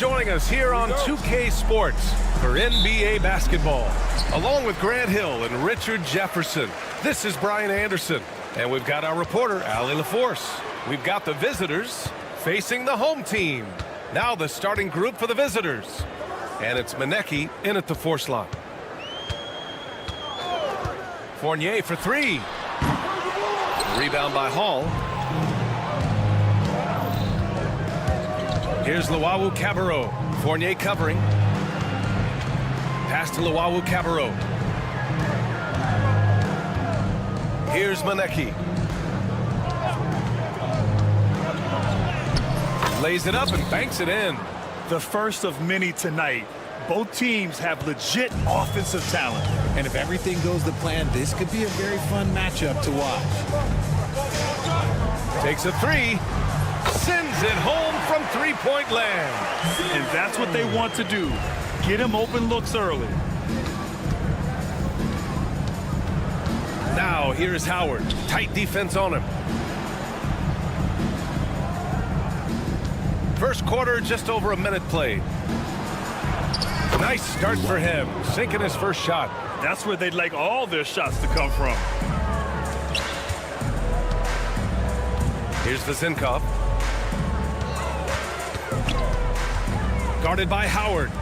joining us here on 2K Sports for NBA basketball. Along with Grant Hill and Richard Jefferson, this is Brian Anderson. And we've got our reporter, Allie LaForce. We've got the visitors facing the home team. Now the starting group for the visitors. And it's Maneki in at the four slot. Fournier for three. Rebound by Hall. Here's Luwawu-Cabarrot. Fournier covering. Pass to Luwawu-Cabarrot. Here's Maneki. Lays it up and banks it in. The first of many tonight. Both teams have legit offensive talent. And if everything goes to plan, this could be a very fun matchup to watch. Takes a three. Sends it home from three-point land. And that's what they want to do. Get him open looks early. Now here's Howard. Tight defense on him. First quarter, just over a minute played. Nice start for him. Sinking his first shot. That's where they'd like all their shots to come from. Here's Vazinkov. Guarded by Howard.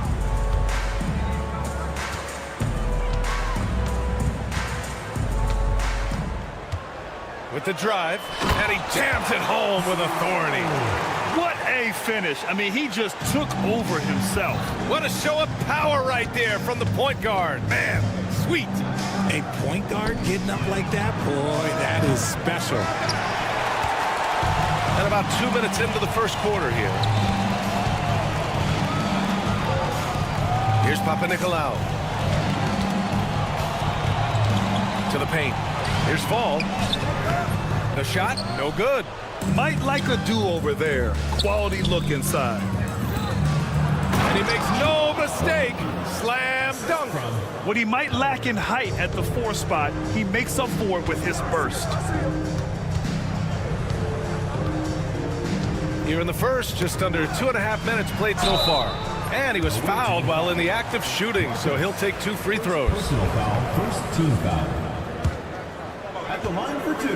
With the drive, and he jams it home with authority. What a finish. I mean, he just took over himself. What a show of power right there from the point guard. Man, sweet. A point guard getting up like that? Boy, that is special. And about 2 minutes into the first quarter here. Here's Papanikolaou. To the paint. Here's Fall. The shot, no good. Might like a do-over there. Quality look inside. And he makes no mistake. Slam dunk. What he might lack in height at the four spot, he makes up for it with his burst. Here in the first, just under 2.5 minutes played so far. And he was fouled while in the act of shooting, so he'll take 2 free throws. Personal foul, first team foul. At the line for 2,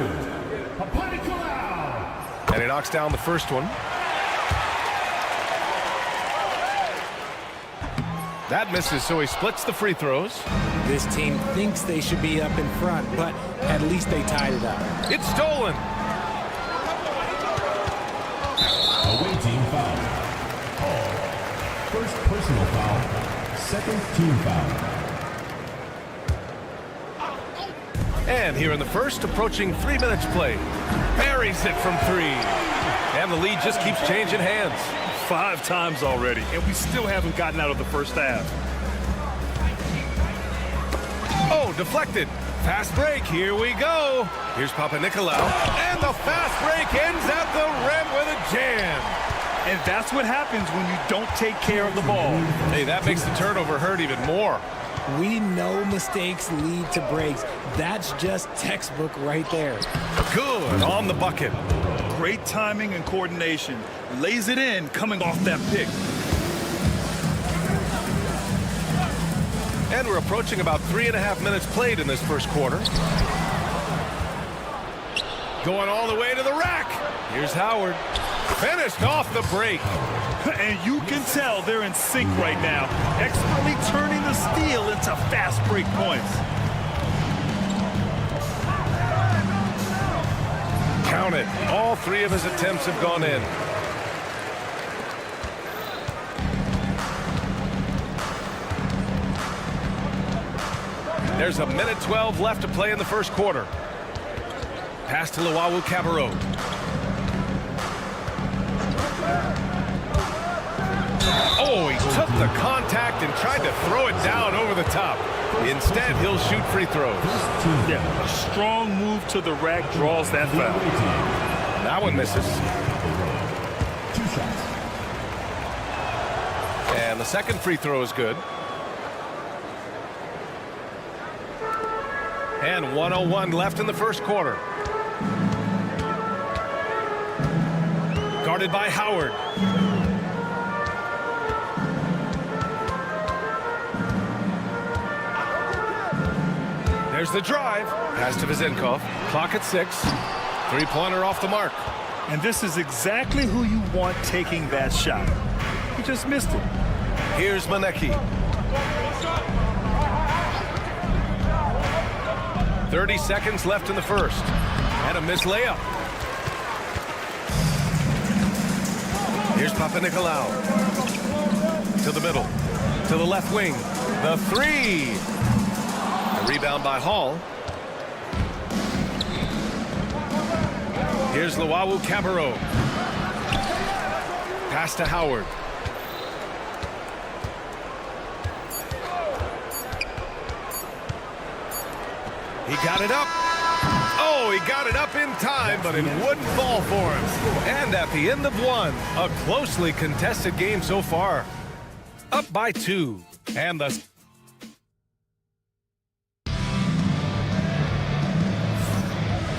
Papanikolaou. And he knocks down the first one. That misses, so he splits the free throws. This team thinks they should be up in front, but at least they tied it up. It's stolen. Away team foul. First personal foul, second team foul. And here in the first, approaching 3 minutes played. Buries it from 3. And the lead just keeps changing hands. 5 times already, and we still haven't gotten out of the first half. Oh, deflected. Fast break, here we go. Here's Papanikolaou. And the fast break ends at the rim with a jam. And that's what happens when you don't take care of the ball. Hey, that makes the turnover hurt even more. We know mistakes lead to breaks. That's just textbook right there. Good on the bucket. Great timing and coordination. Lays it in coming off that pick. And we're approaching about 3.5 minutes played in this first quarter. Going all the way to the rack. Here's Howard. Finished off the break. And you can tell they're in sync right now. Expertly turning the steal into fast break points. Count it. All 3 of his attempts have gone in. There's 1:12 left to play in the first quarter. Pass to Luwawu-Cabarrot. Oh, he took the contact and tried to throw it down over the top. Instead, he'll shoot free throws. Yeah, a strong move to the rack draws that foul. That one misses. 2 shots. And the second free throw is good. And 1:01 left in the first quarter. Guarded by Howard. There's the drive. Pass to Vizenkov. Clock at 6. Three-pointer off the mark. And this is exactly who you want taking that shot. He just missed it. Here's Manecki. 30 seconds left in the first. And a missed layup. Here's Papanikolaou. To the middle. To the left wing. The three. A rebound by Hall. Here's Luau Cabarro. Pass to Howard. He got it up. Oh, he got it up in time, but it wouldn't fall for him. And at the end of one, a closely contested game so far. Up by 2. And the...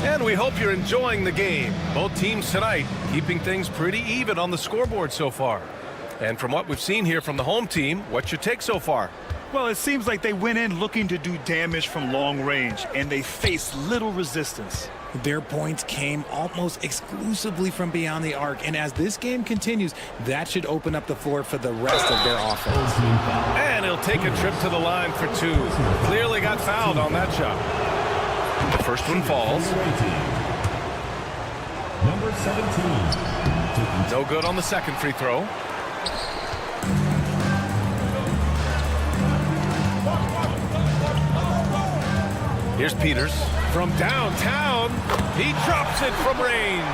And we hope you're enjoying the game. Both teams tonight keeping things pretty even on the scoreboard so far. And from what we've seen here from the home team, what's your take so far? Well, it seems like they went in looking to do damage from long range, and they faced little resistance. Their points came almost exclusively from beyond the arc, and as this game continues, that should open up the floor for the rest of their offense. And he'll take a trip to the line for 2. Clearly got fouled on that shot. The first one falls. Number 17. No good on the second free throw. Here's Peters from downtown. He drops it from range.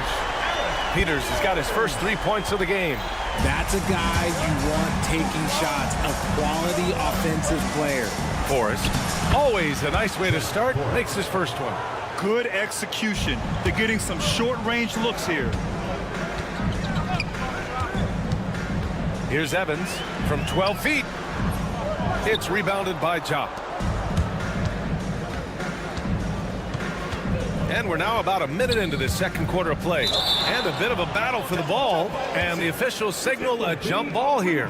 Peters has got his first 3 points of the game. That's a guy you want taking shots, a quality offensive player. Forrest, always a nice way to start, makes his first one. Good execution. They're getting some short-range looks here. Here's Evans from 12 feet. It's rebounded by Jop. And we're now about a minute into this second quarter of play. And a bit of a battle for the ball. And the officials signal a jump ball here.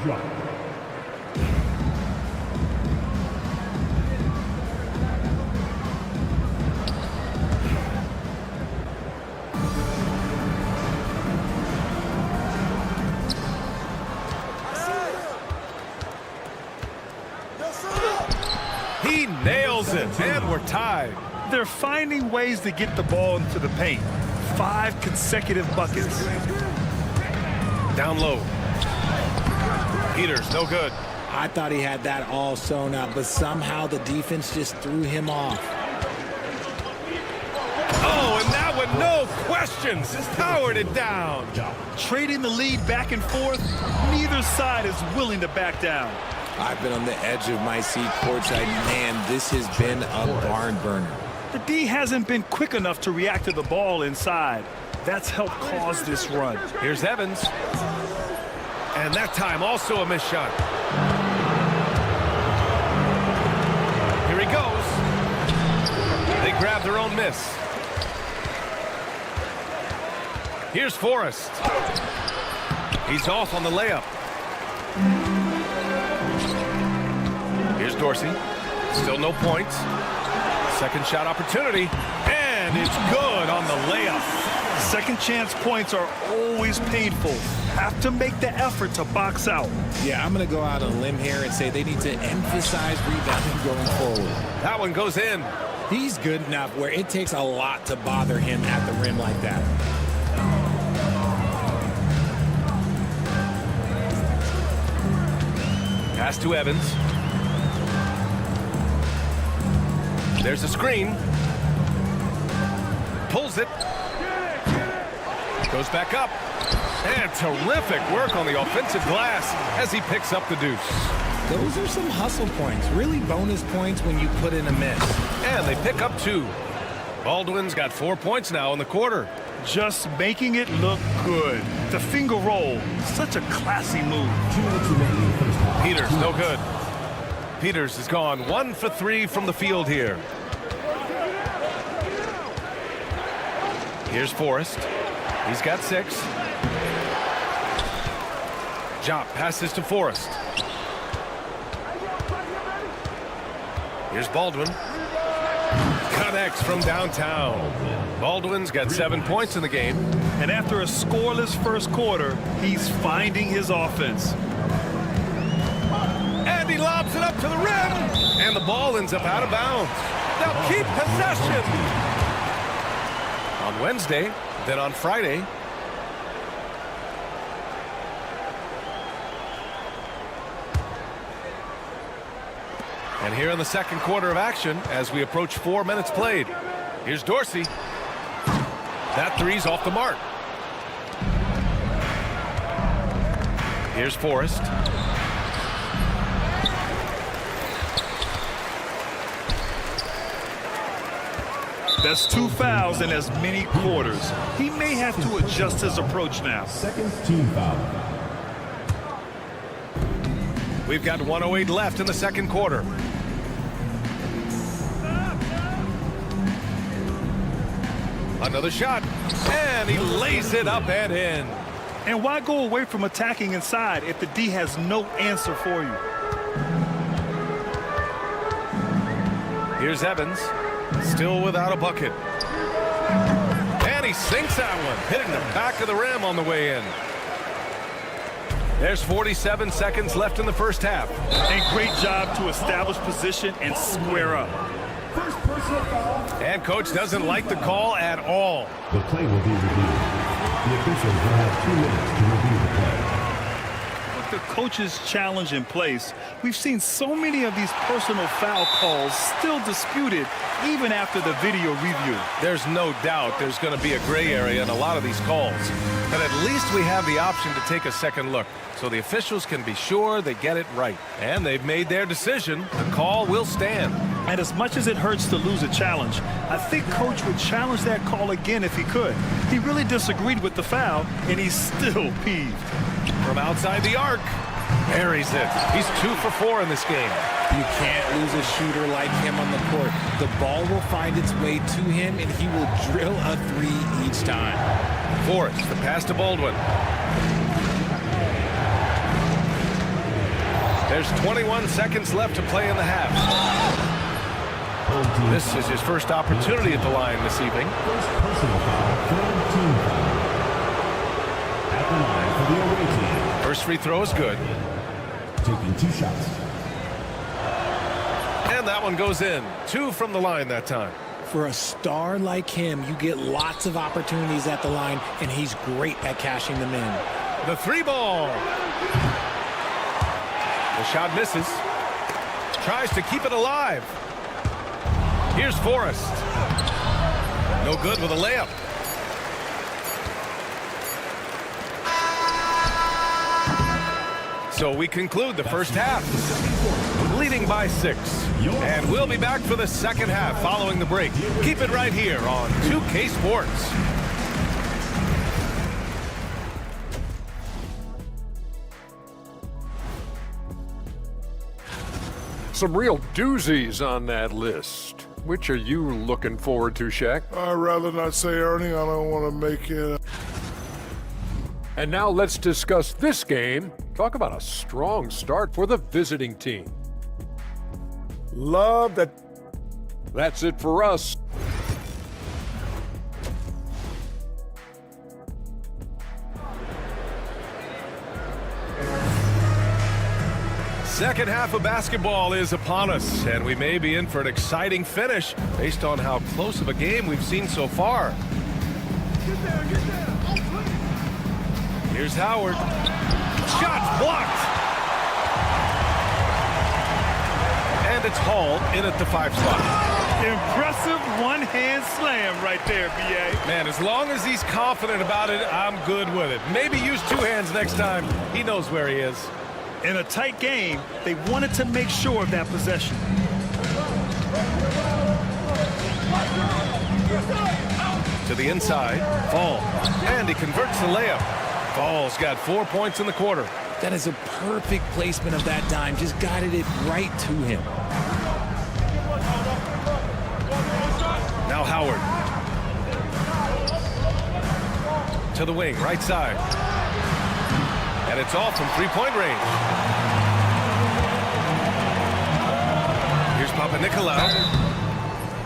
He nails it, and we're tied. They're finding ways to get the ball into the paint. 5 consecutive buckets. Down low. Peters, no good. I thought he had that all sewn up, but somehow the defense just threw him off. Oh, and that one, no questions, powered it down. Trading the lead back and forth, neither side is willing to back down. I've been on the edge of my seat courtside. Man, this has been a barn burner. The D hasn't been quick enough to react to the ball inside. That's helped cause this run. Here's Evans. And that time also a missed shot. Here he goes. They grab their own miss. Here's Forrest. He's off on the layup. Here's Dorsey. Still no points. Second shot opportunity. And it's good on the layup. Second chance points are always painful. Have to make the effort to box out. Yeah, I'm going to go out on a limb here and say they need to emphasize rebounding going forward. That one goes in. He's good enough where it takes a lot to bother him at the rim like that. Pass to Evans. There's a screen. Pulls it. Goes back up. And terrific work on the offensive glass as he picks up the deuce. Those are some hustle points, really bonus points when you put in a miss. And they pick up 2. Baldwin's got 4 points now in the quarter. Just making it look good. The finger roll, such a classy move. Peters, no good. Peters has gone 1 for 3 from the field here. Here's Forrest. He's got 6. Jop passes to Forrest. Here's Baldwin. connects from downtown. Baldwin's got 7 points in the game. And after a scoreless first quarter, he's finding his offense. And he lobs it up to the rim. And the ball ends up out of bounds. They'll keep possession. On Wednesday, then on Friday. And here in the second quarter of action, as we approach 4 minutes played. Here's Dorsey. That three's off the mark. Here's Forrest. That's 2 fouls in as many quarters. He may have to adjust his approach now. Second team foul. We've got 1:08 left in the second quarter. Another shot, and he lays it up and in. And why go away from attacking inside if the D has no answer for you? Here's Evans, still without a bucket. And he sinks that one, hitting the back of the rim on the way in. There's 47 seconds left in the first half. And great job to establish position and square up. First personal foul. And coach doesn't like the call at all. The play will be reviewed. The officials will have 2 minutes to review the play. With the coach's challenge in place, we've seen so many of these personal foul calls still disputed even after the video review. There's no doubt there's going to be a gray area in a lot of these calls. But at least we have the option to take a second look, so the officials can be sure they get it right. And they've made their decision. The call will stand. And as much as it hurts to lose a challenge, I think Coach would challenge that call again if he could. He really disagreed with the foul, and he's still peeved. From outside the arc, buries it. He's 2 for 4 in this game. You can't lose a shooter like him on the court. The ball will find its way to him, and he will drill a three each time. Forrest, the pass to Baldwin. There's 21 seconds left to play in the half. This is his first opportunity at the line this evening. First personal foul, third team foul. At the line for the away team. First free throw is good. Taking 2 shots. And that one goes in. 2 from the line that time. For a star like him, you get lots of opportunities at the line, and he's great at cashing them in. The 3 ball. The shot misses. Tries to keep it alive. Here's Forrest. No good with a layup. So we conclude the first half, leading by 6. And we'll be back for the second half following the break. Keep it right here on 2K Sports. Some real doozies on that list. Which are you looking forward to, Shaq? I'd rather not say, Ernie. I don't want to make it. And now let's discuss this game. Talk about a strong start for the visiting team. Love that. That's it for us. Second half of basketball is upon us, and we may be in for an exciting finish based on how close of a game we've seen so far. Here's Howard. Shots blocked. And it's Hall in at the 5 spot. Impressive one-hand slam right there, B.A. Man, as long as he's confident about it, I'm good with it. Maybe use 2 hands next time. He knows where he is. In a tight game, they wanted to make sure of that possession. To the inside, Fall. And he converts the layup. Fall's got 4 points in the quarter. That is a perfect placement of that dime. Just guided it right to him. Now Howard. To the wing, right side. And it's off from 3-point range. Here's Papanikolaou.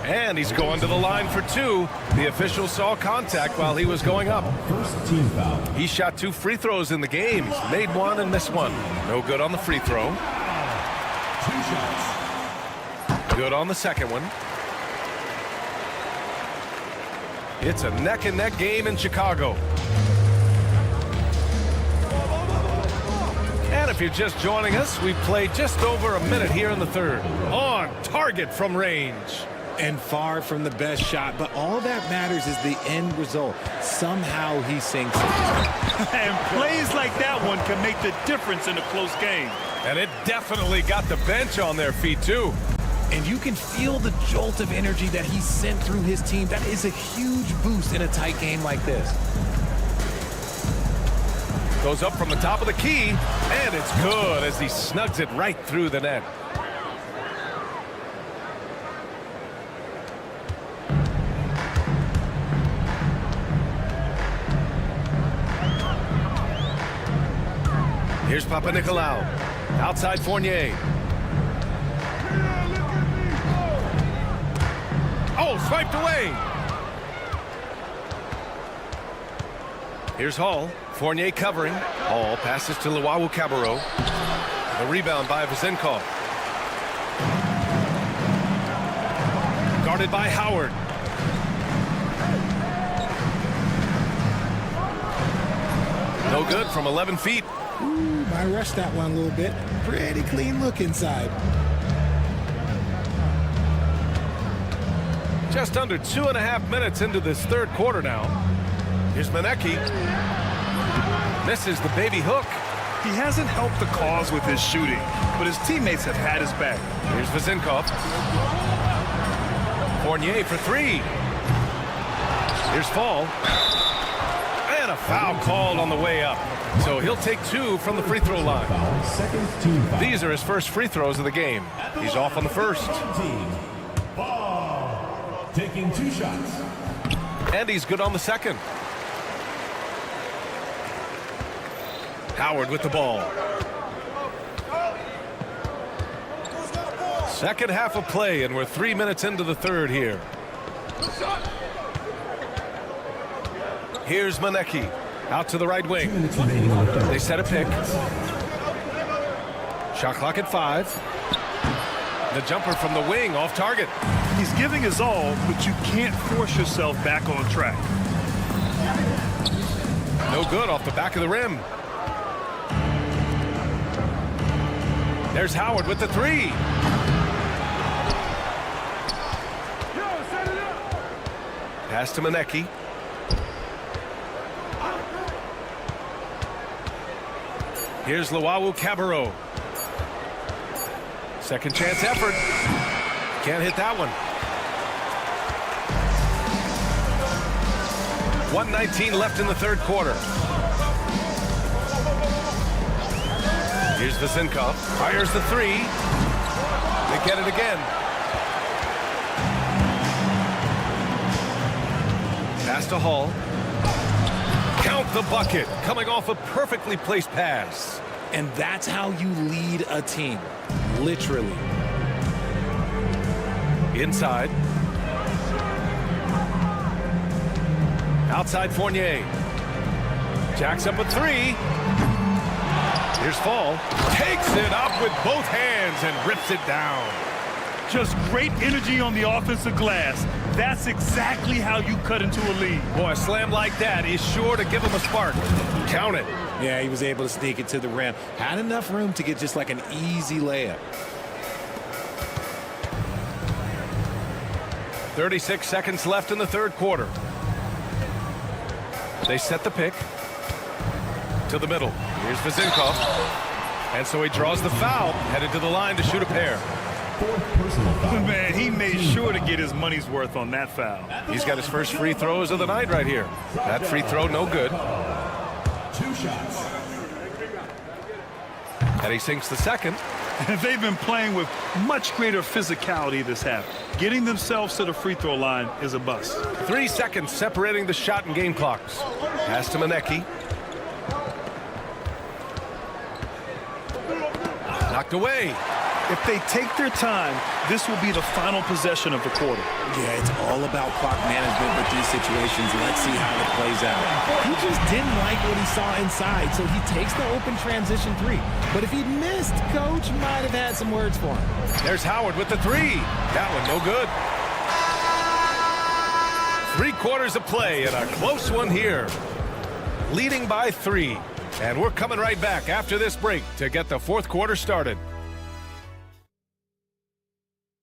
And he's going to the line for two. The official saw contact while he was going up. First team foul. He shot 2 free throws in the game. He's made one and missed one. No good on the free throw. 2 shots. Good on the second one. It's a neck-and-neck game in Chicago. And if you're just joining us, we've played just over a minute here in the third. On target from range. And far from the best shot, but all that matters is the end result. Somehow he sinks it. And plays like that one can make the difference in a close game. And it definitely got the bench on their feet, too. And you can feel the jolt of energy that he sent through his team. That is a huge boost in a tight game like this. Goes up from the top of the key, and it's good as he snugs it right through the net. Here's Papanikolaou. Outside Fournier. Oh, swiped away. Here's Hall. Fournier covering. Hall passes to Luwawu-Cabarrot. The rebound by Vezenkov. Guarded by Howard. No good from 11 feet. Ooh, I rushed that one a little bit. Pretty clean look inside. Just under 2.5 minutes into this third quarter now. Here's Manecki. Misses the baby hook. He hasn't helped the cause with his shooting, but his teammates have had his back. Here's Vezenkov. Fournier for 3. Here's Fall. And a foul called on the way up. So he'll take 2 from the free throw line. Second team foul. These are his first free throws of the game. He's off on the first. Team. Ball. Taking 2 shots. And he's good on the second. Howard with the ball. Second half of play, and we're 3 minutes into the third here. Here's Manecki. Out to the right wing. They set a pick. Shot clock at 5. The jumper from the wing off target. He's giving his all, but you can't force yourself back on track. No good off the back of the rim. There's Howard with the 3. Pass to Manecki. Here's Luwawu-Cabarrot. Second chance effort. Can't hit that one. 1:19 left in the third quarter. Here's Vezenkov. Fires the 3. They get it again. Pass to Hall. Count the bucket. Coming off a perfectly placed pass. And that's how you lead a team. Literally. Inside. Outside Fournier. Jacks up a 3. Here's Fall. Takes it up with both hands and rips it down. Just great energy on the offensive glass. That's exactly how you cut into a lead. Boy, a slam like that is sure to give him a spark. Count it. Yeah, he was able to sneak it to the rim. Had enough room to get just like an easy layup. 36 seconds left in the third quarter. They set the pick to the middle. Here's Vezenkov. And so he draws the foul, headed to the line to shoot a pair. Fourth personal foul. Man, he made sure to get his money's worth on that foul. He's got his first free throws of the night right here. That free throw, no good. 2 shots. And he sinks the second. They've been playing with much greater physicality this half. Getting themselves to the free throw line is a bust. 3 seconds separating the shot and game clocks. Pass to Manecki. Knocked away. If they take their time, this will be the final possession of the quarter. Yeah, it's all about clock management with these situations. Let's see how it plays out. He just didn't like what he saw inside, so he takes the open transition three. But if he'd missed, Coach might have had some words for him. There's Howard with the three. That one no good. 3 quarters of play and a close one here. Leading by 3. And we're coming right back after this break to get the 4th quarter started.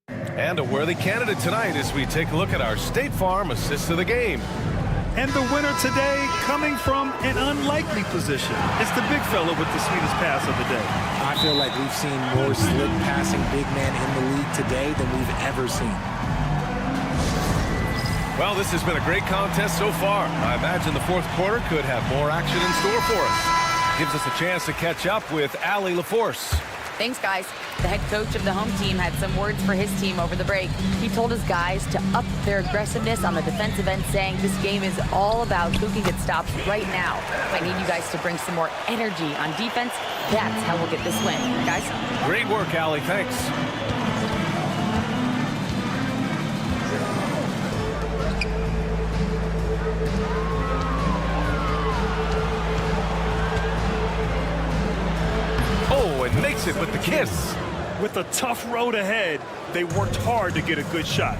And a worthy candidate tonight as we take a look at our State Farm assist of the game. And the winner today coming from an unlikely position. It's the big fella with the sweetest pass of the day. I feel like we've seen more slick passing big man in the league today than we've ever seen. Well, this has been a great contest so far. I imagine the 4th quarter could have more action in store for us. Gives us a chance to catch up with Allie LaForce. Thanks, guys. The head coach of the home team had some words for his team over the break. He told his guys to up their aggressiveness on the defensive end, saying this game is all about who can get stops right now. I need you guys to bring some more energy on defense. That's how we'll get this win. Guys? Great work, Allie. Thanks. And makes it with the kiss. With a tough road ahead, they worked hard to get a good shot.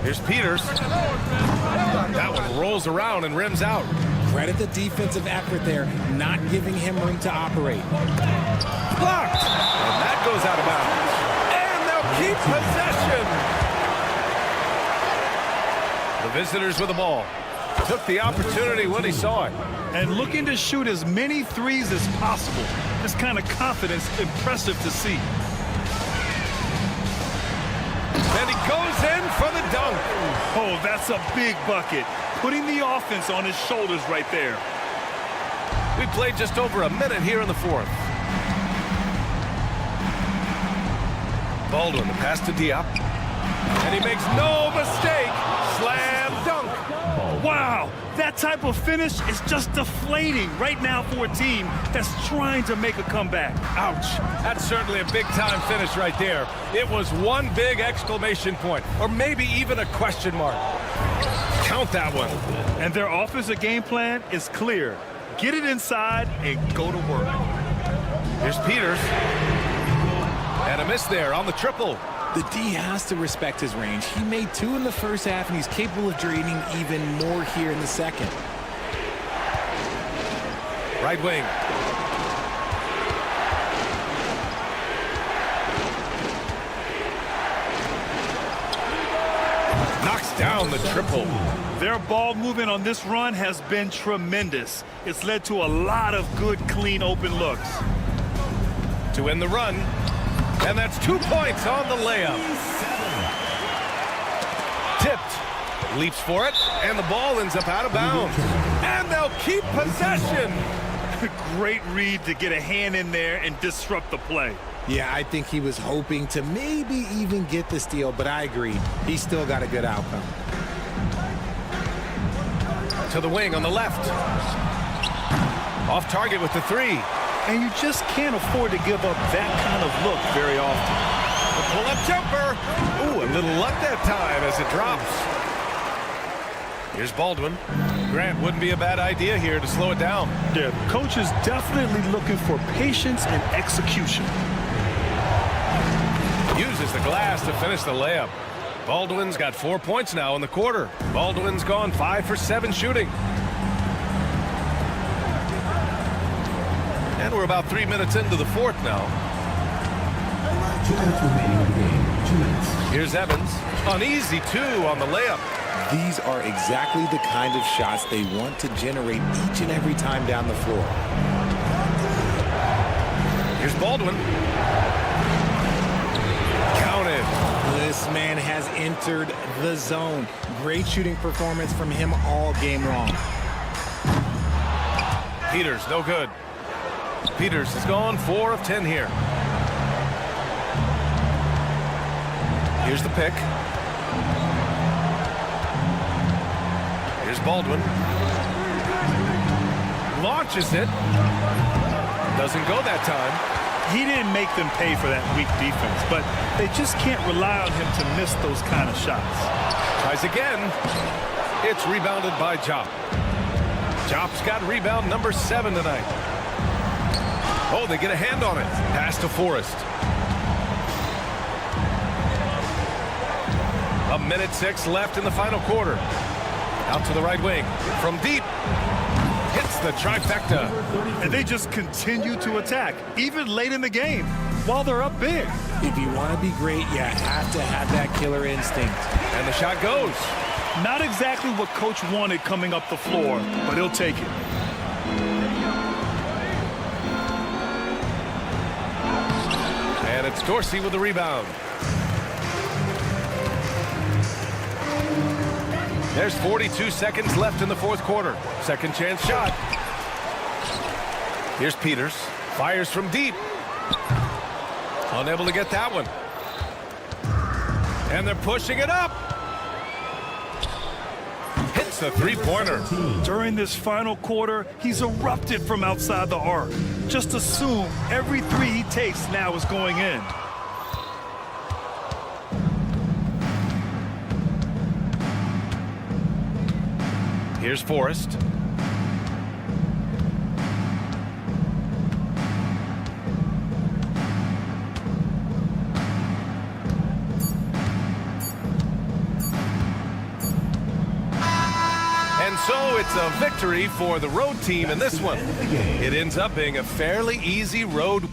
Here's Peters. That one rolls around and rims out. Credit the defensive effort there, not giving him room to operate. Blocked. And that goes out of bounds. And they'll keep possession. The visitors with the ball. Took the opportunity when he saw it. And looking to shoot as many threes as possible. This kind of confidence, impressive to see. And he goes in for the dunk. Oh, that's a big bucket. Putting the offense on his shoulders right there. We played just over a minute here in the 4th. Baldwin, the pass to Diop. And he makes no mistake. Slam dunk. Wow, that type of finish is just deflating right now for a team that's trying to make a comeback. Ouch. That's certainly a big-time finish right there. It was one big exclamation point, or maybe even a question mark. Count that one. And their offensive game plan is clear. Get it inside and go to work. Here's Peters. And a miss there on the triple. The D has to respect his range. He made 2 in the first half, and he's capable of draining even more here in the second. Right wing. Knocks down the triple. Their ball movement on this run has been tremendous. It's led to a lot of good, clean, open looks. To end the run. And that's 2 points on the layup. Tipped. Leaps for it. And the ball ends up out of bounds. And they'll keep possession. Great read to get a hand in there and disrupt the play. Yeah, I think he was hoping to maybe even get the steal, but I agree. He still got a good outcome. To the wing on the left. Off target with the 3. And you just can't afford to give up that kind of look very often. The pull-up jumper. Ooh, a little luck that time as it drops. Here's Baldwin. Grant, wouldn't be a bad idea here to slow it down. Yeah, the coach is definitely looking for patience and execution. Uses the glass to finish the layup. Baldwin's got 4 points now in the quarter. Baldwin's gone 5 for 7 shooting. And we're about 3 minutes into the 4th now. 2 minutes remaining in the game. 2 minutes. Here's Evans. An easy 2 on the layup. These are exactly the kind of shots they want to generate each and every time down the floor. Here's Baldwin. Counted. This man has entered the zone. Great shooting performance from him all game long. Peters, no good. Peters has gone 4 of 10 here. Here's the pick. Here's Baldwin. Launches it. Doesn't go that time. He didn't make them pay for that weak defense, but they just can't rely on him to miss those kind of shots. Tries again. It's rebounded by Jop. Jop's got rebound number 7 tonight. Oh, they get a hand on it. Pass to Forrest. 1:06 left in the final quarter. Out to the right wing. From deep. Hits the trifecta. And they just continue to attack, even late in the game, while they're up big. If you want to be great, you have to have that killer instinct. And the shot goes. Not exactly what Coach wanted coming up the floor, but he'll take it. And it's Dorsey with the rebound. There's 42 seconds left in the fourth quarter. Second chance shot. Here's Peters. Fires from deep. Unable to get that one. And they're pushing it up. Hits the three-pointer. During this final quarter, he's erupted from outside the arc. Just assume every three he takes now is going in. Here's Forrest. And so it's a victory for the road team in this one. It ends up being a fairly easy road.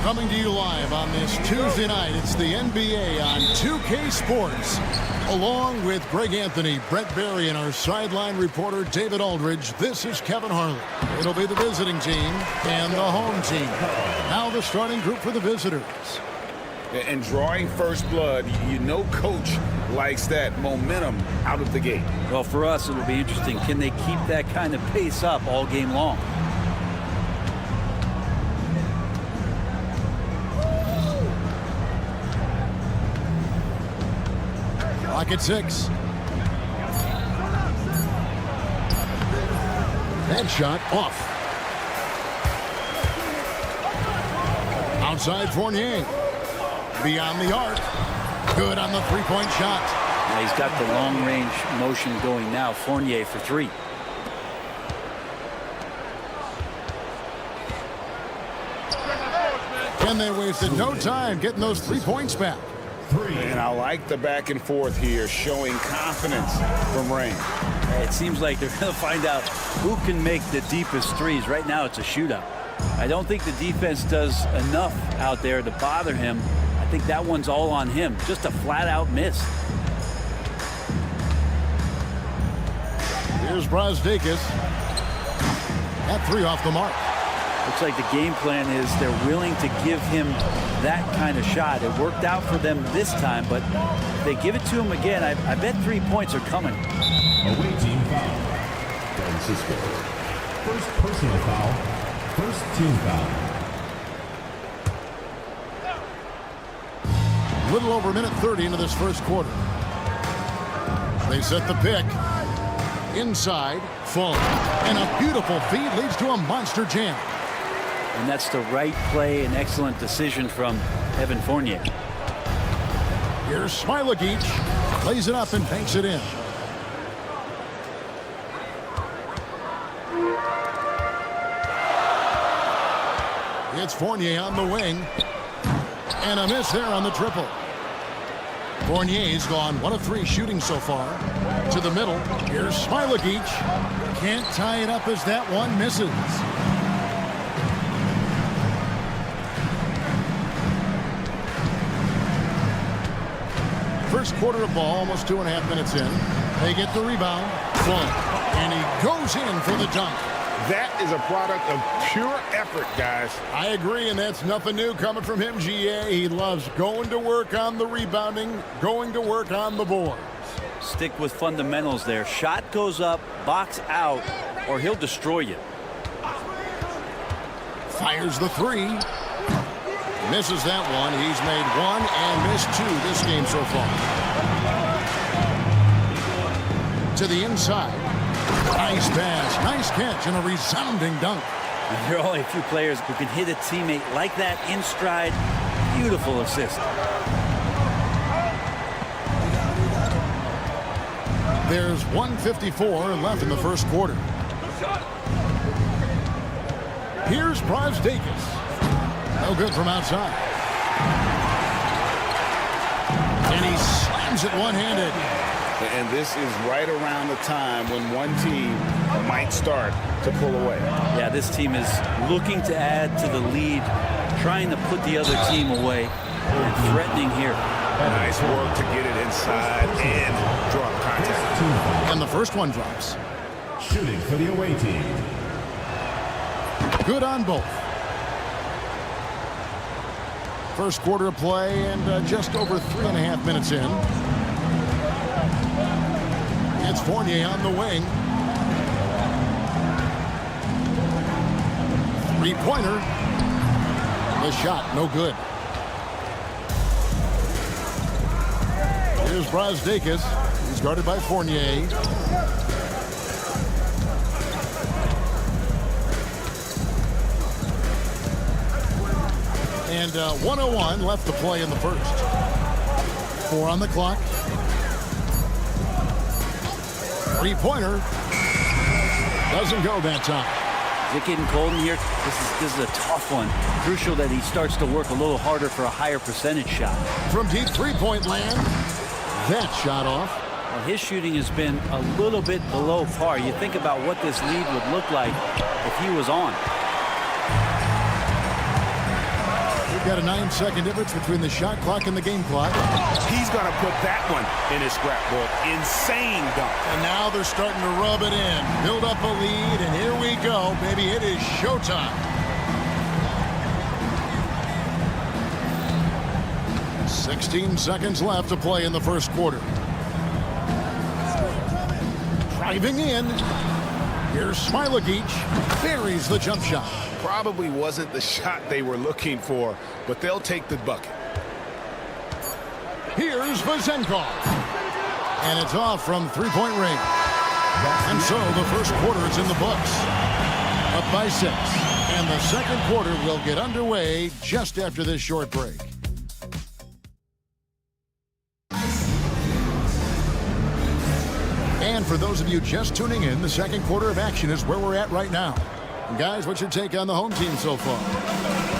Coming to you live on this Tuesday night, it's the NBA on 2K Sports. Along with Greg Anthony, Brett Berry, and our sideline reporter, David Aldridge, this is Kevin Harlan. It'll be the visiting team and the home team. Now the starting group for the visitors. And drawing first blood, you know coach likes that momentum out of the gate. Well, for us, it'll be interesting. Can they keep that kind of pace up all game long? Clock at 6. That shot off. Outside Fournier. Beyond the arc. Good on the three-point shot. Now he's got the long-range motion going now. Fournier for three. And they wasted no time getting those 3 points back. And I like the back and forth here, showing confidence from Rain. It seems like they're going to find out who can make the deepest threes. Right now, it's a shootout. I don't think the defense does enough out there to bother him. I think that one's all on him. Just a flat-out miss. Here's Brasdeikis. That three off the mark. Looks like the game plan is they're willing to give him that kind of shot. It worked out for them this time, but if they give it to him again, I bet 3 points are coming. Away team foul. Francisco. first personal foul. First team foul. Little over a minute 30 into this first quarter. They set the pick. Inside, Fung. And a beautiful feed leads to a monster jam. And that's the right play and excellent decision from Evan Fournier. Here's Smilagic. Plays it up and banks it in. It's Fournier on the wing. And a miss there on the triple. Fournier's gone 1 of 3 shooting so far. To the middle. Here's Smilagic. Can't tie it up as that one misses. First quarter of ball, almost 2.5 minutes in. They get the rebound. Fun. And he goes in for the dunk. That is a product of pure effort, guys. I agree, and that's nothing new coming from him, GA. He loves going to work on the rebounding, going to work on the boards. Stick with fundamentals there. Shot goes up, box out, or he'll destroy you. Fires the 3. Misses that one. He's made 1 and missed 2 this game so far. To the inside. Nice pass, nice catch, and a resounding dunk. And there are only a few players who can hit a teammate like that in stride. Beautiful assist. There's 1:54 left in the first quarter. Here's Brasdakis. No good from outside. And he slams it one-handed. And this is right around the time when one team might start to pull away. Yeah, this team is looking to add to the lead, trying to put the other team away, and threatening here. Nice work to get it inside and draw contact. And the first one drops. Shooting for the away team. Good on both. First quarter of play and just over 3.5 minutes in. It's Fournier on the wing. Three-pointer. The shot, no good. Here's Brasdakis. He's guarded by Fournier. And 1:01 left to play in the first. 4 on the clock. Three-pointer. Doesn't go that time. Is it getting cold in here? This is a tough one. Crucial that he starts to work a little harder for a higher percentage shot. From deep three-point land. That shot off. Well, his shooting has been a little bit below par. You think about what this lead would look like if he was on. We've got a 9-second difference between the shot clock and the game clock. He's going to put that one in his scrapbook. Insane dunk. And now they're starting to rub it in. Build up a lead, and here we go, baby. It is showtime. 16 seconds left to play in the first quarter. Driving in. Here's Smilagic. Buries the jump shot. Probably wasn't the shot they were looking for, but they'll take the bucket. Here's Vazenkov. And it's off from three-point range. And so the first quarter is in the books. Up by 6. And the second quarter will get underway just after this short break. And for those of you just tuning in, the second quarter of action is where we're at right now. And guys, what's your take on the home team so far?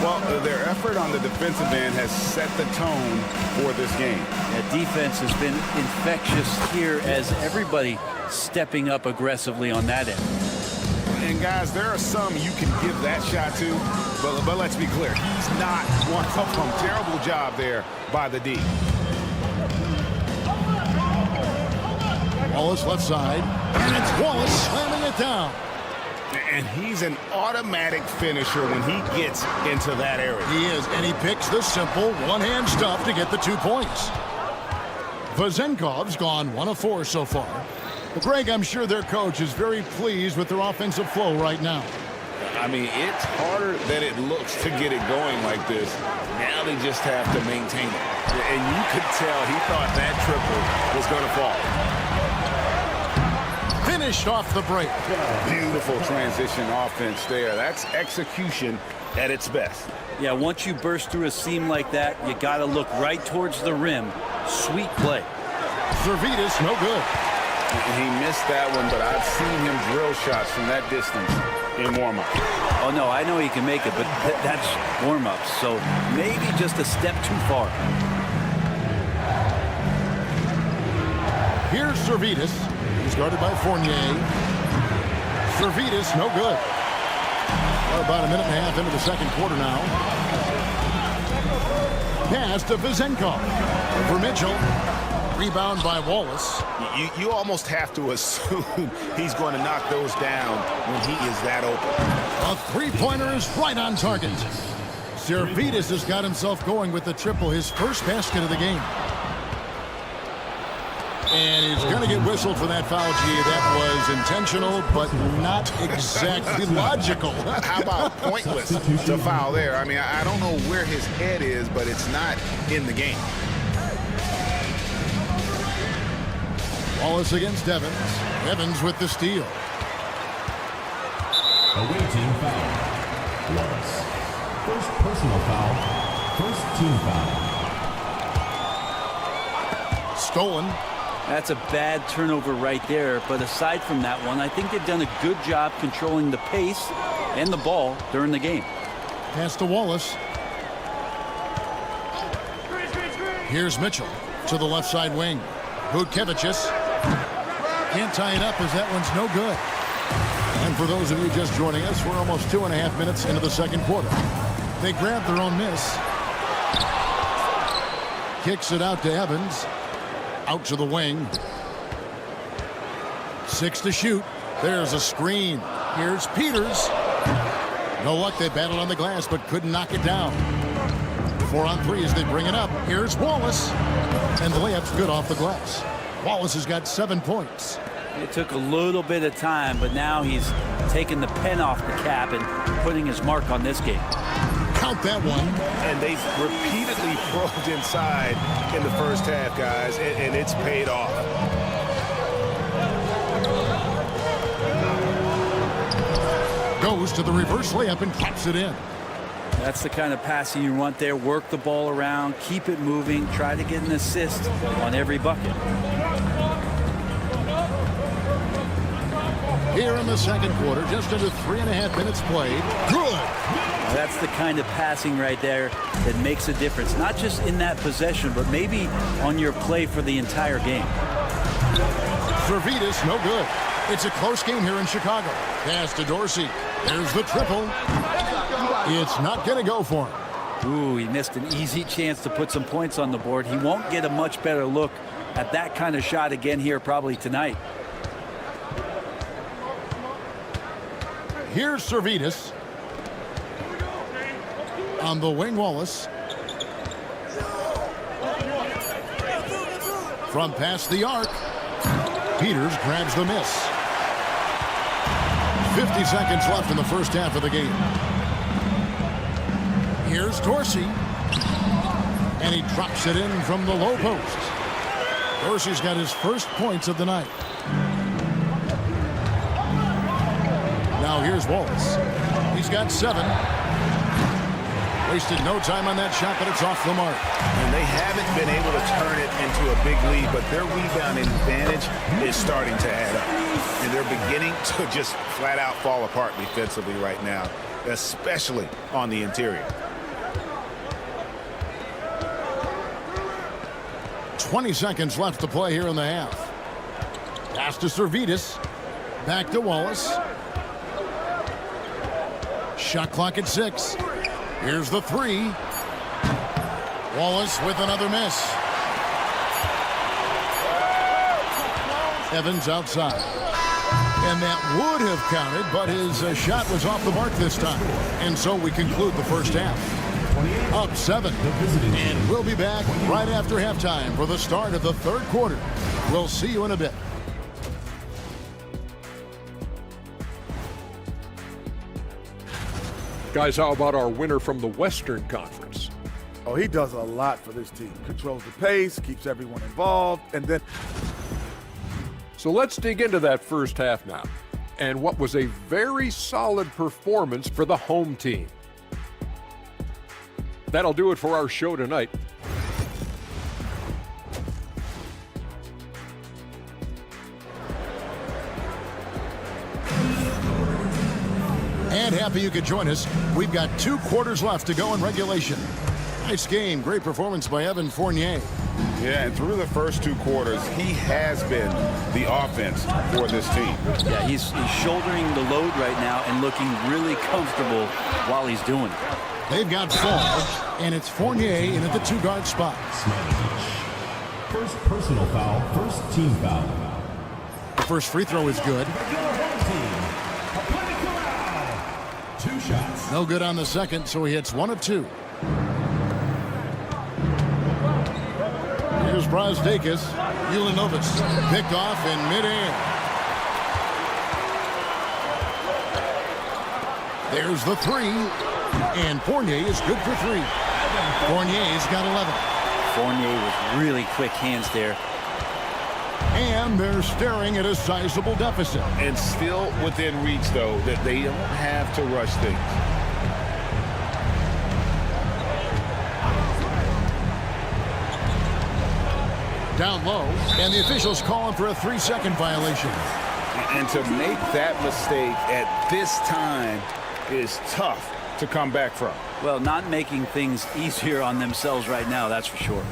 Well, their effort on the defensive end has set the tone for this game. That defense has been infectious here as everybody stepping up aggressively on that end. And guys, there are some you can give that shot to, but let's be clear, he's not one of them. Terrible job there by the D. Wallace left side, and it's Wallace slamming it down. And he's an automatic finisher when he gets into that area. He is, and he picks the simple one-hand stuff to get the 2 points. Vazenkov's gone 1 of 4 so far. Well, Greg, I'm sure their coach is very pleased with their offensive flow right now. I mean, it's harder than it looks to get it going like this. Now they just have to maintain it. And you could tell he thought that triple was going to fall. Finished off the break. Beautiful transition offense there. That's execution at its best. Yeah, once you burst through a seam like that, you got to look right towards the rim. Sweet play. Zalgiris, no good. He missed that one, but I've seen him drill shots from that distance in warm-up. Oh, no, I know he can make it, but that's warm-up. So maybe just a step too far. Here's Zalgiris. He's guarded by Fournier. Zalgiris, no good. About a minute and a half into the second quarter now. Pass to Vizenkov. For Mitchell. Rebound by Wallace. You almost have to assume he's going to knock those down when he is that open. A three-pointer is right on target. Zalgiris has got himself going with the triple, his first basket of the game. And he's going to get whistled for that foul, G. That was intentional, but not exactly logical. How about pointless to foul there? I mean, I don't know where his head is, but it's not in the game. Wallace against Evans. Evans with the steal. Away team foul. Wallace. First personal foul. First team foul. Stolen. That's a bad turnover right there. But aside from that one, I think they've done a good job controlling the pace and the ball during the game. Pass to Wallace. Here's Mitchell to the left side wing. Butkevicius. Can't tie it up as that one's no good. And for those of you just joining us, we're almost 2.5 minutes into the second quarter. They grab their own miss. Kicks it out to Evans. Out to the wing. 6 to shoot. There's a screen. Here's Peters. No luck. They battled on the glass but couldn't knock it down. 4 on 3 as they bring it up. Here's Wallace. And the layup's good off the glass. Wallace has got 7 points. It took a little bit of time, but now he's taking the pen off the cap and putting his mark on this game. Count that one. And they've repeatedly probed inside in the first half, guys, and it's paid off. Goes to the reverse layup and claps it in. That's the kind of passing you want there. Work the ball around, keep it moving, try to get an assist on every bucket. Here in the second quarter, just under 3.5 minutes played. Good. That's the kind of passing right there that makes a difference. Not just in that possession, but maybe on your play for the entire game. Zalgiris, no good. It's a close game here in Chicago. Pass to Dorsey. There's the triple. It's not going to go for him. Ooh, he missed an easy chance to put some points on the board. He won't get a much better look at that kind of shot again here probably tonight. Here's Zalgiris. On the wing, Wallace. From past the arc. Peters grabs the miss. 50 seconds left in the first half of the game. Here's Dorsey. And he drops it in from the low post. Dorsey's got his first points of the night. Now here's Wallace. He's got 7. Wasted no time on that shot, but it's off the mark. And they haven't been able to turn it into a big lead, but their rebounding advantage is starting to add up. And they're beginning to just flat out fall apart defensively right now, especially on the interior. 20 seconds left to play here in the half. Pass to Zalgiris. Back to Wallace. Shot clock at 6. Here's the 3. Wallace with another miss. Evans outside. And that would have counted, but his shot was off the mark this time. And so we conclude the first half. Up 7. And we'll be back right after halftime for the start of the third quarter. We'll see you in a bit. Guys, how about our winner from the Western Conference? Oh, he does a lot for this team. Controls the pace, keeps everyone involved, and then... So let's dig into that first half now, and what was a very solid performance for the home team. That'll do it for our show tonight. And happy you could join us. We've got 2 quarters left to go in regulation. Nice game. Great performance by Evan Fournier. Yeah, and through the first 2 quarters, he has been the offense for this team. Yeah, he's shouldering the load right now and looking really comfortable while he's doing it. They've got Fall, and it's Fournier in at the 2-guard spot. First personal foul, first team foul. The first free throw is good. 2 shots. No good on the second, so he hits 1 of 2. Here's Brasdakis. Ulanovas picked off in midair. There's the 3. And Fournier is good for 3. Fournier's got 11. Fournier with really quick hands there. And they're staring at a sizable deficit. And still within reach, though, that they don't have to rush things. Down low, and the officials calling for a 3-second violation. And to make that mistake at this time is tough to come back from. Well, not making things easier on themselves right now, that's for sure.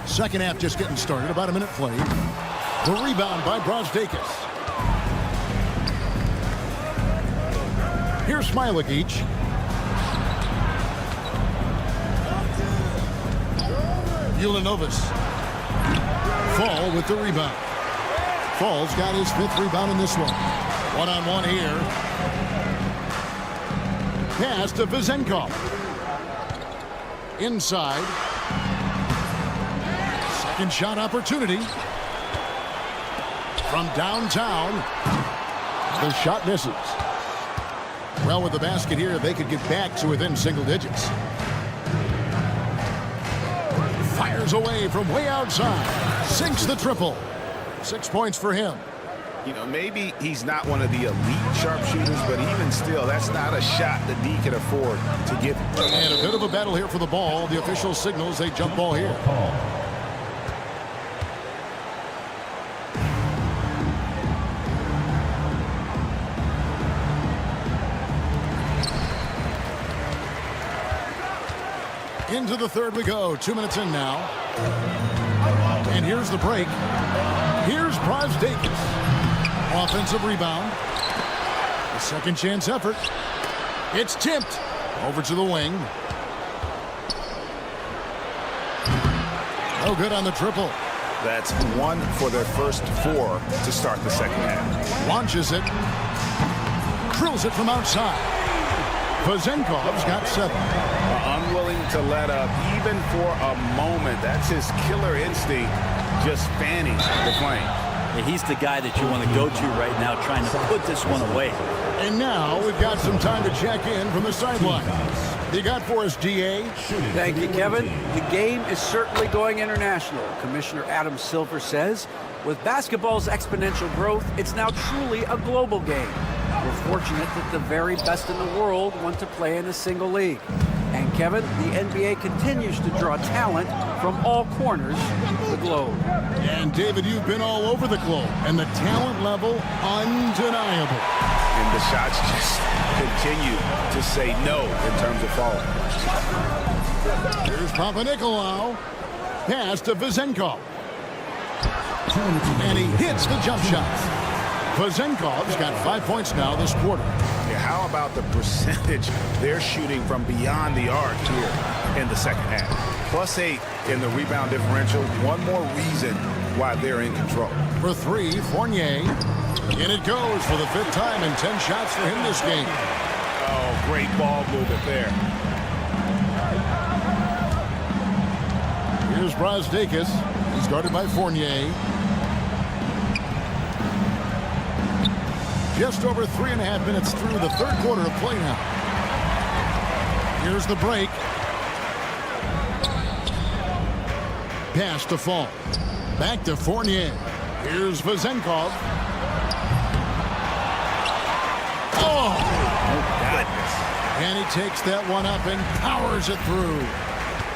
Second half just getting started, about a minute played. The rebound by Brasdakis. Here's Smailagic. Ulanovas. Fall with the rebound. Fall's got his 5th rebound in this one. One-on-one here. Pass to Vezenkov. Inside. Second shot opportunity. From downtown. The shot misses. Well, with the basket here, they could get back to within single digits. Fires away from way outside. Sinks the triple. 6 points for him. You know, maybe he's not one of the elite sharpshooters, but even still, that's not a shot that D can afford to give. And a bit of a battle here for the ball. The official signals a jump ball here. Into the third we go. 2 minutes in now. And here's the break. Here's Brasdakis. Offensive rebound. A second chance effort. It's tipped. Over to the wing. No good on the triple. That's 1 for their first 4 to start the second half. Launches it. Drills it from outside. Vezenkov's got 7. Unwilling to let up even for a moment. That's his killer instinct, just fanning the flame. Yeah, he's the guy that you want to go to right now, trying to put this one away. And now we've got some time to check in from the sideline. You got for us, DA? Thank you, Kevin. The game is certainly going international. Commissioner Adam Silver says, with basketball's exponential growth, it's now truly a global game. We're fortunate that the very best in the world want to play in a single league. And Kevin, the NBA continues to draw talent from all corners of the globe. And David, you've been all over the globe, and the talent level undeniable. And the shots just continue to say no in terms of falling. Here's Papanikolaou. Pass to Vezenkov. And he hits the jump shot. Vezenkov's got 5 points now this quarter. Yeah, how about the percentage they're shooting from beyond the arc here in the second half? +8 in the rebound differential. One more reason why they're in control. For 3, Fournier. And it goes for the 5th time, and 10 shots for him this game. Oh, great ball movement there. Here's Brasdakis. He's guarded by Fournier. Just over 3.5 minutes through the third quarter of play now. Here's the break. Pass to Fall. Back to Fournier. Here's Vezenkov. Oh! Goodness. And he takes that one up and powers it through.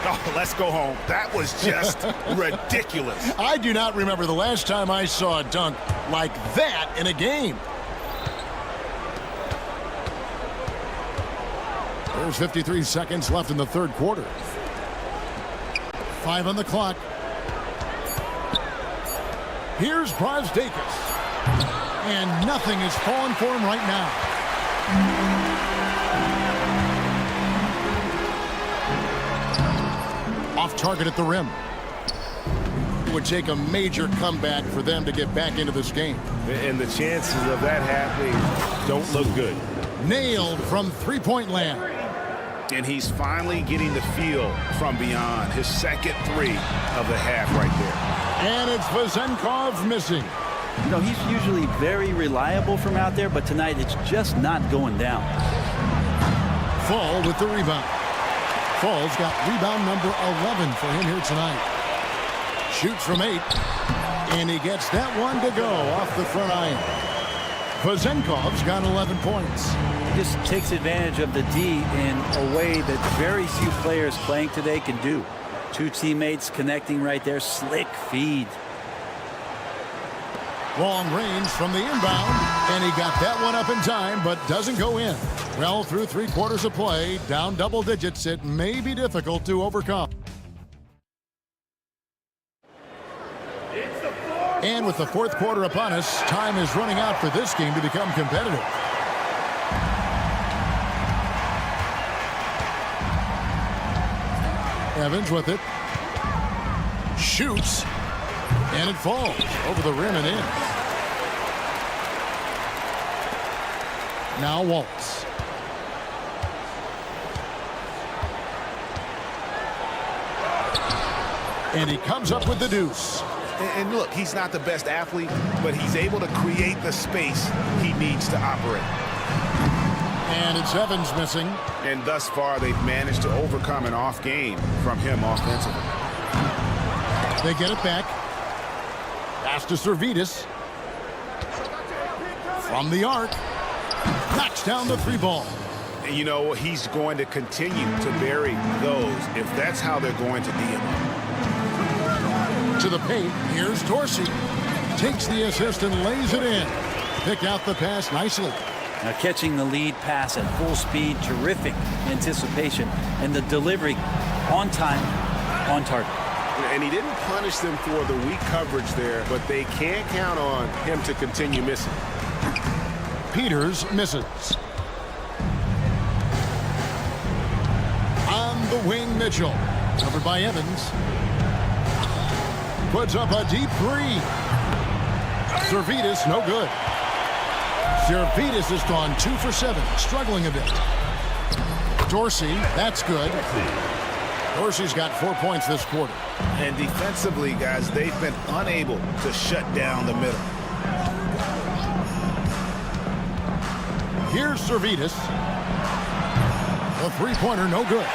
Oh, let's go home. That was just ridiculous. I do not remember the last time I saw a dunk like that in a game. There's 53 seconds left in the third quarter. 5 on the clock. Here's Brasdeikis. And nothing is falling for him right now. Off target at the rim. It would take a major comeback for them to get back into this game. And the chances of that happening don't look good. Nailed from three-point land. And he's finally getting the feel from beyond. His second three of the half right there. And it's Vezenkov missing. You know, he's usually very reliable from out there, but tonight it's just not going down. Fall with the rebound. Fall's got rebound number 11 for him here tonight. Shoots from 8. And he gets that one to go off the front iron. Vezenkov's got 11 points. He just takes advantage of the D in a way that very few players playing today can do. Two teammates connecting right there. Slick feed. Long range from the inbound. And he got that one up in time, but doesn't go in. Well, through 3 quarters of play, down double digits, it may be difficult to overcome. And with the fourth quarter upon us, time is running out for this game to become competitive. Evans with it. Shoots. And it falls over the rim and in. Now Waltz. And he comes up with the deuce. And look, he's not the best athlete, but he's able to create the space he needs to operate. And it's Evans missing. And thus far, they've managed to overcome an off game from him offensively. They get it back. Pass to Servidis. From the arc. Knocks down the 3 ball. And you know, he's going to continue to bury those if that's how they're going to deal. To the paint, here's Dorsey. Takes the assist and lays it in. Pick out the pass nicely. Now catching the lead pass at full speed, terrific anticipation, and the delivery on time, on target. And he didn't punish them for the weak coverage there, but they can't count on him to continue missing. Peters misses. On the wing, Mitchell. Covered by Evans. Puts up a deep 3. Servidis, no good. Servidis has gone 2 for 7, struggling a bit. Dorsey, that's good. Dorsey's got 4 points this quarter. And defensively, guys, they've been unable to shut down the middle. Here's Servidis. The three-pointer, no good.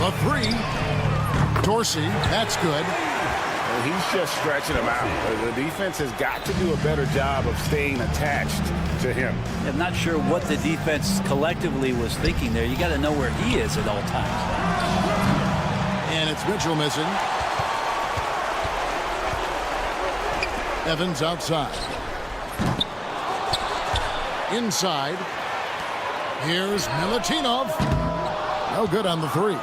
The 3. Dorsey, that's good. Well, he's just stretching him out. The defense has got to do a better job of staying attached to him. I'm not sure what the defense collectively was thinking there. You got to know where he is at all times. And it's Mitchell missing. Evans outside. Inside. Here's Milutinov. No good on the 3.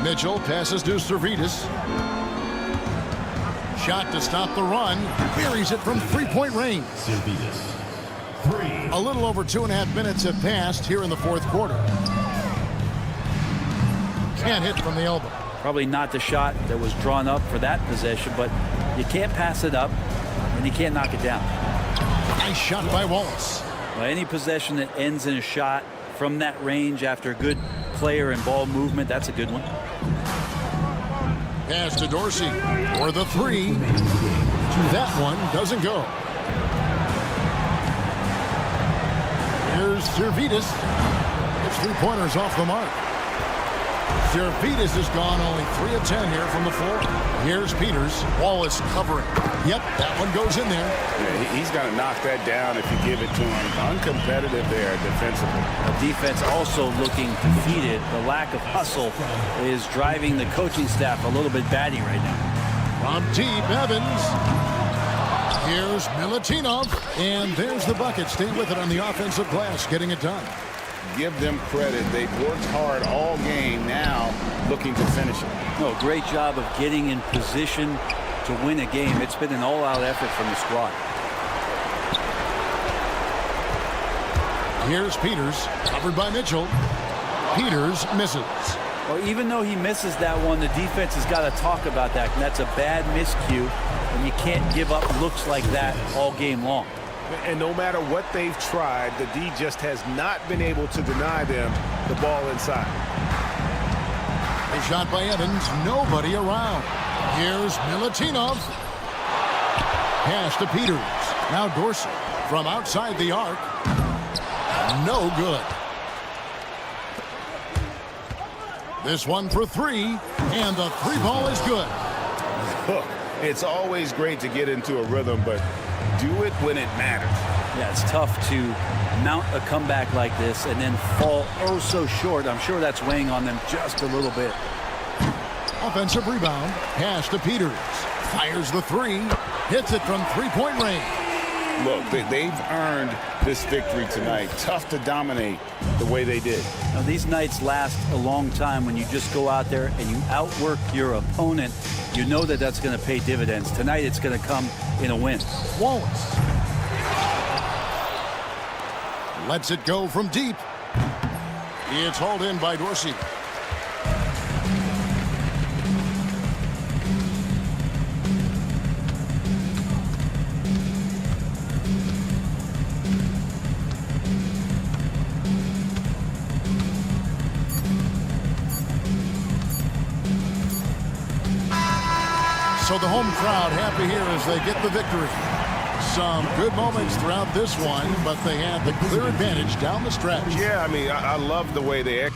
Mitchell passes to Servidis. Shot to stop the run. Buries it from 3-point range. Servidis. 3. A little over 2.5 minutes have passed here in the fourth quarter. Can't hit from the elbow. Probably not the shot that was drawn up for that possession, but you can't pass it up and you can't knock it down. Nice shot by Wallace. Well, any possession that ends in a shot from that range after a good player and ball movement, that's a good one. Pass to Dorsey for the three. That one doesn't go. Here's Zalgiris. It's 3-pointers off the mark. Zalgiris has gone only 3 of 10 here from the floor. Here's Peters. Wallace covering. Yep, that one goes in there. Yeah, he's going to knock that down if you give it to him. Uncompetitive there defensively. The defense also looking defeated. The lack of hustle is driving the coaching staff a little bit batty right now. From deep, Evans. Here's Milutinov. And there's the bucket. Stay with it on the offensive glass, getting it done. Give them credit. They've worked hard all game, now looking to finish it. No, great job of getting in position to win a game. It's been an all-out effort from the squad. Here's Peters, covered by Mitchell. Peters misses. Well, even though he misses that one, the defense has got to talk about that. And that's a bad miscue, and you can't give up looks like that all game long. And no matter what they've tried, the D just has not been able to deny them the ball inside. A shot by Evans, nobody around. Here's Milutinov. Pass to Peters. Now Dorsey from outside the arc. No good. This one for three, and the three ball is good. It's always great to get into a rhythm, but do it when it matters. Yeah, it's tough to mount a comeback like this and then fall oh so short. I'm sure that's weighing on them just a little bit. Offensive rebound. Pass to Peters. Fires the three. Hits it from three-point range. Look, they've earned this victory tonight. Tough to dominate the way they did. Now, these nights last a long time when you just go out there and you outwork your opponent. You know that that's going to pay dividends. Tonight it's going to come in a win. Wallace lets it go from deep. It's hauled in by Dorsey. So the home crowd happy here as they get the victory. Some good moments throughout this one, but they had the clear advantage down the stretch. Yeah, I mean, I love the way they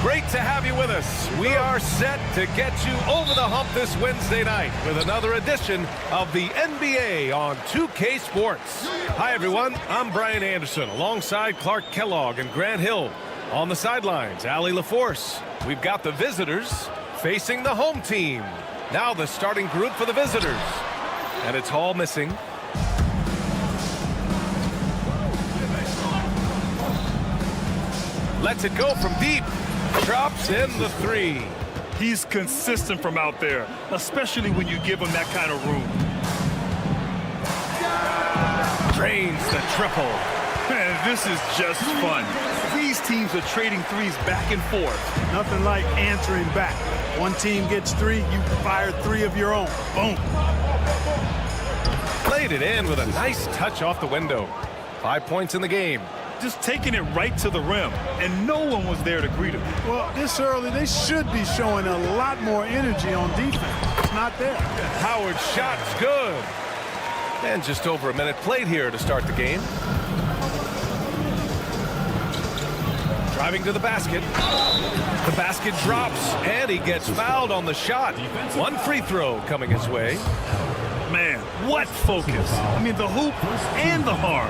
Great to have you with us. We are set to get you over the hump this Wednesday night with another edition of the NBA on 2K Sports. Hi, everyone. I'm Brian Anderson alongside Clark Kellogg and Grant Hill. On the sidelines, Allie LaForce. We've got the visitors facing the home team. Now the starting group for the visitors. And it's Hall missing. Lets it go from deep. Drops in the three. He's consistent from out there, especially when you give him that kind of room. Drains the triple. Man, this is just fun. These teams are trading threes back and forth. Nothing like answering back. One team gets three, you fire three of your own. Boom. Played it in with a nice touch off the window. 5 points in the game. Just taking it right to the rim, and no one was there to greet him. Well, this early, they should be showing a lot more energy on defense. It's not there. Howard's shot's good. And just over a minute played here to start the game. Driving to the basket. The basket drops, and he gets fouled on the shot. One free throw coming his way. Man, what focus. I mean, the hoop and the harm.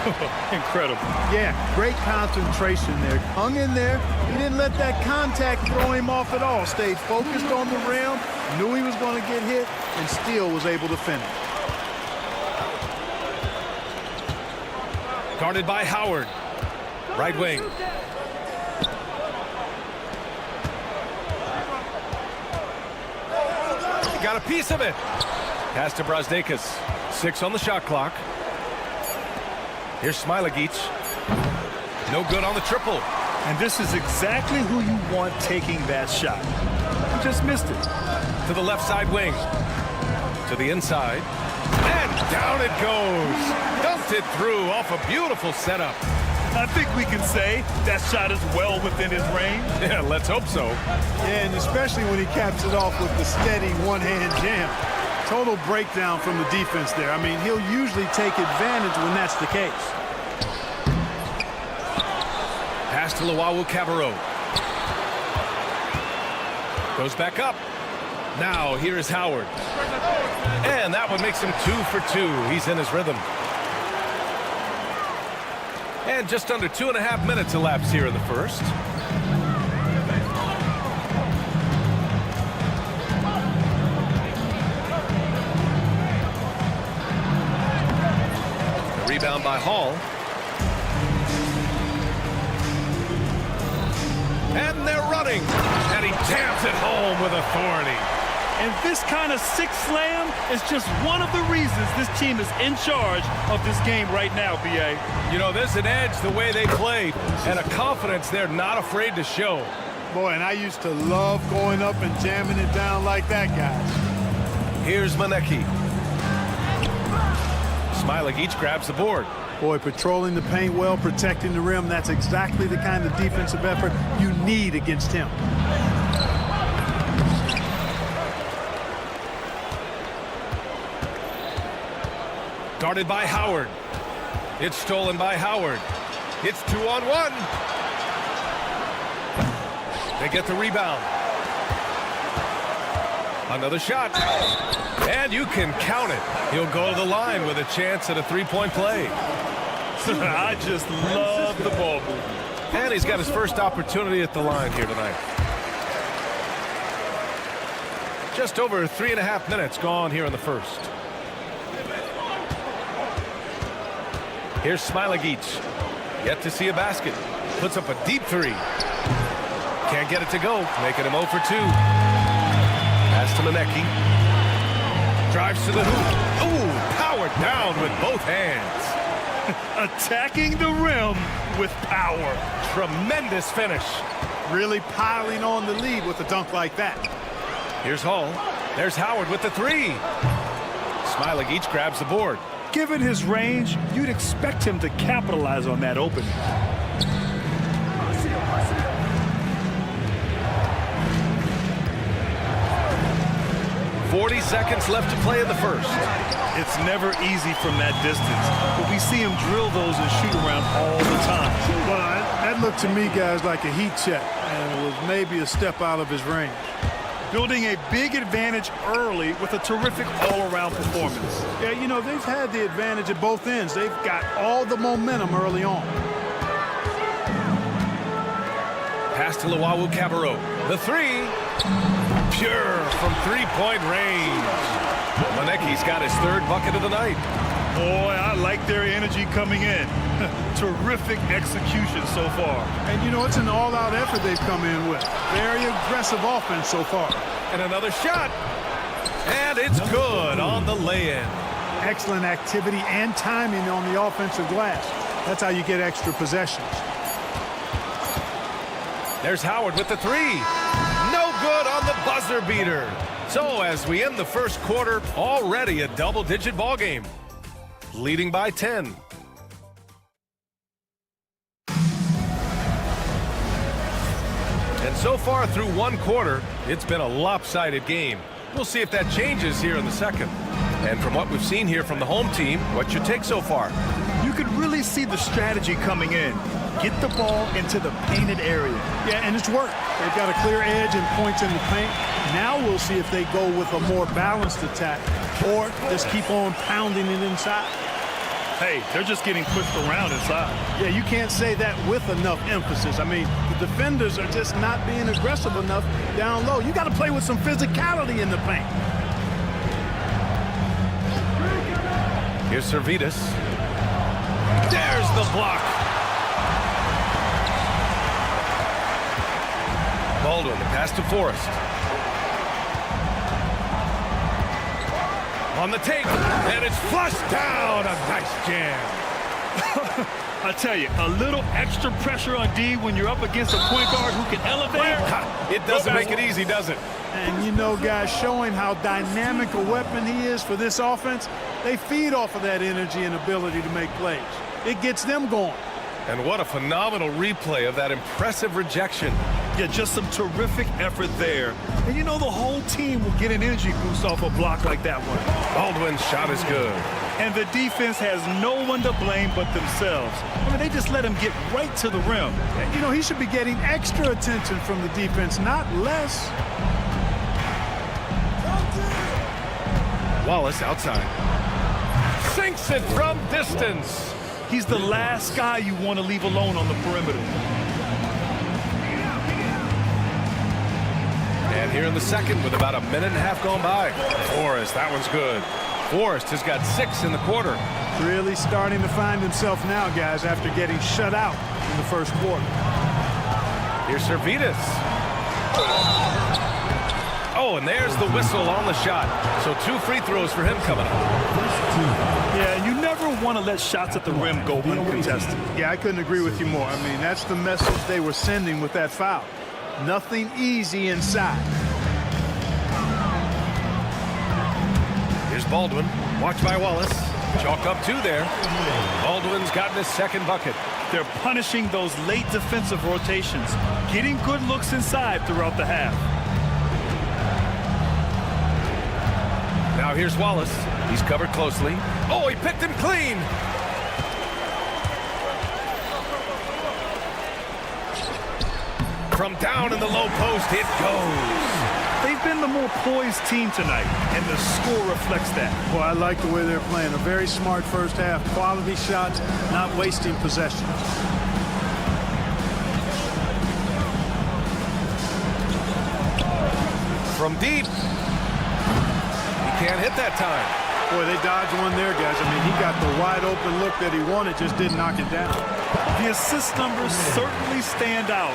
Incredible. Yeah, great concentration there. Hung in there. He didn't let that contact throw him off at all. Stayed focused on the rim, knew he was going to get hit, and still was able to finish. Guarded by Howard. Right wing. Got a piece of it. Pass to Brasdeikis. 6 on the shot clock. Here's Smilagic. No good on the triple. And this is exactly who you want taking that shot. He just missed it. To the left side wing. To the inside. And down it goes. Dumped it through off a beautiful setup. I think we can say that shot is well within his range. Yeah, let's hope so. Yeah, and especially when he caps it off with the steady one-hand jam. Total breakdown from the defense there. I mean, he'll usually take advantage when that's the case. Pass to Luwawu-Cabarrot. Goes back up. Now here is Howard. And that one makes him 2 for 2. He's in his rhythm. And just under 2.5 minutes elapsed here in the first. The rebound by Hall. And they're running. And he jams it home with authority. And this kind of six slam is just one of the reasons this team is in charge of this game right now, B.A. You know, there's an edge the way they play and a confidence they're not afraid to show. Boy, and I used to love going up and jamming it down like that, guys. Here's Manecki. Smailagic grabs the board. Boy, patrolling the paint well, protecting the rim, that's exactly the kind of defensive effort you need against him. Guarded by Howard. It's stolen by Howard. It's 2-on-1. They get the rebound. Another shot. And you can count it. He'll go to the line with a chance at a three-point play. I just love the ball movement. And he's got his first opportunity at the line here tonight. Just over 3.5 minutes gone here in the first. Here's Smailagic. Yet to see a basket. Puts up a deep three. Can't get it to go. Making him 0 for 2. Pass to Manecki. Drives to the hoop. Ooh, powered down with both hands. Attacking the rim with power. Tremendous finish. Really piling on the lead with a dunk like that. Here's Hall. There's Howard with the three. Smailagic grabs the board. Given his range, you'd expect him to capitalize on that opening. 40 seconds left to play in the first. It's never easy from that distance, but we see him drill those and shoot around all the time. Well, that looked to me, guys, like a heat check, and it was maybe a step out of his range. Building a big advantage early with a terrific all-around performance. Yeah, you know, they've had the advantage at both ends. They've got all the momentum early on. Pass to Luwawu-Cabarrot. The three. Pure from three-point range. Manecki's got his third bucket of the night. Boy, I like their energy coming in. Terrific execution so far. And, you know, it's an all-out effort they've come in with. Very aggressive offense so far. And another shot. And it's good on the lay-in. Excellent activity and timing on the offensive glass. That's how you get extra possessions. There's Howard with the three. No good on the buzzer beater. So as we end the first quarter, already a double-digit ball game. Leading by 10. And so far through one quarter, it's been a lopsided game. We'll see if that changes here in the second. And from what we've seen here from the home team, what's your take so far? You could really see the strategy coming in. Get the ball into the painted area. Yeah, and it's worked. They've got a clear edge and points in the paint. Now we'll see if they go with a more balanced attack or just keep on pounding it inside. Hey, they're just getting pushed around inside. Yeah, you can't say that with enough emphasis. I mean, the defenders are just not being aggressive enough down low. You got to play with some physicality in the paint. Here's Servetus. There's the block. Baldwin, the pass to Forrest. On the take, and it's flushed down. A nice jam. I tell you, a little extra pressure on D when you're up against a point guard who can elevate. It doesn't make it easy, does it? And you know, guys, showing how dynamic a weapon he is for this offense, they feed off of that energy and ability to make plays. It gets them going. And what a phenomenal replay of that impressive rejection. Yeah, just some terrific effort there. And you know the whole team will get an energy boost off a block like that one. Baldwin's shot is good. And the defense has no one to blame but themselves. I mean, they just let him get right to the rim. And, you know, he should be getting extra attention from the defense, not less. Wallace outside. Sinks it from distance. He's the last guy you want to leave alone on the perimeter. And here in the second with about a minute and a half gone by. Forrest, that one's good. Forrest has got 6 in the quarter. Really starting to find himself now, guys, after getting shut out in the first quarter. Here's Servetus. Oh, and there's the whistle on the shot. So 2 free throws for him coming up. Yeah, you never want to let shots at the rim go uncontested. Yeah, I couldn't agree with you more. I mean, that's the message they were sending with that foul. Nothing easy inside. Here's Baldwin. Watched by Wallace. Chalk up 2 there. Baldwin's gotten his second bucket. They're punishing those late defensive rotations, getting good looks inside throughout the half. Now here's Wallace. He's covered closely. Oh, he picked him clean. From down in the low post, it goes. They've been the more poised team tonight, and the score reflects that. Well, I like the way they're playing. A very smart first half. Quality shots, not wasting possessions. From deep. He can't hit that time. Boy, they dodged one there, guys. I mean, he got the wide open look that he wanted, just didn't knock it down. The assist numbers certainly stand out.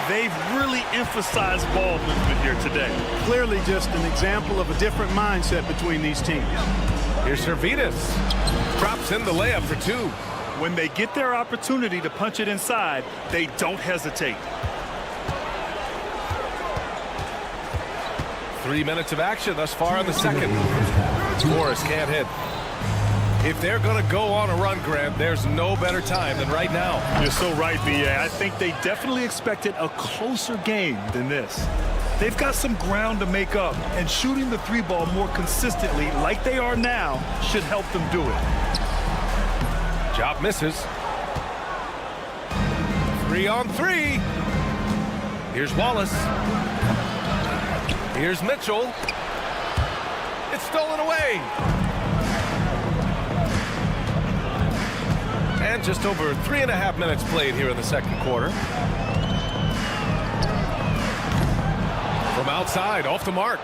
They've really emphasized ball movement here today. Clearly just an example of a different mindset between these teams. Here's Servetus. Drops in the layup for 2. When they get their opportunity to punch it inside, they don't hesitate. 3 minutes of action thus far in the second. Morris can't hit. If they're going to go on a run, Grant, there's no better time than right now. You're so right, B.A. I think they definitely expected a closer game than this. They've got some ground to make up, and shooting the 3-ball more consistently like they are now should help them do it. Job misses. 3-on-3. Here's Wallace. Here's Mitchell. It's stolen away. And just over 3.5 minutes played here in the second quarter. From outside, off the mark.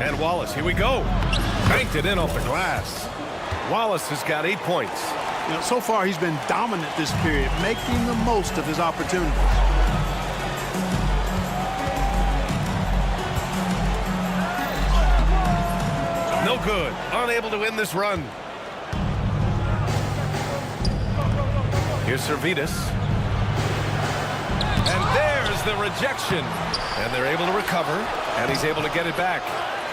And Wallace, here we go. Banked it in off the glass. Wallace has got 8 points. You know, so far he's been dominant this period, making the most of his opportunities. No good. Unable to win this run. Here's Servetus. And there's the rejection. And they're able to recover, and he's able to get it back.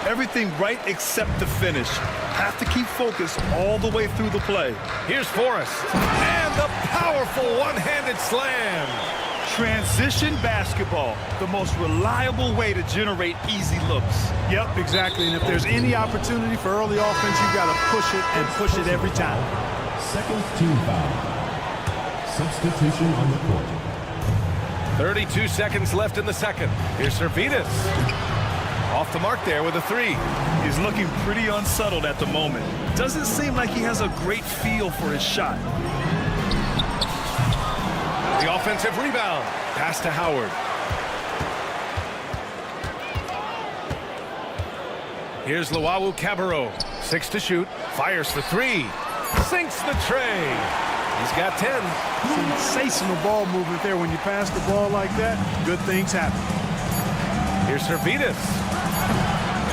Everything right except the finish. Have to keep focused all the way through the play. Here's Forrest. And the powerful one-handed slam. Transition basketball, the most reliable way to generate easy looks. Yep, exactly. And if there's any opportunity for early offense, you got to push it and push it every time. Second team foul. Substitution on the court. 32 seconds left in the second. Here's Servetus. Off the mark there with a 3. He's looking pretty unsettled at the moment. Doesn't seem like he has a great feel for his shot. The offensive rebound. Pass to Howard. Here's Luau Cabarro. 6 to shoot. Fires the 3. Sinks the tray. He's got 10. Sensational ball movement there. When you pass the ball like that, good things happen. Here's Servetus.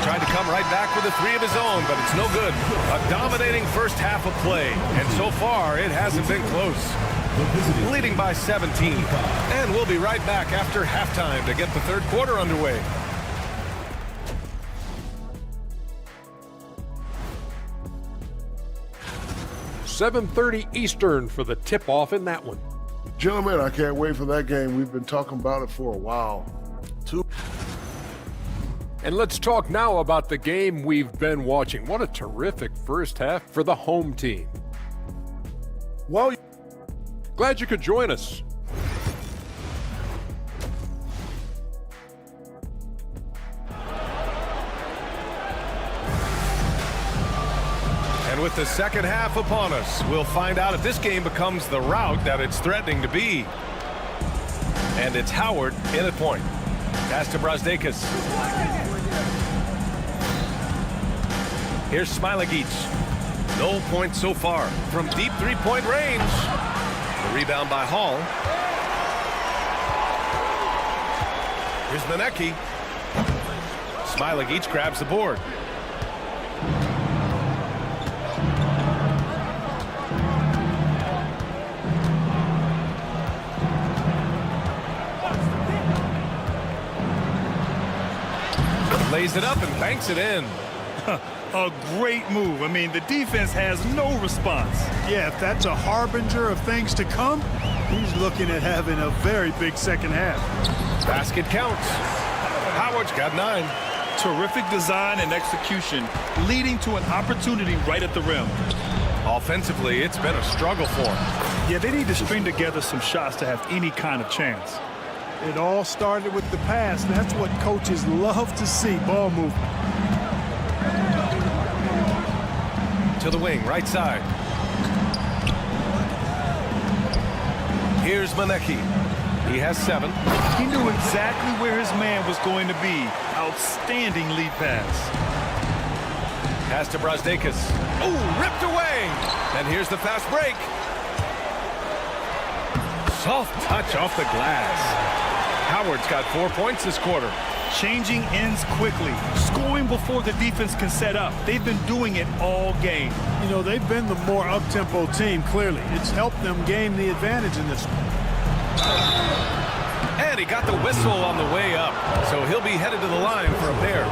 tried to come right back with a three of his own, but it's no good. A dominating first half of play, and so far it hasn't been close. Leading by 17. And we'll be right back after halftime to get the third quarter underway. $7:30 Eastern for the tip-off in that one. Gentlemen, I can't wait for that game. We've been talking about it for a while. And let's talk now about the game we've been watching. What a terrific first half for the home team. Well, glad you could join us. And with the second half upon us, we'll find out if this game becomes the rout that it's threatening to be. And it's Howard in at point. Pass to Brasdeikis. Here's Smilagic. No points so far from deep three-point range. The rebound by Hall. Here's Manecki. Smilagic grabs the board. Lays it up and banks it in. A great move. I mean, the defense has no response. Yeah, if that's a harbinger of things to come, he's looking at having a very big second half. Basket counts. Howard's got 9. Terrific design and execution, leading to an opportunity right at the rim. Offensively, it's been a struggle for him. Yeah, they need to string together some shots to have any kind of chance. It all started with the pass. That's what coaches love to see, ball movement. To the wing, right side. Here's Manecki. He has 7. He knew exactly where his man was going to be. Outstanding lead pass. Pass to Brasdeikis. Oh, ripped away. And here's the fast break. Soft touch off the glass. Howard's got 4 points this quarter. Changing ends quickly, scoring before the defense can set up. They've been doing it all game. You know, they've been the more up-tempo team, clearly. It's helped them gain the advantage in this one. And he got the whistle on the way up, so he'll be headed to the line for a pair.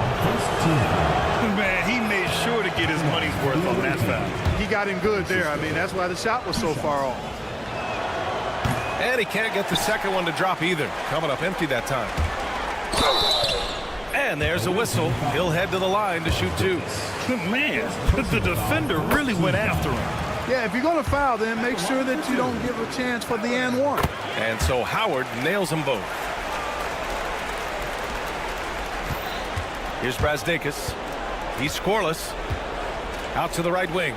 Man, he made sure to get his money's worth on that foul. He got him good there. I mean, that's why the shot was so far off. And he can't get the second one to drop either. Coming up empty that time. And there's a whistle. He'll head to the line to shoot 2. Man, the defender really went after him. Yeah, if you're going to foul, then make sure that you don't give a chance for the and one. And so Howard nails them both. Here's Brasdeikis. He's scoreless. Out to the right wing.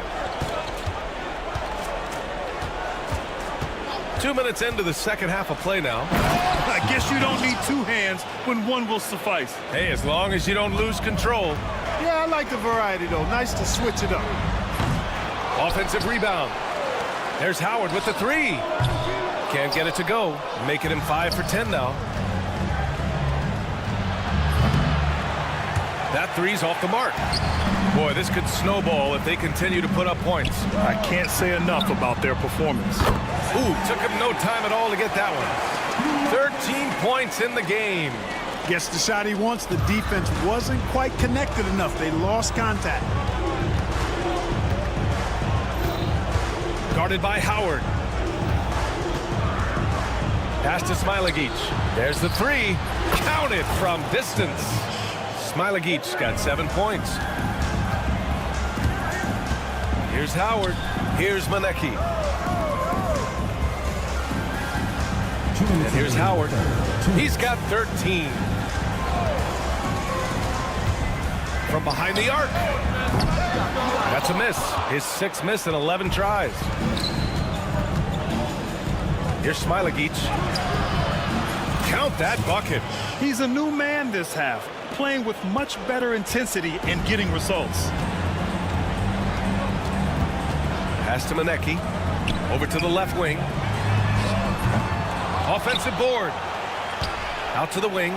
2 minutes into the second half of play now. I guess you don't need 2 hands when one will suffice. Hey, as long as you don't lose control. Yeah, I like the variety, though. Nice to switch it up. Offensive rebound. There's Howard with the 3. Can't get it to go. Making him 5 for 10 now. That 3's off the mark. Boy, this could snowball if they continue to put up points. I can't say enough about their performance. Ooh, took him no time at all to get that one. 13 points in the game. Gets the shot he wants. The defense wasn't quite connected enough. They lost contact. Guarded by Howard. Pass to Smilagic. There's the 3. Counted from distance. Smilagic's got 7 points. Here's Howard. Here's Manecki. And here's Howard. He's got 13. From behind the arc. That's a miss. His 6th miss in 11 tries. Here's Smilagic. Count that bucket. He's a new man this half, playing with much better intensity and getting results. Pass to Manecki. Over to the left wing. Offensive board. Out to the wing.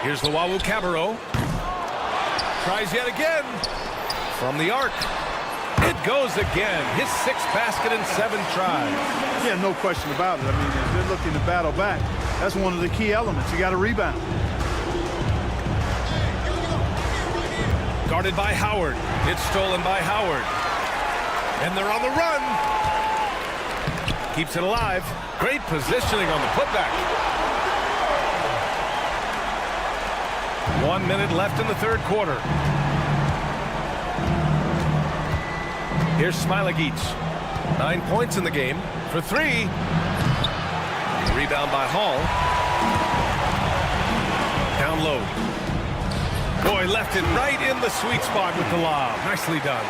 Here's Luau Cabarro. Tries yet again. From the arc. It goes again. His 6th basket in 7 tries. Yeah, no question about it. I mean, if they're looking to battle back, that's one of the key elements. You got to rebound. Guarded by Howard. It's stolen by Howard. And they're on the run. Keeps it alive. Great positioning on the putback. 1 minute left in the 3rd quarter. Here's Smilagic. 9 points in the game for 3. Rebound by Hall. Down low. Boy, left it right in the sweet spot with the lob. Nicely done.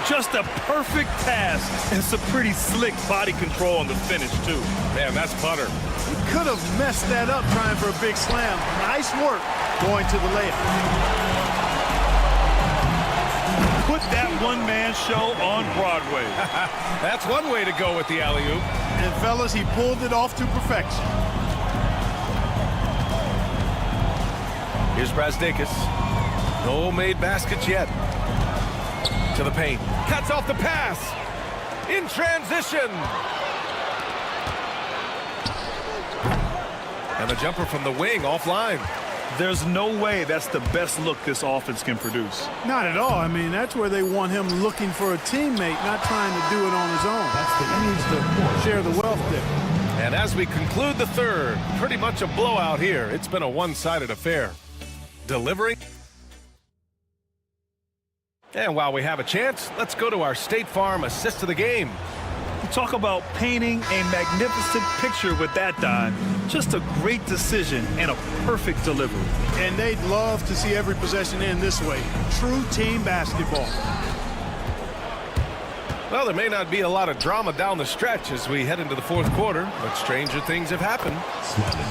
Just a perfect pass and some pretty slick body control on the finish, too. Man, that's butter. He could have messed that up trying for a big slam. Nice work going to the layup. Put that one-man show on Broadway. That's one way to go with the alley-oop. And, fellas, he pulled it off to perfection. Here's Brazdakis. No made baskets yet. To the paint. Cuts off the pass. In transition. And the jumper from the wing offline. There's no way that's the best look this offense can produce. Not at all. I mean, that's where they want him looking for a teammate, not trying to do it on his own. He needs to share the wealth there. And as we conclude the 3rd, pretty much a blowout here. It's been a one-sided affair. Delivering. And while we have a chance, let's go to our State Farm assist of the game. Talk about painting a magnificent picture with that dime. Just a great decision and a perfect delivery. And they'd love to see every possession end this way. True team basketball. Well, there may not be a lot of drama down the stretch as we head into the 4th quarter, but stranger things have happened.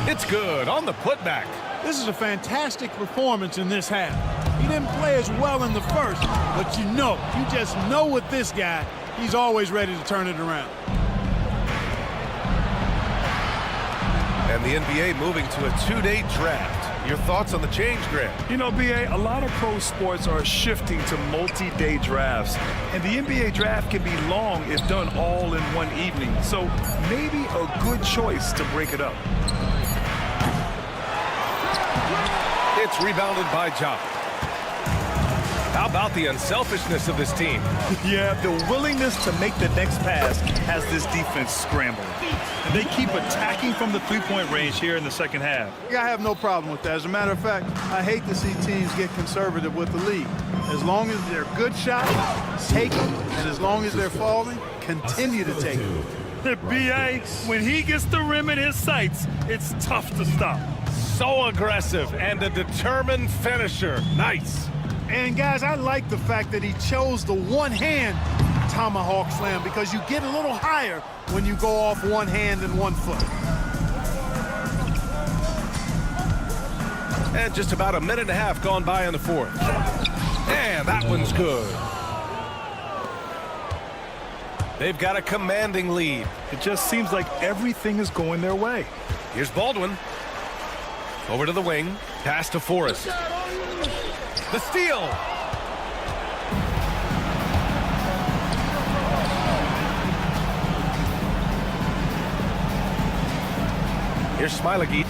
It's good on the putback. This is a fantastic performance in this half. He didn't play as well in the first, but you just know with this guy, he's always ready to turn it around. And the NBA moving to a 2-day draft. Your thoughts on the change, Grant? You know, BA, a lot of pro sports are shifting to multi-day drafts. And the NBA draft can be long if done all in one evening. So maybe a good choice to break it up. It's rebounded by Ja. How about the unselfishness of this team? Yeah, the willingness to make the next pass has this defense scrambling. And they keep attacking from the three-point range here in the 2nd half. I have no problem with that. As a matter of fact, I hate to see teams get conservative with the lead. As long as they're good shots, take them. And as long as they're falling, continue to take them. The BA, when he gets the rim in his sights, it's tough to stop. So aggressive and a determined finisher. Nice. And, guys, I like the fact that he chose the one-hand tomahawk slam because you get a little higher when you go off one hand and one foot. And just about a minute and a half gone by in the 4th. And that one's good. They've got a commanding lead. It just seems like everything is going their way. Here's Baldwin. Over to the wing. Pass to Forrest. The steal. Here's Smilagic.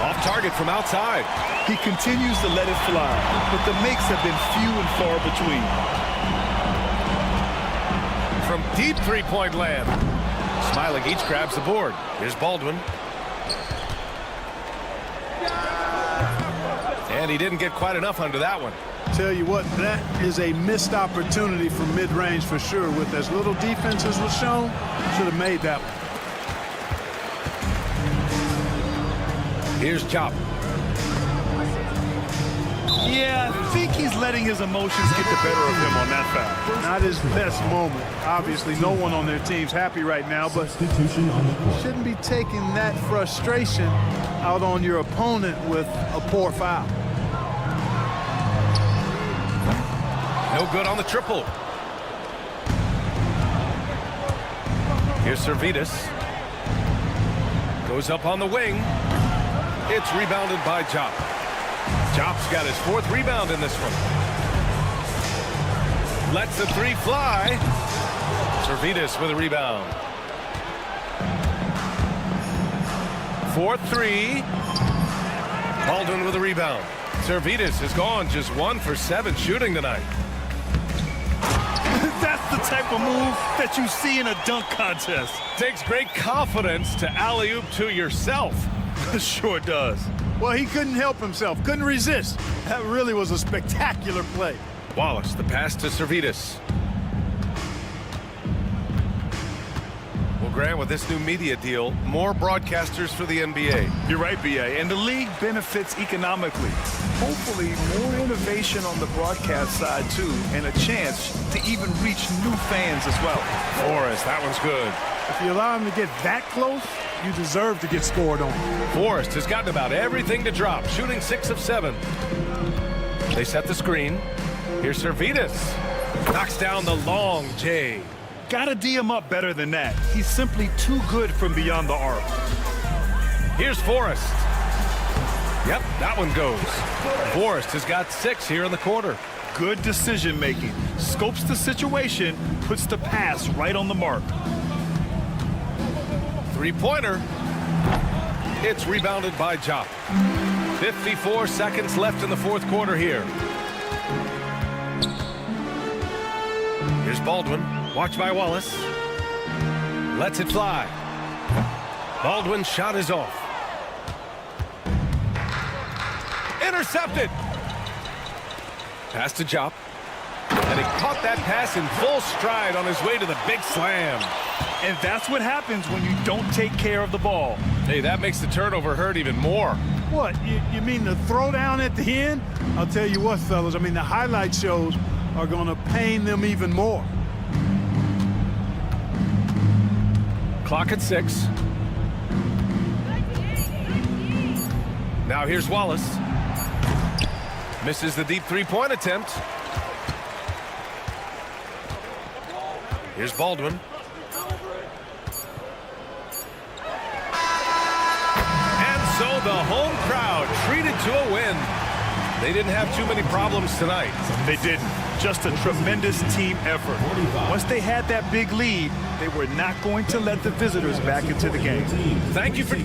Off target from outside. He continues to let it fly, but the makes have been few and far between. From deep three-point land. Smilagic grabs the board. Here's Baldwin. And he didn't get quite enough under that one. Tell you what, that is a missed opportunity from mid-range for sure. With as little defense as was shown, should have made that one. Here's Chop. Yeah, I think he's letting his emotions get the better of him on that foul. Not his best moment. Obviously, no one on their team's happy right now, but shouldn't be taking that frustration out on your opponent with a poor foul. No good on the triple. Here's Servetus. Goes up on the wing. It's rebounded by Jop. Jop's got his 4th rebound in this one. Lets the 3 fly. Servidis with a rebound. 4-3. Baldwin with a rebound. Servidis has gone just 1 for 7 shooting tonight. That's the type of move that you see in a dunk contest. Takes great confidence to alley-oop to yourself. Sure does. Well, he couldn't help himself, couldn't resist. That really was a spectacular play. Wallace, the pass to Servidis. Well, Grant, with this new media deal, more broadcasters for the NBA. You're right, B.A., and the league benefits economically. Hopefully, more innovation on the broadcast side, too, and a chance to even reach new fans as well. Forrest, that one's good. If you allow him to get that close, you deserve to get scored on. Forrest has gotten about everything to drop, shooting 6 of 7. They set the screen. Here's Servidis. Knocks down the long J. Gotta D him up better than that. He's simply too good from beyond the arc. Here's Forrest. Yep, that one goes. Forrest has got 6 here in the quarter. Good decision making. Scopes the situation, puts the pass right on the mark. 3-pointer. It's rebounded by Jop. 54 seconds left in the 4th quarter here. Here's Baldwin. Watched by Wallace. Lets it fly. Baldwin's shot is off. Intercepted. Pass to Jop. And he caught that pass in full stride on his way to the big slam. And that's what happens when you don't take care of the ball. Hey, that makes the turnover hurt even more. What, you mean the throwdown at the end? I'll tell you what, fellas, I mean, the highlight shows are going to pain them even more. Clock at 6. Now here's Wallace. Misses the deep 3-point attempt. Here's Baldwin. And so the home crowd treated to a win. They didn't have too many problems tonight. They didn't. Just a tremendous team effort. Once they had that big lead, they were not going to let the visitors back into the game. Thank you for...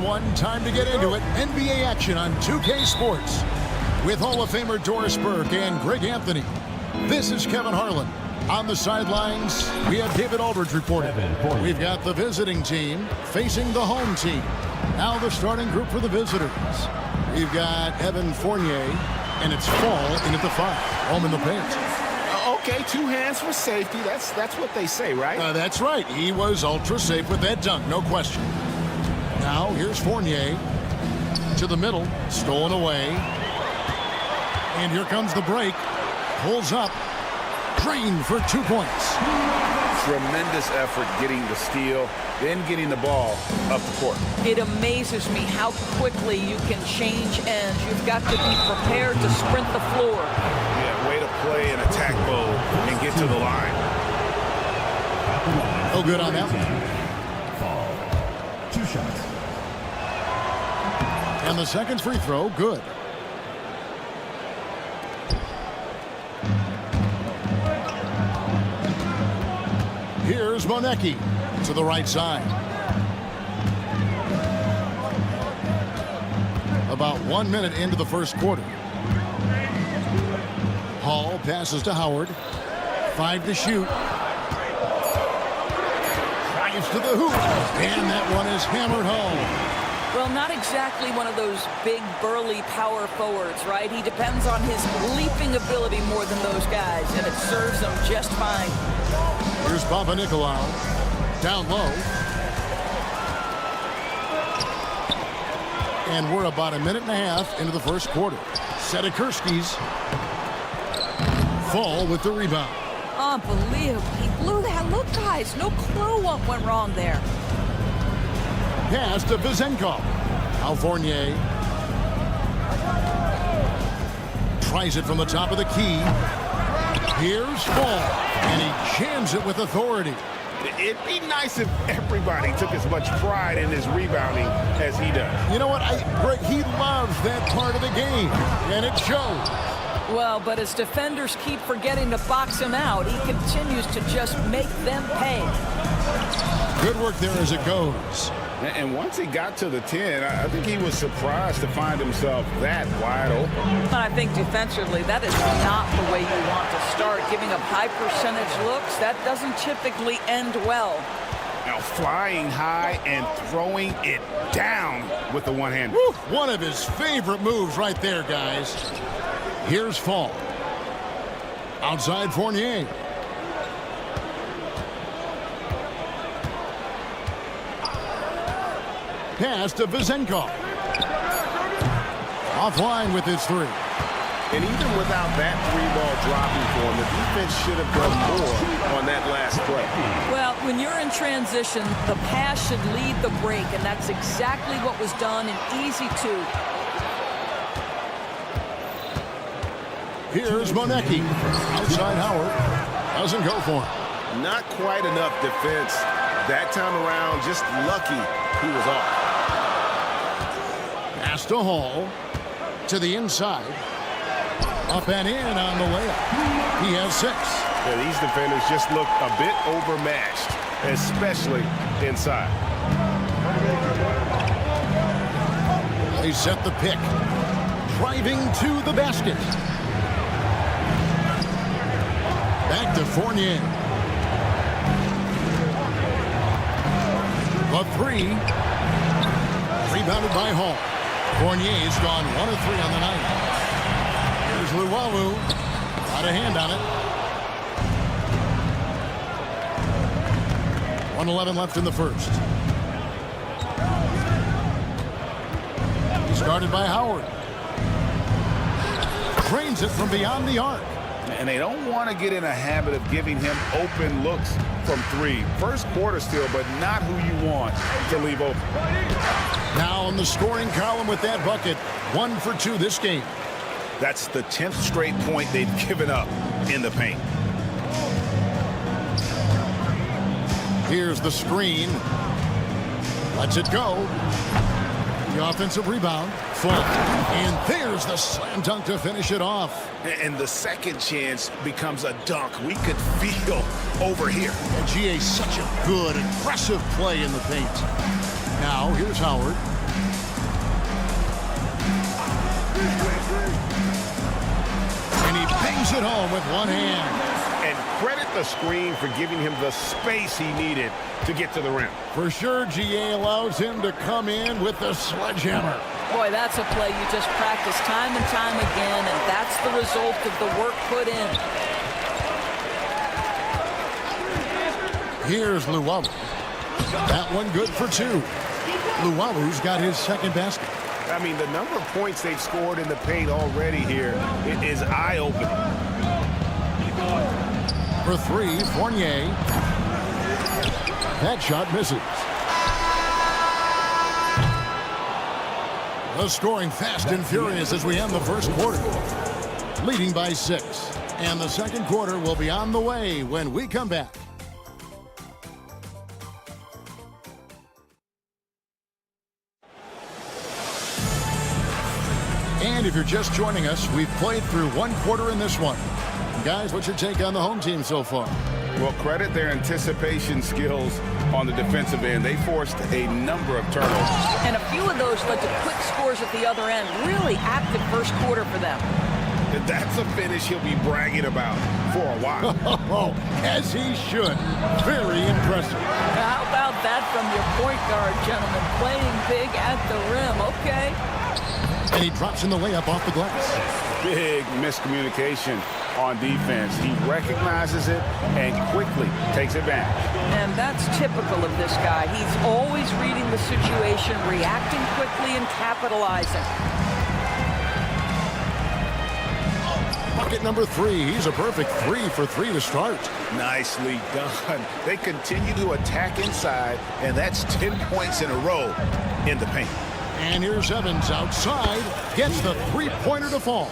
1, time to get into it. NBA action on 2K Sports with Hall of Famer Doris Burke and Greg Anthony. This is Kevin Harlan. On the sidelines, we have David Aldridge reporting. We've got the visiting team facing the home team. Now the starting group for the visitors. We've got Evan Fournier, and it's Fall in at the 5. Home in the paint. Okay, 2 hands for safety. That's what they say, right? That's right. He was ultra safe with that dunk, no question. Now here's Fournier to the middle, stolen away. And here comes the break. Pulls up, drained for 2 points. Tremendous effort getting the steal, then getting the ball up the court. It amazes me how quickly you can change ends. You've got to be prepared to sprint the floor. Yeah, way to play in attack mode and get to the line. No good on that one. 2 shots. And the second free throw, good. Here's Monecki to the right side. About 1 minute into the first quarter. Hall passes to Howard. 5 to shoot. Drives to the hoop. And that one is hammered home. Well, not exactly one of those big, burly power forwards, right? He depends on his leaping ability more than those guys, and it serves him just fine. Here's Papa Nicolau. Down low. And we're about 1.5 minutes into the first quarter. Sedikurski's Fall with the rebound. Unbelievable. He blew that. Look, guys, no clue what went wrong there. Pass to Vizenkov. Now Fournier tries it from the top of the key. Here's Fall, and he jams it with authority. It'd be nice if everybody took as much pride in his rebounding as he does. You know what? Greg, he loves that part of the game, and it shows. Well, but as defenders keep forgetting to box him out, he continues to just make them pay. Good work there as it goes. And once he got to the 10, I think he was surprised to find himself that wide open. I think defensively, that is not the way you want to start. Giving up high percentage looks, that doesn't typically end well. Now flying high and throwing it down with the one hand. Woo, one of his favorite moves right there, guys. Here's Fall. Outside Fournier. Pass to Vizenkov. Offline with his 3. And even without that 3-ball dropping for him, the defense should have done more on that last play. Well, when you're in transition, the pass should lead the break, and that's exactly what was done in easy 2. Here's Monecki. Outside Howard. Doesn't go for him. Not quite enough defense. That time around, just lucky he was off. Pass to Hall. To the inside. Up and in on the layup. He has 6. Yeah, these defenders just look a bit overmatched, especially inside. They set the pick. Driving to the basket. Back to Fournier. The 3. Rebounded by Hall. Fournier's gone 1 of 3 on the night. Here's Luwawu. Got a hand on it. 1:11 left in the first. Started by Howard. Drains it from beyond the arc. And they don't want to get in a habit of giving him open looks from 3. First quarter still, but not who you want to leave open. Now on the scoring column with that bucket. 1 for 2 this game. That's the 10th straight point they've given up in the paint. Here's the screen. Lets it go. The offensive rebound. Fun. And there's the slam dunk to finish it off. And the second chance becomes a dunk. We could feel over here. And GA, such a good, aggressive play in the paint. Now, here's Howard. Fires it home with one hand. And credit the screen for giving him the space he needed to get to the rim. For sure, GA allows him to come in with the sledgehammer. Boy, that's a play you just practice time and time again, and that's the result of the work put in. Here's Luwawu. That one good for two. Luwawu's got his second basket. I mean, the number of points they've scored in the paint already here is eye-opening. For three, Fournier. That shot misses. The scoring fast and furious as we end the first quarter. Leading by 6. And the second quarter will be on the way when we come back. And if you're just joining us, we've played through one quarter in this one. Guys, what's your take on the home team so far? Well, credit their anticipation skills on the defensive end. They forced a number of turnovers. And a few of those led to quick scores at the other end. Really active first quarter for them. That's a finish he'll be bragging about for a while. As he should. Very impressive. How about that from your point guard, gentlemen? Playing big at the rim. Okay. And he drops in the layup off the glass. Big miscommunication on defense. He recognizes it and quickly takes advantage. And that's typical of this guy. He's always reading the situation, reacting quickly and capitalizing. Bucket number 3. He's a perfect 3 for 3 to start. Nicely done. They continue to attack inside, and that's 10 points in a row in the paint. And here's Evans outside. Gets the three-pointer to fall.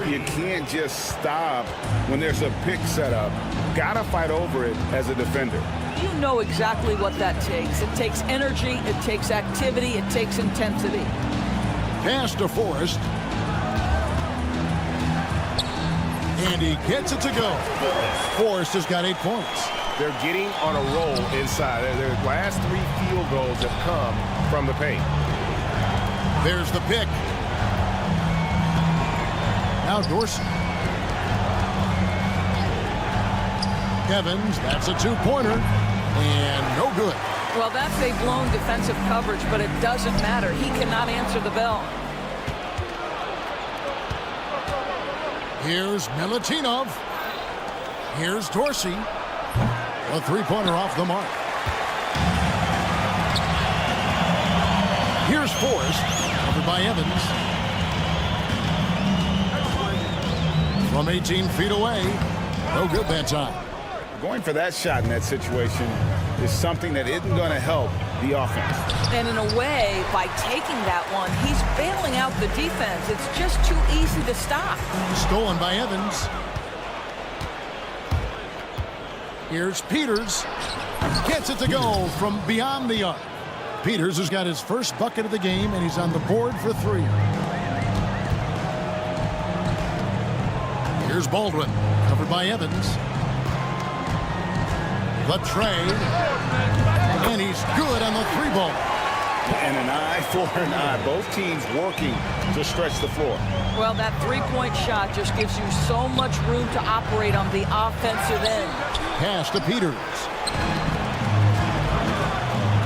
You can't just stop when there's a pick set up. Gotta fight over it as a defender. You know exactly what that takes. It takes energy, it takes activity, it takes intensity. Pass to Forrest. And he gets it to go. Forrest has got 8 points. They're getting on a roll inside. Their last 3 field goals have come from the paint. There's the pick. Now Dorsey. Evans, that's a 2-pointer. And no good. Well, that's a blown defensive coverage, but it doesn't matter. He cannot answer the bell. Here's Milutinov. Here's Dorsey. A 3-pointer off the mark. Here's Forrest. Covered by Evans. From 18 feet away. No good that time. Going for that shot in that situation is something that isn't going to help the offense. And in a way, by taking that one, he's bailing out the defense. It's just too easy to stop. Stolen by Evans. Here's Peters. Gets it to go from beyond the arc. Peters has got his first bucket of the game, and he's on the board for 3. Here's Baldwin, covered by Evans. The trade, and he's good on the 3-ball. And an eye for an eye. Both teams working to stretch the floor. Well, that 3-point shot just gives you so much room to operate on the offensive end. Pass to Peters.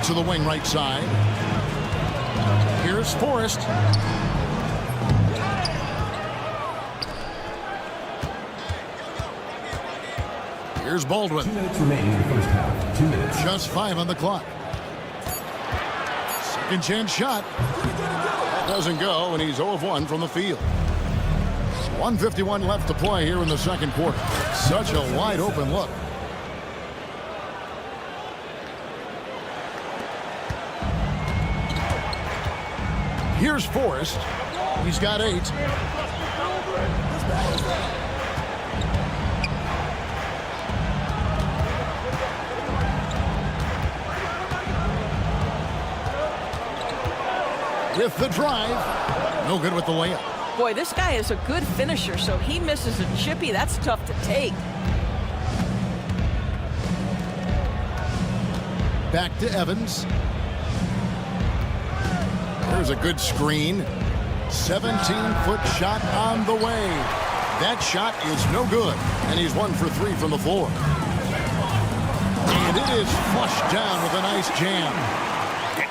To the wing right side. Here's Forrest. Here's Baldwin. 2 minutes remaining in the first half. 2 minutes. Just 5 on the clock. Second chance shot. Doesn't go, and he's 0 of 1 from the field. 1:51 left to play here in the second quarter. Such a wide open look. Here's Forrest. He's got 8. With the drive. No good with the layup. Boy, this guy is a good finisher, so he misses a chippy. That's tough to take. Back to Evans. There's a good screen. 17-foot shot on the way. That shot is no good, and he's 1 for 3 from the floor. And it is flushed down with a nice jam.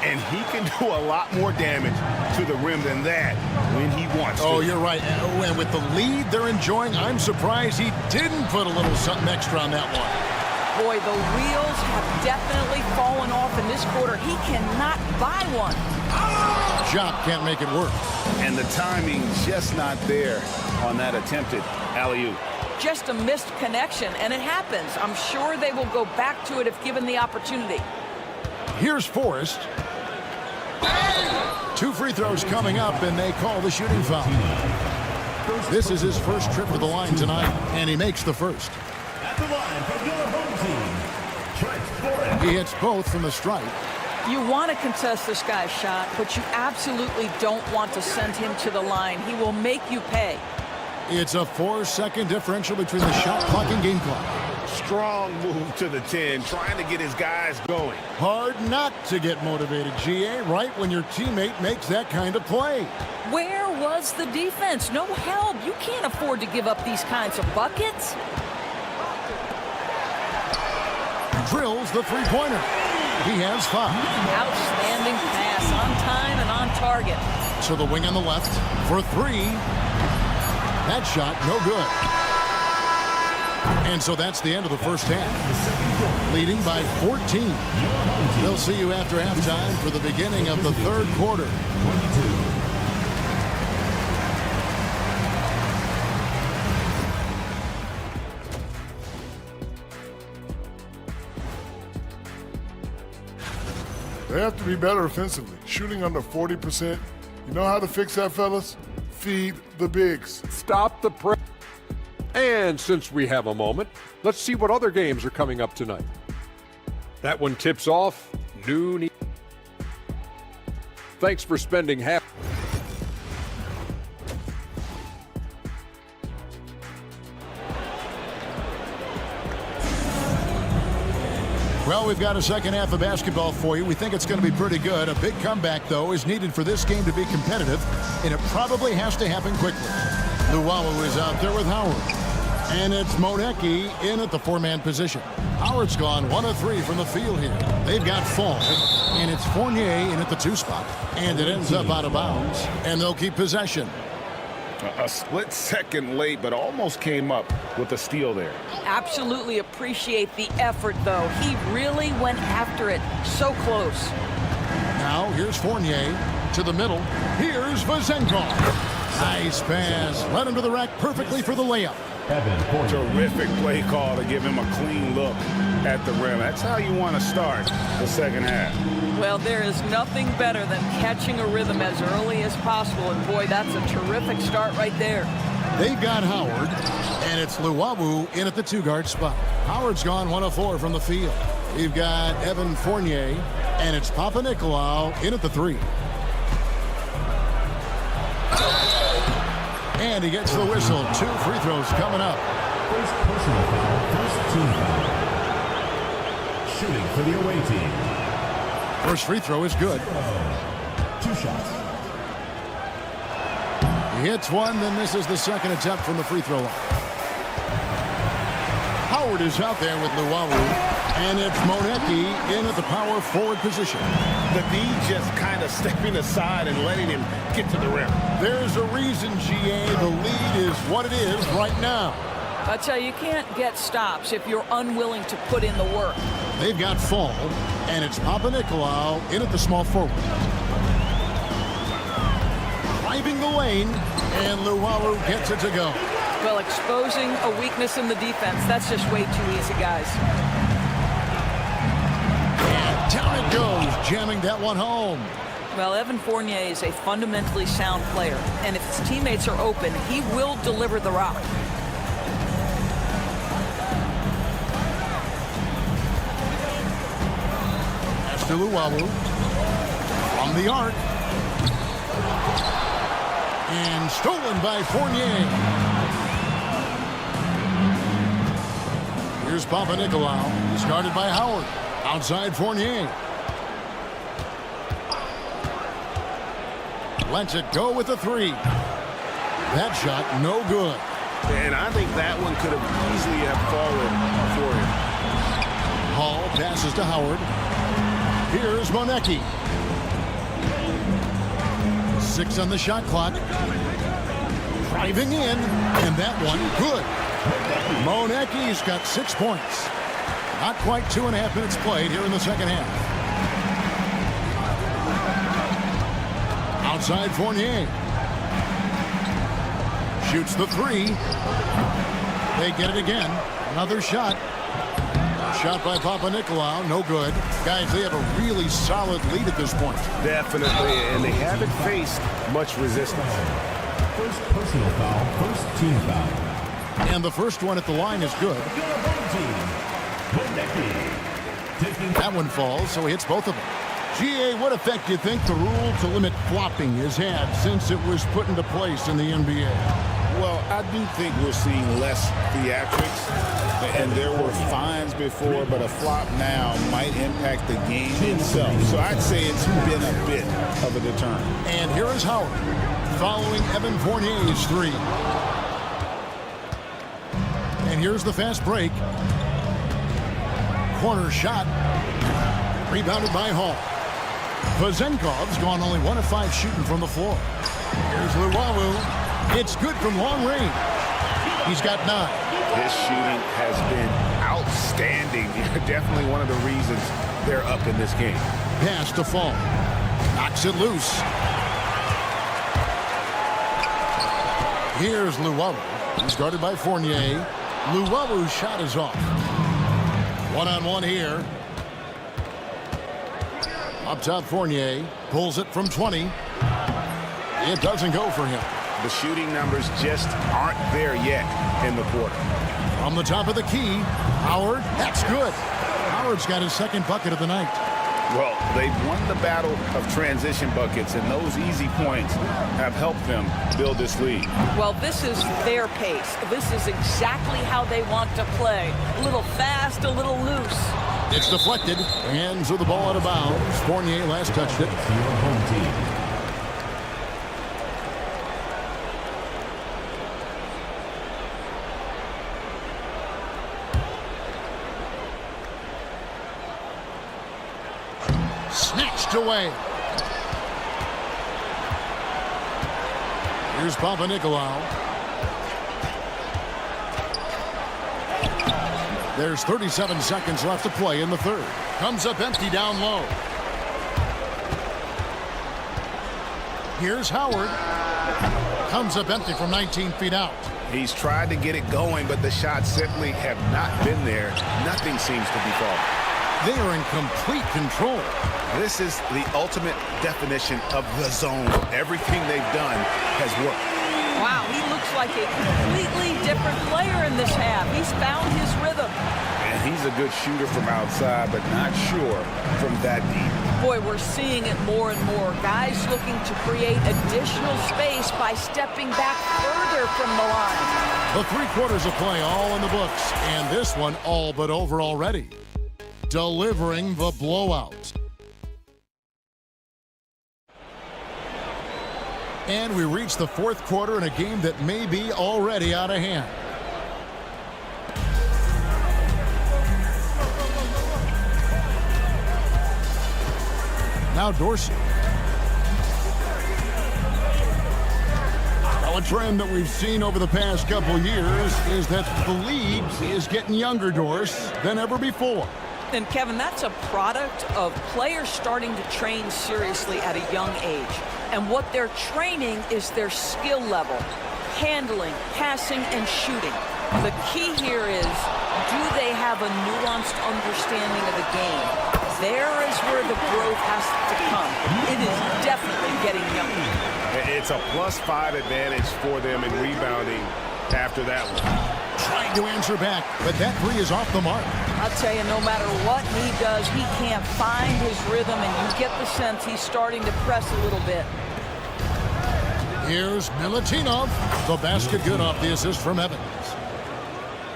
And he can do a lot more damage to the rim than that when he wants to. Oh, you're right. And with the lead they're enjoying, I'm surprised he didn't put a little something extra on that one. Boy, the wheels have definitely fallen off in this quarter. He cannot buy one. Jop can't make it work. And the timing just not there on that attempted alley-oop. Just a missed connection, and it happens. I'm sure they will go back to it if given the opportunity. Here's Forrest. 2 free throws coming up, and they call the shooting foul. This is his first trip to the line tonight, and he makes the first. At the line for your home team, Trent Forrest. He hits both from the stripe. You want to contest this guy's shot, but you absolutely don't want to send him to the line. He will make you pay. It's a 4-second differential between the shot clock and game clock. Strong move to the 10, trying to get his guys going. Hard not to get motivated, GA, right when your teammate makes that kind of play. Where was the defense? No help. You can't afford to give up these kinds of buckets. Drills the three-pointer. He has 5. Outstanding pass, on time and on target. To the wing on the left for 3. That shot, no good. And so that's the end of the first half. Leading by 14. They'll see you after halftime for the beginning of the third quarter. They have to be better offensively. Shooting under 40%. You know how to fix that, fellas? Feed the bigs. Stop the press. And since we have a moment, let's see what other games are coming up tonight. That one tips off noon. Thanks for spending half. Well, we've got a second half of basketball for you. We think it's going to be pretty good. A big comeback, though, is needed for this game to be competitive, and it probably has to happen quickly. Luwawu is out there with Howard. And it's Monecki in at the 4-man position. Howard's gone 1 of 3 from the field here. They've got Fall, and it's Fournier in at the 2 spot. And it ends up out of bounds, and they'll keep possession. A split second late, but almost came up with a steal there. Absolutely appreciate the effort, though. He really went after it. So close. Now, here's Fournier to the middle. Here's Vazenko. Nice pass. Led him to the rack perfectly for the layup. Terrific play call to give him a clean look at the rim. That's how you want to start the second half. Well, there is nothing better than catching a rhythm as early as possible. And, boy, that's a terrific start right there. They've got Howard, and it's Luwawu in at the 2-guard spot. Howard's gone 1 of 4 from the field. We've got Evan Fournier, and it's Papanikolaou in at the 3. And he gets the whistle. 2 free throws coming up. First personal foul, first team foul. Shooting for the away team. First free throw is good. 2 shots. He hits one, then misses the second attempt from the free throw line. Howard is out there with Luwawu. And it's Monecki in at the power forward position. The D just kind of stepping aside and letting him get to the rim. There's a reason, GA. The lead is what it is right now. I tell you, you can't get stops if you're unwilling to put in the work. They've got Fall, and it's Papanikolaou in at the small forward. Driving the lane, and Luwawu gets it to go. Well, exposing a weakness in the defense, that's just way too easy, guys. And down it goes, jamming that one home. Well, Evan Fournier is a fundamentally sound player, and if his teammates are open, he will deliver the rock. That's to Luwawu. From the arc. And stolen by Fournier. Here's Papanikolaou. He's guarded by Howard. Outside Fournier. Lets it go with the 3. That shot no good. And I think that one could have easily have fallen for him. Hall passes to Howard. Here's Monecki. 6 on the shot clock. Driving in, and that one good. Monecki's got 6 points. Not quite 2.5 minutes played here in the second half. Outside Fournier. Shoots the 3. They get it again. Another shot. Shot by Papanikolaou, no good. Guys, they have a really solid lead at this point. Definitely, and they haven't faced much resistance. First personal foul, first team foul. And the first one at the line is good. That one falls, so he hits both of them. GA, what effect do you think the rule to limit flopping has had since it was put into place in the NBA? Well, I do think we're seeing less theatrics, and there were fines before, but a flop now might impact the game itself. So I'd say it's been a bit of a deterrent. And here is Howard, following Evan Fournier's 3. And here's the fast break. Corner shot. Rebounded by Hall. Vazenkov's gone only 1 of 5 shooting from the floor. Here's Luwawu. It's good from long range. He's got 9. His shooting has been outstanding. Definitely one of the reasons they're up in this game. Pass to Fall. Knocks it loose. Here's Luwawu. He's guarded by Fournier. Luwawu's shot is off. 1-on-1 here. Up top, Fournier pulls it from 20. It doesn't go for him. The shooting numbers just aren't there yet in the quarter. From the top of the key, Howard, that's good. Howard's got his second bucket of the night. Well, they've won the battle of transition buckets, and those easy points have helped them build this lead. Well, this is their pace. This is exactly how they want to play. A little fast, a little loose. It's deflected. Hands of the ball out of bounds. Fournier last touched it. Your home team. Snatched away. Here's Papanikolaou. There's 37 seconds left to play in the third. Comes up empty down low. Here's Howard. Comes up empty from 19 feet out. He's tried to get it going, but the shots simply have not been there. Nothing seems to be falling. They are in complete control. This is the ultimate definition of the zone. Everything they've done has worked. Wow, he looks like a completely different player in this half. He's found his rhythm. And he's a good shooter from outside, but not sure from that deep. Boy, we're seeing it more and more. Guys looking to create additional space by stepping back further from the line. The 3 quarters of play all in the books, and this one all but over already. Delivering the blowout. And we reach the 4th quarter in a game that may be already out of hand. Now Dorsey. Well, a trend that we've seen over the past couple years is that the league is getting younger, Dorsey, than ever before. And Kevin, that's a product of players starting to train seriously at a young age. And what they're training is their skill level, handling, passing, and shooting. The key here is, do they have a nuanced understanding of the game? There is where the growth has to come. It is definitely getting younger. It's a +5 advantage for them in rebounding after that one. Trying to answer back, but that 3 is off the mark. I'll tell you, no matter what he does, he can't find his rhythm, and you get the sense he's starting to press a little bit. Here's Milutinov. The basket good off the assist from Evans.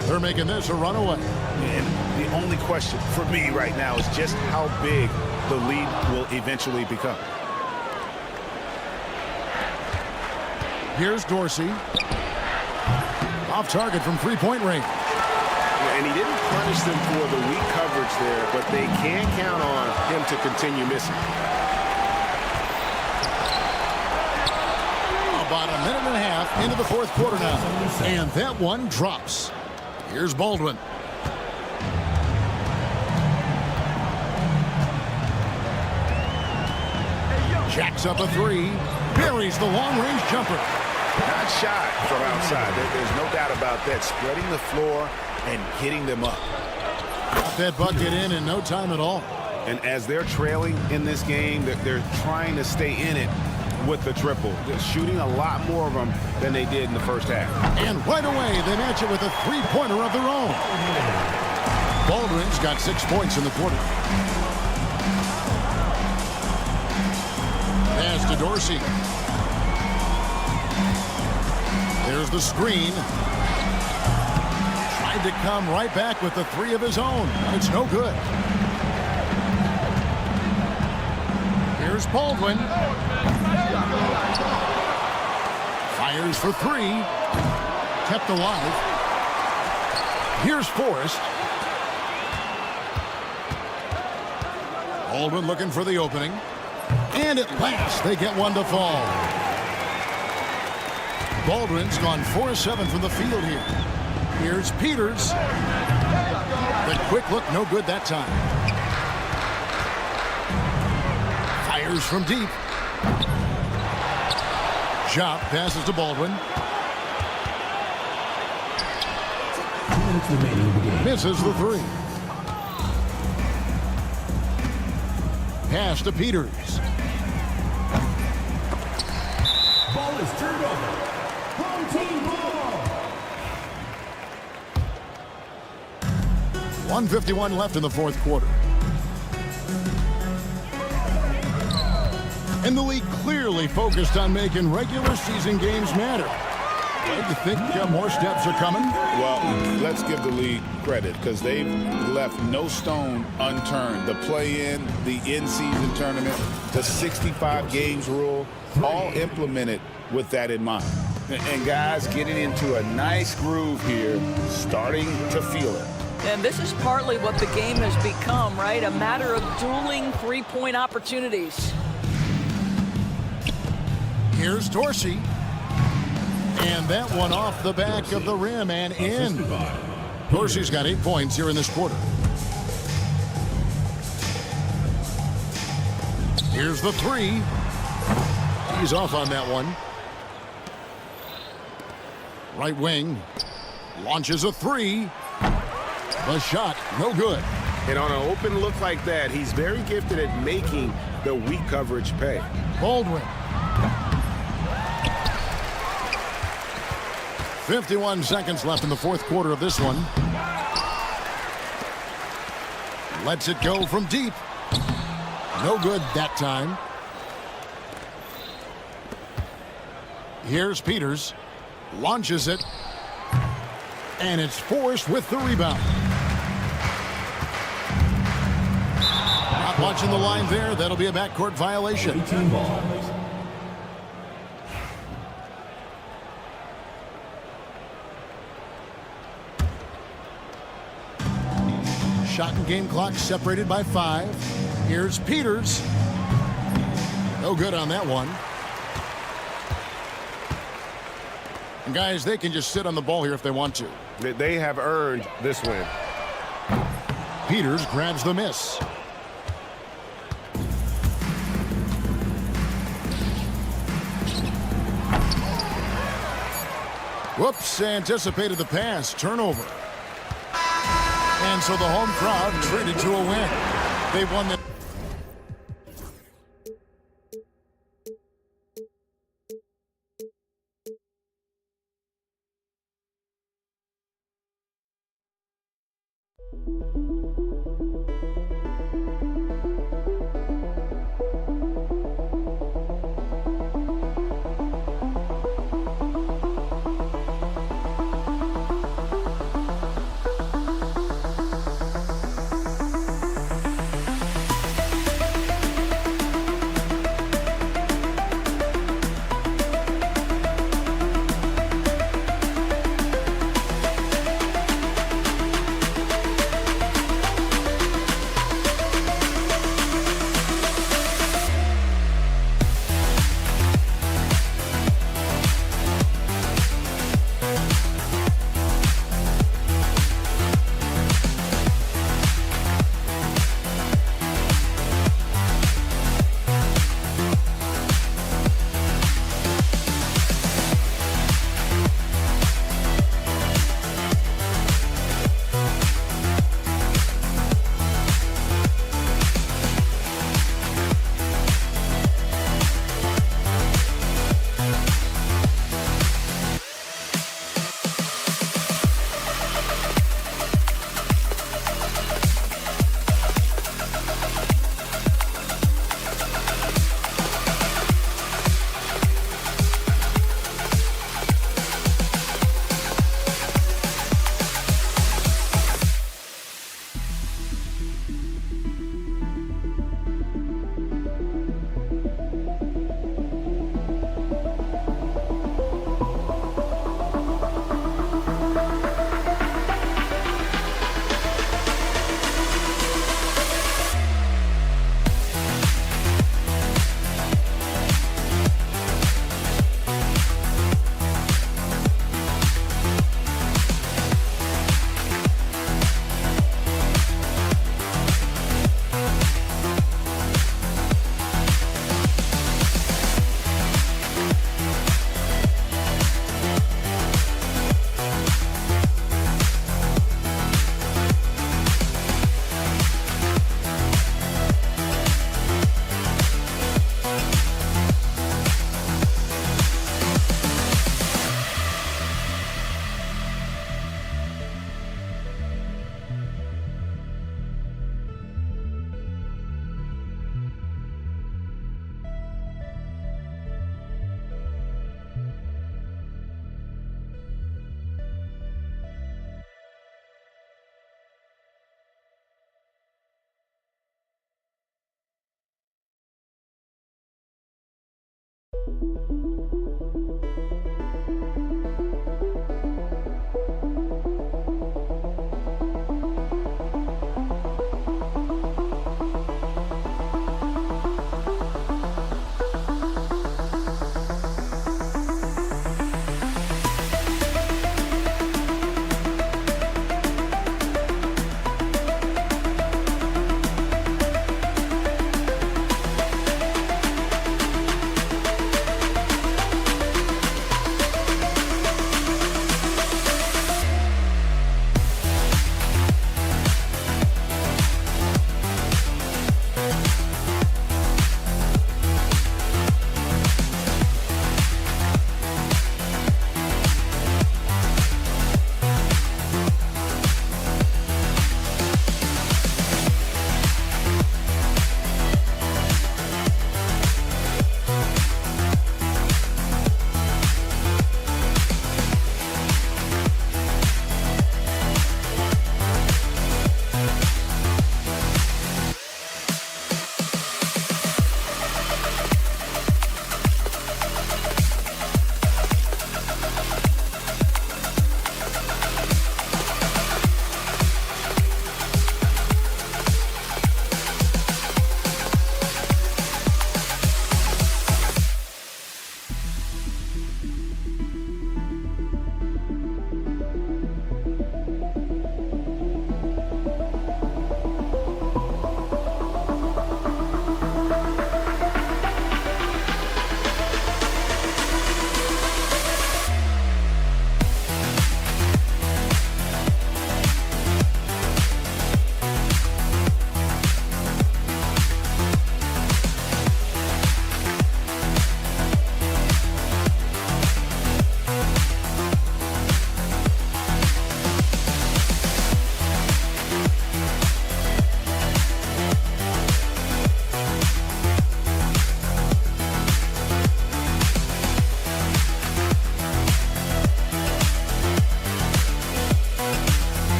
They're making this a runaway. And the only question for me right now is just how big the lead will eventually become. Here's Dorsey. Off target from three-point range. And he didn't punish them for the weak coverage there, but they can count on him to continue missing. About a minute and a half into the fourth quarter now. And that one drops. Here's Baldwin. Jacks up a three. Buries the long-range jumper. Not shy from outside. There's no doubt about that. Spreading the floor and getting them up. Got that bucket in no time at all. And as they're trailing in this game, they're trying to stay in it with the triple. They're shooting a lot more of them than they did in the first half. And right away, they match it with a three-pointer of their own. Baldwin's got 6 points in the quarter. Pass to Dorsey. There's the screen. Tried to come right back with the three of his own, but it's no good. Here's Baldwin. Fires for three. Kept alive. Here's Forrest. Baldwin looking for the opening. And at last, they get one to fall. Baldwin's gone 4-7 from the field here. Here's Peters. The quick look, no good that time. Fires from deep. Jop passes to Baldwin. Misses the three. Pass to Peters. Ball is turned over. Home team ball. 1:51 left in the fourth quarter. And the league clearly focused on making regular season games matter. Do you think more steps are coming? Well, let's give the league credit because they've left no stone unturned. The play-in, the in-season tournament, the 65 games rule, all implemented with that in mind. And guys getting into a nice groove here, starting to feel it. And this is partly what the game has become, right? A matter of dueling three-point opportunities. Here's Dorsey. And that one off the back of the rim and in. Dorsey's got 8 points here in this quarter. Here's the three. He's off on that one. Right wing. Launches a three. The shot, no good. And on an open look like that, he's very gifted at making the weak coverage pay. Baldwin. 51 seconds left in the fourth quarter of this one. Lets it go from deep. No good that time. Here's Peters. Launches it. And it's Forrest with the rebound. Not watching the line there. That'll be a backcourt violation. 18 ball. Shot and game clock separated by 5. Here's Peters. No good on that one. And guys, they can just sit on the ball here if they want to. They have earned this win. Peters grabs the miss. Whoops, anticipated the pass. Turnover. And so the home crowd treated to a win. They won the...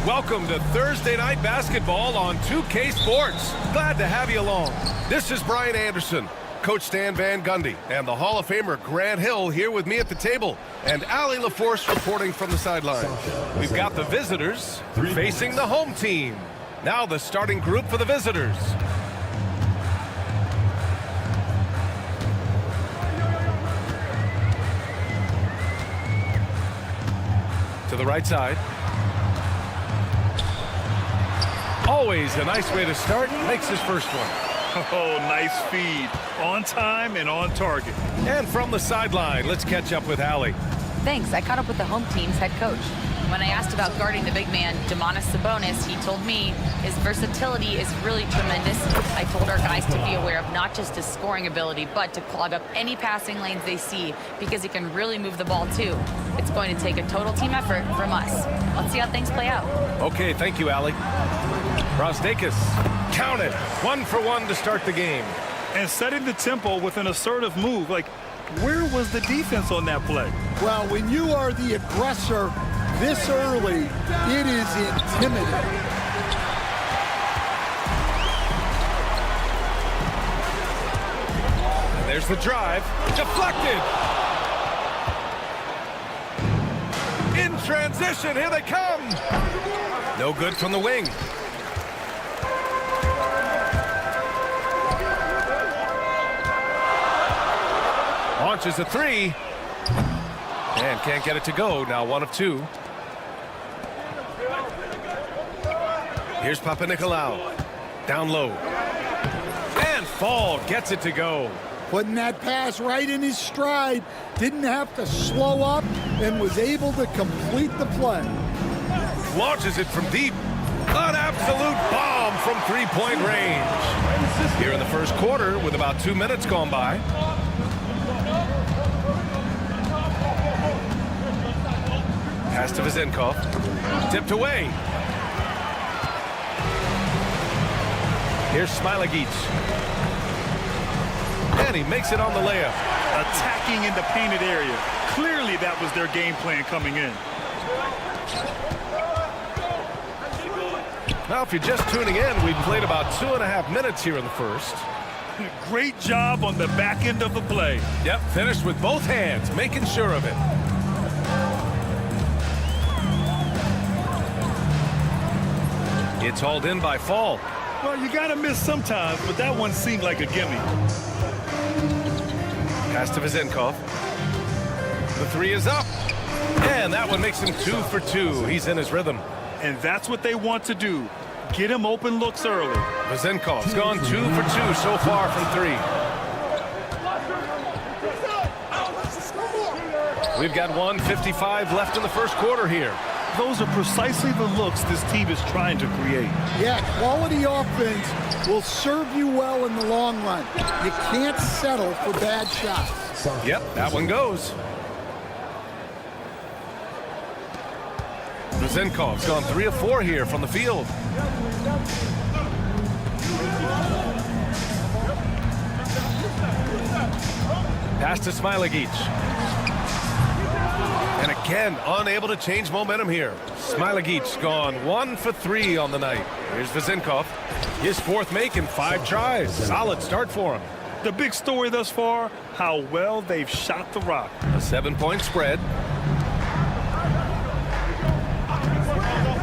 Welcome to Thursday Night Basketball on 2K Sports. Glad to have you along. This is Brian Anderson, Coach Stan Van Gundy, and the Hall of Famer Grant Hill here with me at the table, and Allie LaForce reporting from the sideline. We've got the visitors facing the home team. Now the starting group for the visitors. To the right side. Always a nice way to start. Makes his first one. Oh, nice feed. On time and on target. And from the sideline, let's catch up with Allie. Thanks. I caught up with the home team's head coach. When I asked about guarding the big man, Domantas Sabonis, he told me his versatility is really tremendous. I told our guys to be aware of not just his scoring ability, but to clog up any passing lanes they see, because he can really move the ball too. It's going to take a total team effort from us. Let's see how things play out. Okay, thank you, Allie. Brosdakis, count it. 1 for 1 to start the game. And setting the tempo with an assertive move. Like, where was the defense on that play? Well, when you are the aggressor this early, it is intimidating. And there's the drive. Deflected. In transition, here they come. No good from the wing. Launches a three. And can't get it to go. Now 1 of 2. Here's Papanikolaou. Down low. And Fall gets it to go. Putting that pass right in his stride. Didn't have to slow up and was able to complete the play. Launches it from deep. An absolute bomb from three-point range. Here in the first quarter with about 2 minutes gone by. Pass to Vezenkov. Tipped away. Here's Smilagic. And he makes it on the layup. Attacking in the painted area. Clearly that was their game plan coming in. Now, if you're just tuning in, we've played about 2.5 minutes here in the first. Great job on the back end of the play. Yep, finished with both hands, making sure of it. It's hauled in by Fall. Well, you got to miss sometimes, but that one seemed like a gimme. Pass to Vezenkov. The three is up. And that one makes him 2 for 2. He's in his rhythm. And that's what they want to do. Get him open looks early. Vezenkov's gone 2 for 2 so far from 3. We've got 1:55 left in the first quarter here. Those are precisely the looks this team is trying to create. Yeah, quality offense will serve you well in the long run. You can't settle for bad shots. Yep, that one goes. Vezenkov's gone 3 of 4 here from the field. Pass to Smilagic. And again, unable to change momentum here. Smilagic gone 1 for 3 on the night. Here's Vezenkov. His 4th make in 5 tries. Solid start for him. The big story thus far, how well they've shot the rock. A 7-point spread.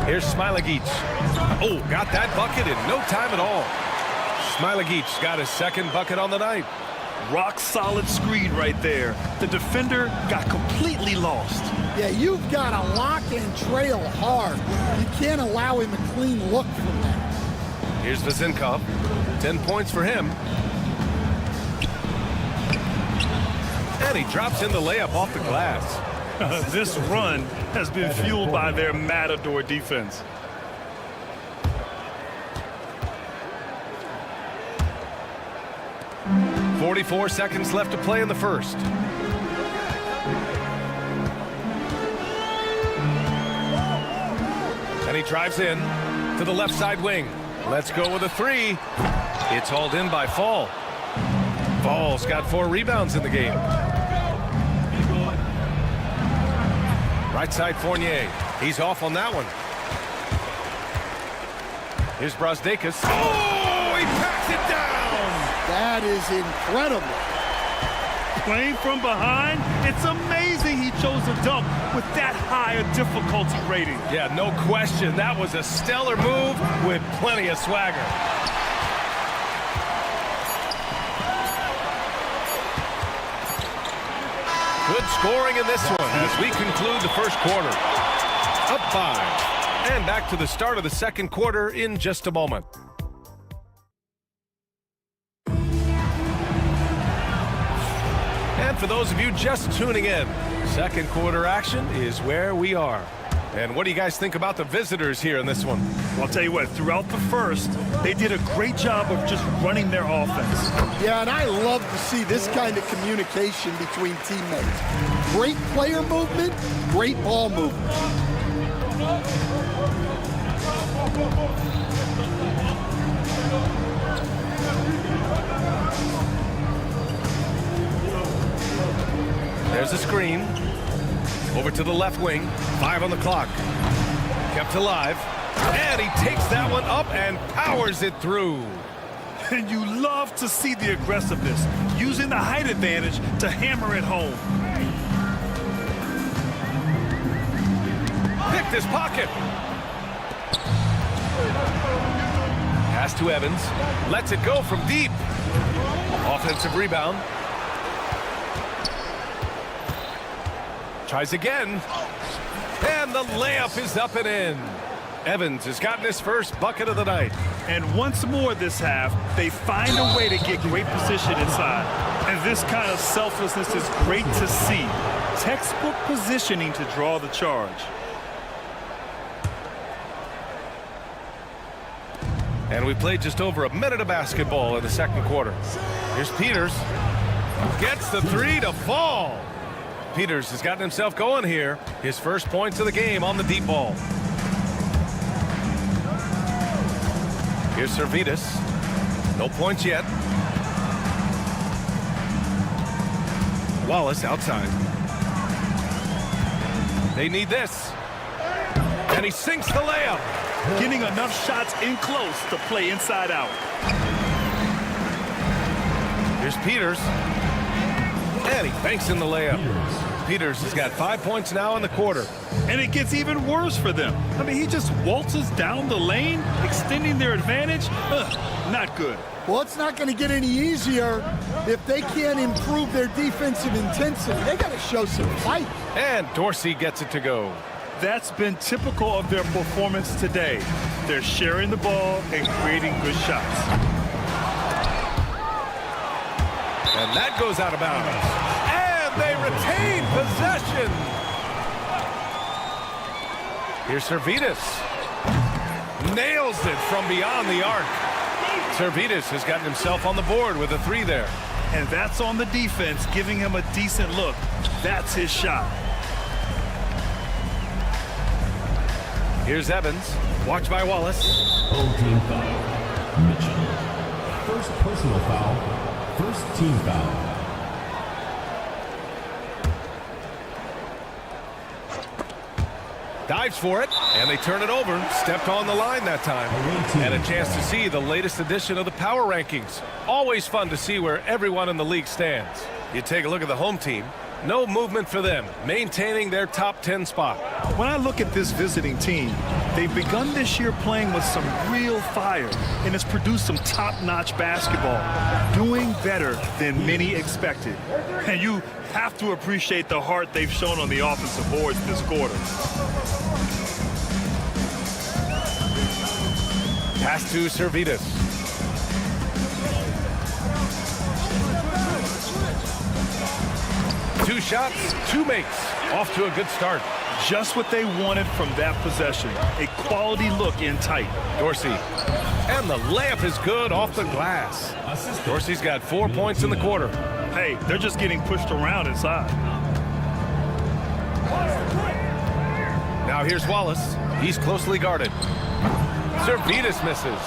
Here's Smilagic. Oh, got that bucket in no time at all. Smilagic's got his 2nd bucket on the night. Rock solid screen right there. The defender got completely lost. Yeah, you've got to lock and trail hard. You can't allow him a clean look from that. Here's Vezenkov. 10 points for him. And he drops in the layup off the glass. This run has been fueled by their Matador defense. .44 seconds left to play in the first. And he drives in to the left side wing. Let's go with a 3. It's hauled in by Fall. Fall's got 4 rebounds in the game. Right side Fournier. He's off on that one. Here's Brasdeikis. Oh, he packs it down. That is incredible. Playing from behind, it's amazing he chose a dunk with that high a difficulty rating. Yeah, no question. That was a stellar move with plenty of swagger. Good scoring in this one as we conclude the first quarter. Up 5. And back to the start of the second quarter in just a moment. And for those of you just tuning in, second quarter action is where we are. And what do you guys think about the visitors here in this one? Well, I'll tell you what, throughout the first, they did a great job of just running their offense. Yeah, and I love to see this kind of communication between teammates. Great player movement, great ball movement. There's a screen. Over to the left wing. 5 on the clock. Kept alive. And he takes that one up and powers it through. And you love to see the aggressiveness, using the height advantage to hammer it home. Picked his pocket. Pass to Evans. Lets it go from deep. Offensive rebound. Tries again. And the layup is up and in. Evans has gotten his first bucket of the night. And once more this half, they find a way to get great position inside. And this kind of selflessness is great to see. Textbook positioning to draw the charge. And we played just over a minute of basketball in the second quarter. Here's Peters. Gets the 3 to fall. Peters has gotten himself going here. His first points of the game on the deep ball. Here's Servetus. No points yet. Wallace outside. They need this. And he sinks the layup. Getting enough shots in close to play inside out. Here's Peters. And he banks in the layup. Peters has got 5 points now in the quarter. And it gets even worse for them. I mean, he just waltzes down the lane, extending their advantage. Not good. Well, it's not going to get any easier if they can't improve their defensive intensity. They got to show some fight. And Dorsey gets it to go. That's been typical of their performance today. They're sharing the ball and creating good shots. And that goes out of bounds. And they retain possession. Here's Servetus. Nails it from beyond the arc. Servetus has gotten himself on the board with a 3 there. And that's on the defense, giving him a decent look. That's his shot. Here's Evans. Watch by Wallace. Full team foul. Mitchell. First personal foul. First team foul. Dives for it, and they turn it over. Stepped on the line that time. And a chance to see the latest edition of the power rankings. Always fun to see where everyone in the league stands. You take a look at the home team. No movement for them, maintaining their top 10 spot. When I look at this visiting team, they've begun this year playing with some real fire, and it's produced some top-notch basketball, doing better than many expected. And you have to appreciate the heart they've shown on the offensive boards this quarter. Pass to Servetus. Two shots, 2 makes. Off to a good start. Just what they wanted from that possession. A quality look in tight. Dorsey. And the layup is good off the glass. Dorsey's got 4 points in the quarter. Hey, they're just getting pushed around inside. Now here's Wallace. He's closely guarded. Servetus misses.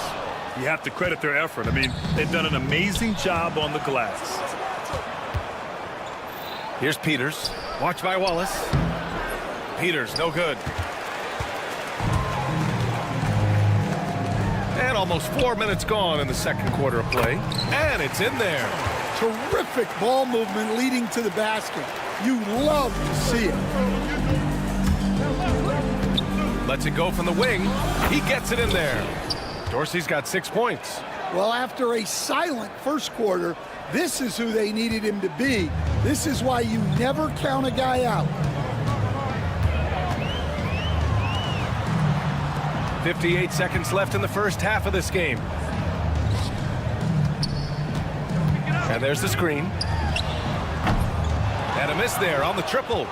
You have to credit their effort. I mean, they've done an amazing job on the glass. Here's Peters. Watch by Wallace. Peters, no good. And And almost 4 minutes gone in the second quarter of play. And it's in there. Terrific ball movement leading to the basket. You love to see it. Lets it go from the wing. He gets it in there. Dorsey's got 6 points. Well, after a silent first quarter, this is who they needed him to be. This is why you never count a guy out. 58 seconds left in the first half of this game. And there's the screen. And a miss there on the triple.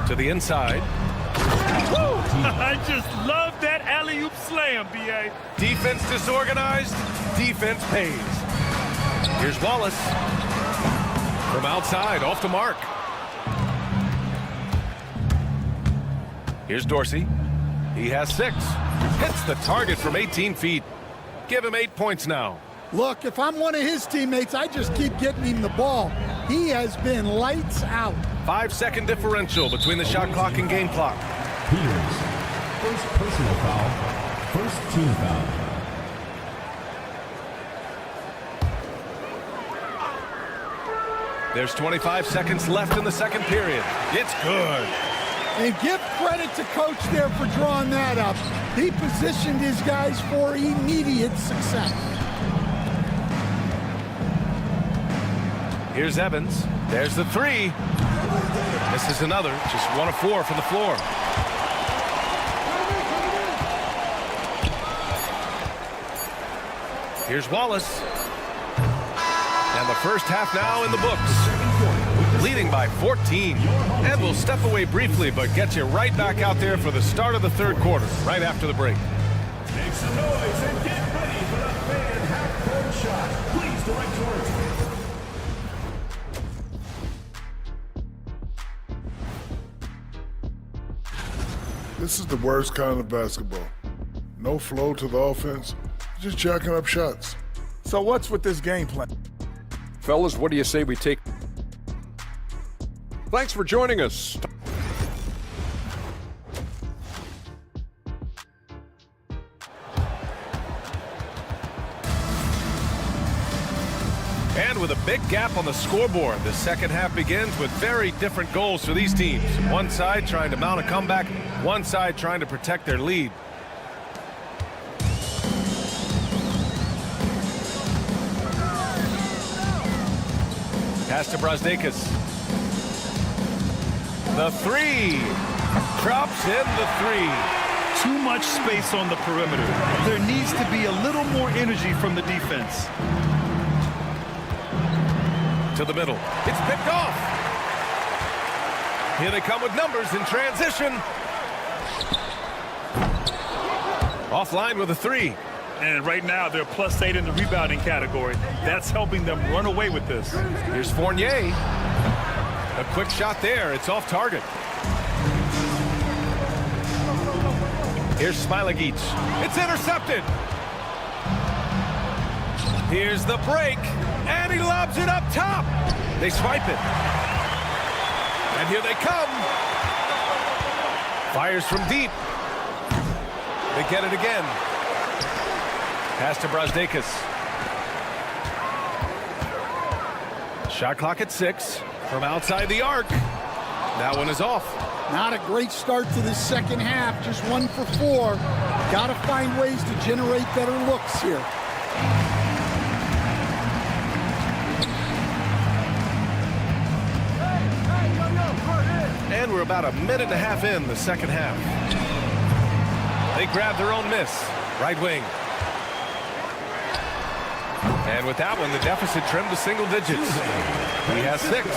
To the inside. I just love that alley-oop slam, B.A. Defense disorganized, defense pays. Here's Wallace. From outside, off the mark. Here's Dorsey. He has 6. Hits the target from 18 feet. Give him 8 points now. Look, if I'm one of his teammates, I just keep getting him the ball. He has been lights out. 5-second differential between the shot clock and game clock. Peters, first personal foul, first team foul. There's 25 seconds left in the second period. It's good. And give credit to coach there for drawing that up. He positioned his guys for immediate success. Here's Evans. There's the 3. This is another. Just 1 of 4 from the floor. Here's Wallace. And the first half now in the books. Leading by 14. And we'll step away briefly, but get you right back out there for the start of the third quarter, right after the break. Make some noise and get ready for the fan half-court shot. Please direct towards me. This is the worst kind of basketball. No flow to the offense, just jacking up shots. So what's with this game plan? Fellas, what do you say we take? Thanks for joining us. And with a big gap on the scoreboard, the second half begins with very different goals for these teams. One side trying to mount a comeback, one side trying to protect their lead. Pass to Brasdeikis. The 3. Drops in the 3. Too much space on the perimeter. There needs to be a little more energy from the defense. To the middle. It's picked off. Here they come with numbers in transition. Offline with a 3. And right now, they're +8 in the rebounding category. That's helping them run away with this. Here's Fournier. A quick shot there. It's off target. Here's Smilagic. It's intercepted. Here's the break. And he lobs it up top. They swipe it. And here they come. Fires from deep. They get it again. Pass to Brasdeikis. Shot clock at 6 from outside the arc. That one is off. Not a great start to the second half, just 1 for 4. Got to find ways to generate better looks here. And we're about a minute and a half in the second half. They grab their own miss. Right wing. And with that one, the deficit trimmed to single digits. He has 6.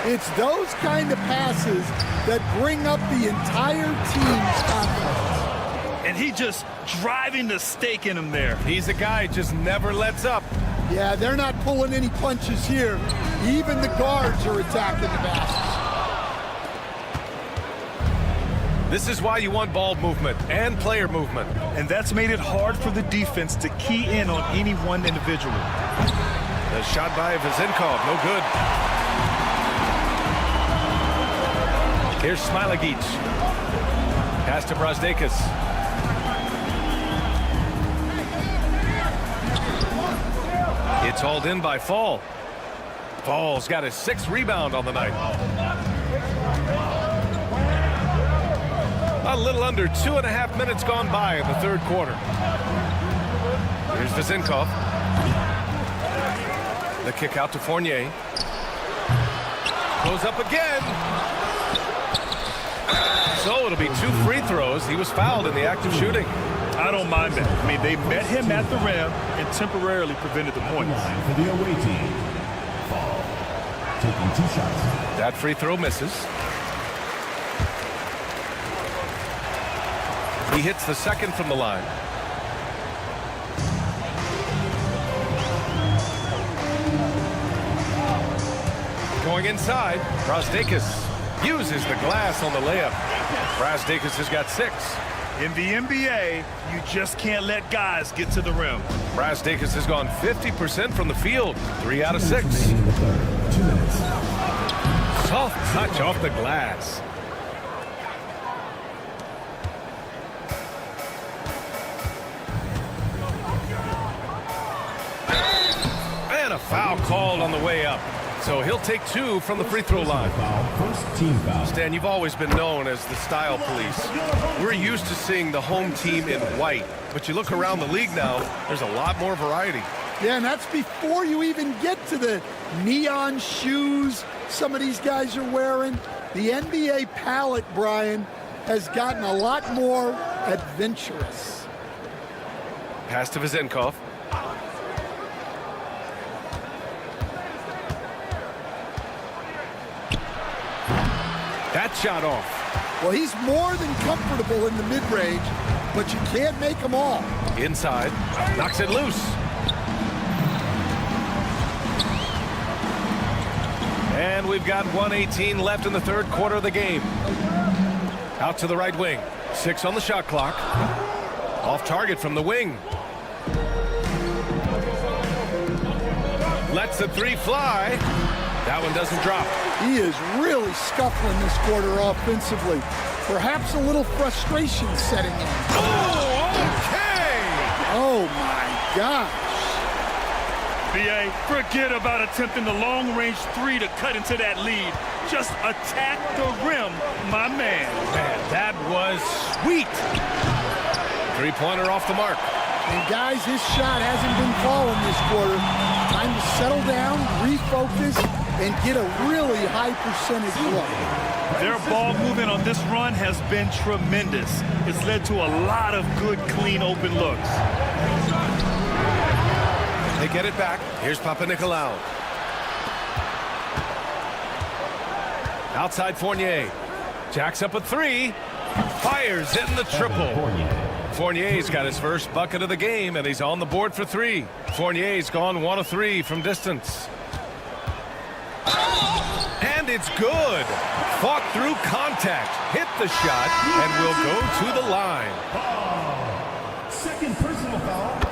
It's those kind of passes that bring up the entire team's confidence. And he just driving the stake in him there. He's a guy who just never lets up. Yeah, they're not pulling any punches here. Even the guards are attacking the basket. This is why you want ball movement and player movement. And that's made it hard for the defense to key in on any one individual. The shot by Vezenkov, no good. Here's Smilagic. Pass to Brasdeikis. It's hauled in by Fall. Fall's got his 6th rebound on the night. A little under 2.5 minutes gone by in the third quarter. Here's Vizinkov. The kick out to Fournier. Goes up again. So it'll be 2 free throws. He was fouled in the act of shooting. I don't mind that. I mean, they met him at the rim and temporarily prevented the points. For the away team, Fall taking 2 shots. That free throw misses. He hits the 2nd from the line. Going inside, Brasdeikis uses the glass on the layup. Brasdeikis has got 6. In the NBA, you just can't let guys get to the rim. Brasdeikis has gone 50% from the field, 3 out of 6. 2 minutes. Soft touch off the glass. And a foul called on the way up. So he'll take 2 from the free throw line. First team foul. Stan, you've always been known as the style police. We're used to seeing the home team in white, but you look around the league now, there's a lot more variety. Yeah, and that's before you even get to the neon shoes some of these guys are wearing. The NBA palette, Brian, has gotten a lot more adventurous. Pass to Vizinkov. That shot off. Well, he's more than comfortable in the mid-range, but you can't make them all. Inside, knocks it loose. And we've got 1:18 left in the third quarter of the game. Out to the right wing. 6 on the shot clock. Off target from the wing. Lets the 3 fly. That one doesn't drop. He is really scuffling this quarter offensively. Perhaps a little frustration setting in. Oh, okay! Oh, my gosh. BA, forget about attempting the long-range 3 to cut into that lead. Just attack the rim, my man. Man, that was sweet. 3-pointer off the mark. And guys, his shot hasn't been falling this quarter. Time to settle down, refocus, and get a really high percentage look. Their ball movement on this run has been tremendous. It's led to a lot of good, clean, open looks. They get it back. Here's Papanikolaou. Outside Fournier. Jacks up a 3. Fires in the triple. Fournier's got his first bucket of the game, and he's on the board for 3. Fournier's gone 1 of 3 from distance. And it's good. Fought through contact, hit the shot, and will go to the line. Second personal foul.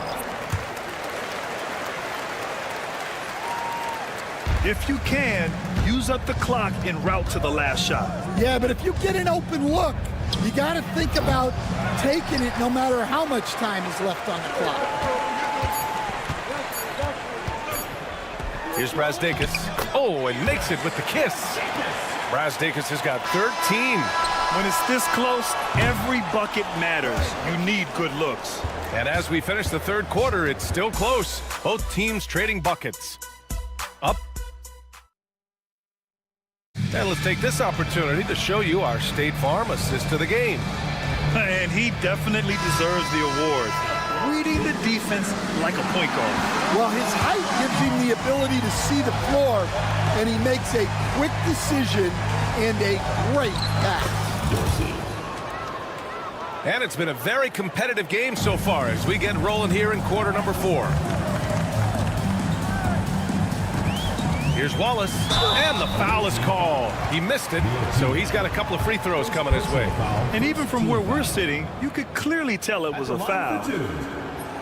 If you can, use up the clock en route to the last shot. Yeah, but if you get an open look, you got to think about taking it no matter how much time is left on the clock. Here's Brasdeikis. Oh, and makes it with the kiss. Brasdeikis has got 13. When it's this close, every bucket matters. You need good looks. And as we finish the third quarter, it's still close. Both teams trading buckets. Up. And let's take this opportunity to show you our State Farm assist to the game. And he definitely deserves the award. Reading the defense like a point guard. Well, his height gives him the ability to see the floor, and he makes a quick decision and a great pass. And it's been a very competitive game so far as we get rolling here in quarter number 4. Here's Wallace, and the foul is called. He missed it, so he's got a couple of free throws coming his way. And even from where we're sitting, you could clearly tell it was a foul.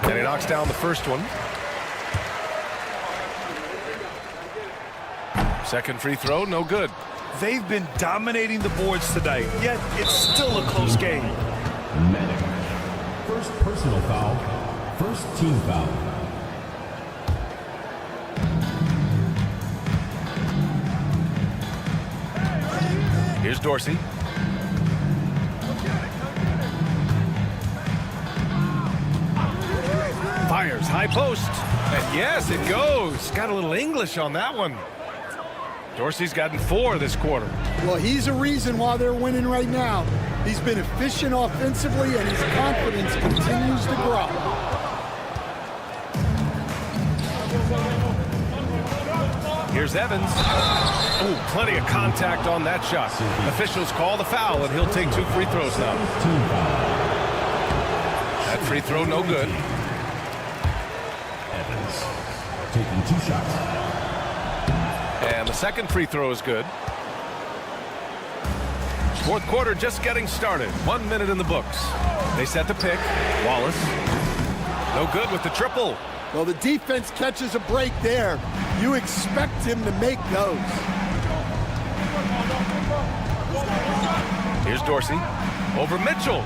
And he knocks down the first one. Second free throw, no good. They've been dominating the boards tonight, yet it's still a close game. Medic. First personal foul. First team foul. Here's Dorsey. Fires, high post. And yes, it goes. Got a little English on that one. Dorsey's gotten 4 this quarter. Well, he's a reason why they're winning right now. He's been efficient offensively, and his confidence continues to grow. Here's Evans. Ooh, plenty of contact on that shot. Officials call the foul, and he'll take 2 free throws now. That free throw no good. Evans taking 2 shots. And the second free throw is good. Fourth quarter just getting started. 1 minute in the books. They set the pick. Wallace. No good with the triple. Well, the defense catches a break there. You expect him to make those. Here's Dorsey. Over Mitchell.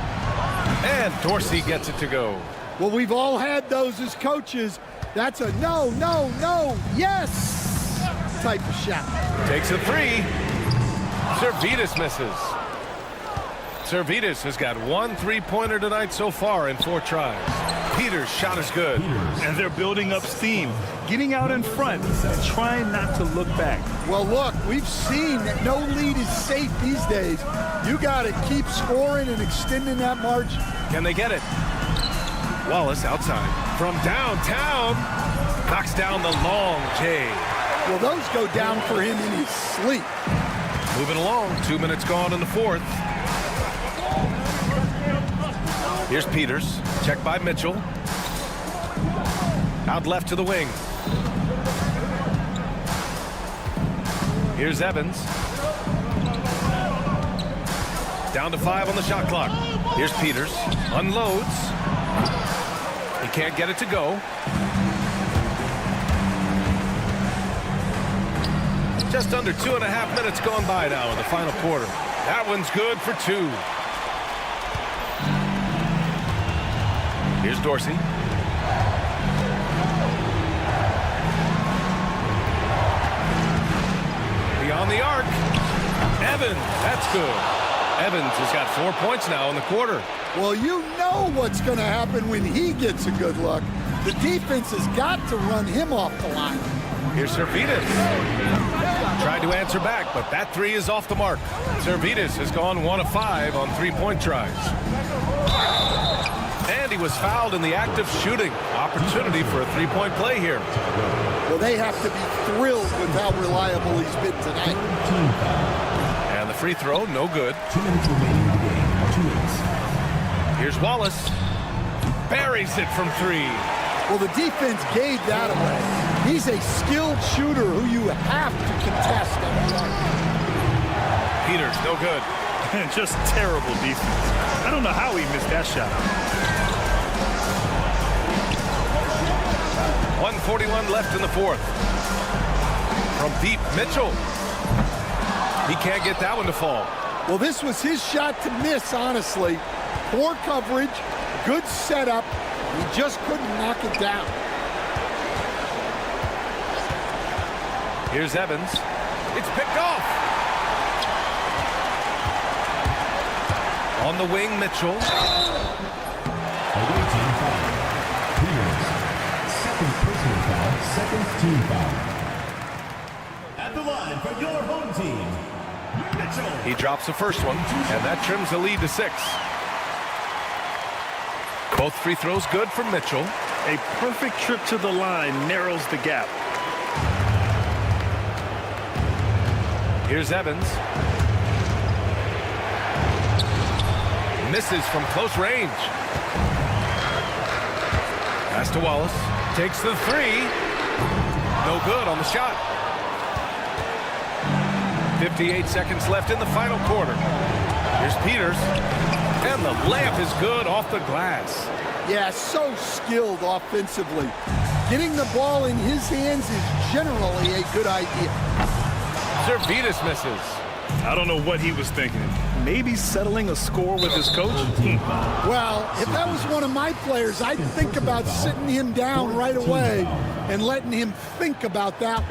And Dorsey gets it to go. Well, we've all had those as coaches. That's a no, no, no, yes type of shot. Takes a 3. Servetus misses. Servetus has got 1 3-pointer tonight so far in 4 tries. Peters' shot is good. And they're building up steam, getting out in front, trying not to look back. Well, look, we've seen that no lead is safe these days. You got to keep scoring and extending that margin. Can they get it? Wallace outside. From downtown. Knocks down the long J. Well, those go down for him in his sleep. Moving along. 2 minutes gone in the fourth. Here's Peters. Checked by Mitchell. Out left to the wing. Here's Evans. Down to 5 on the shot clock. Here's Peters. Unloads. He can't get it to go. Just under 2.5 minutes gone by now in the final quarter. That one's good for 2. Here's Dorsey. Beyond the arc. Evans, that's good. Evans has got 4 points now in the quarter. Well, you know what's going to happen when he gets a good look. The defense has got to run him off the line. Here's Servetus. Tried to answer back, but that 3 is off the mark. Servetus has gone 1 of 5 on 3-point tries. And he was fouled in the act of shooting. Opportunity for a 3-point play here. Well, they have to be thrilled with how reliable he's been tonight. And the free throw, no good. 2 minutes remaining in the game. 2 minutes. Here's Wallace. Buries it from 3. Well, the defense gave that away. He's a skilled shooter who you have to contest every arc. Peters, no good. Just terrible defense. I don't know how he missed that shot. 1:41 left in the fourth. From deep, Mitchell. He can't get that one to fall. Well, this was his shot to miss, honestly. Poor coverage, good setup. He just couldn't knock it down. Here's Evans. It's picked off. On the wing, Mitchell. Away team foul. Peters. Second personal foul. Second team foul. At the line for your home team, Mitchell. He drops the first one, and that trims the lead to 6. Both free throws good from Mitchell. A perfect trip to the line narrows the gap. Here's Evans. Misses from close range. Pass to Wallace. Takes the 3. No good on the shot. 58 seconds left in the final quarter. Here's Peters. And the layup is good off the glass. Yeah, so skilled offensively. Getting the ball in his hands is generally a good idea. Servetus misses. I don't know what he was thinking. Maybe settling a score with his coach? Well, if that was one of my players, I'd think about sitting him down right away and letting him think about that.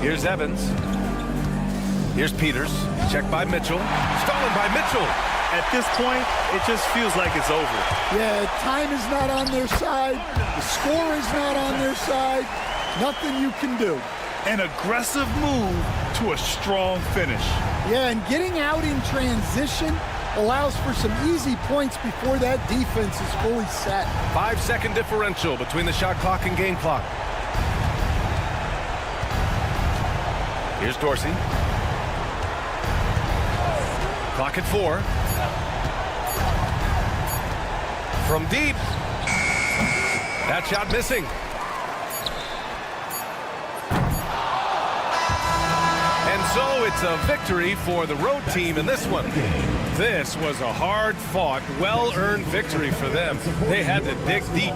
Here's Evans. Here's Peters. Checked by Mitchell. Stolen by Mitchell. At this point, it just feels like it's over. Yeah, time is not on their side. The score is not on their side. Nothing you can do. An aggressive move to a strong finish. Yeah, and getting out in transition allows for some easy points before that defense is fully set. 5-second differential between the shot clock and game clock. Here's Dorsey. Clock at 4. From deep. That shot missing. And so it's a victory for the road team in this one. This was a hard-fought, well-earned victory for them. They had to dig deep.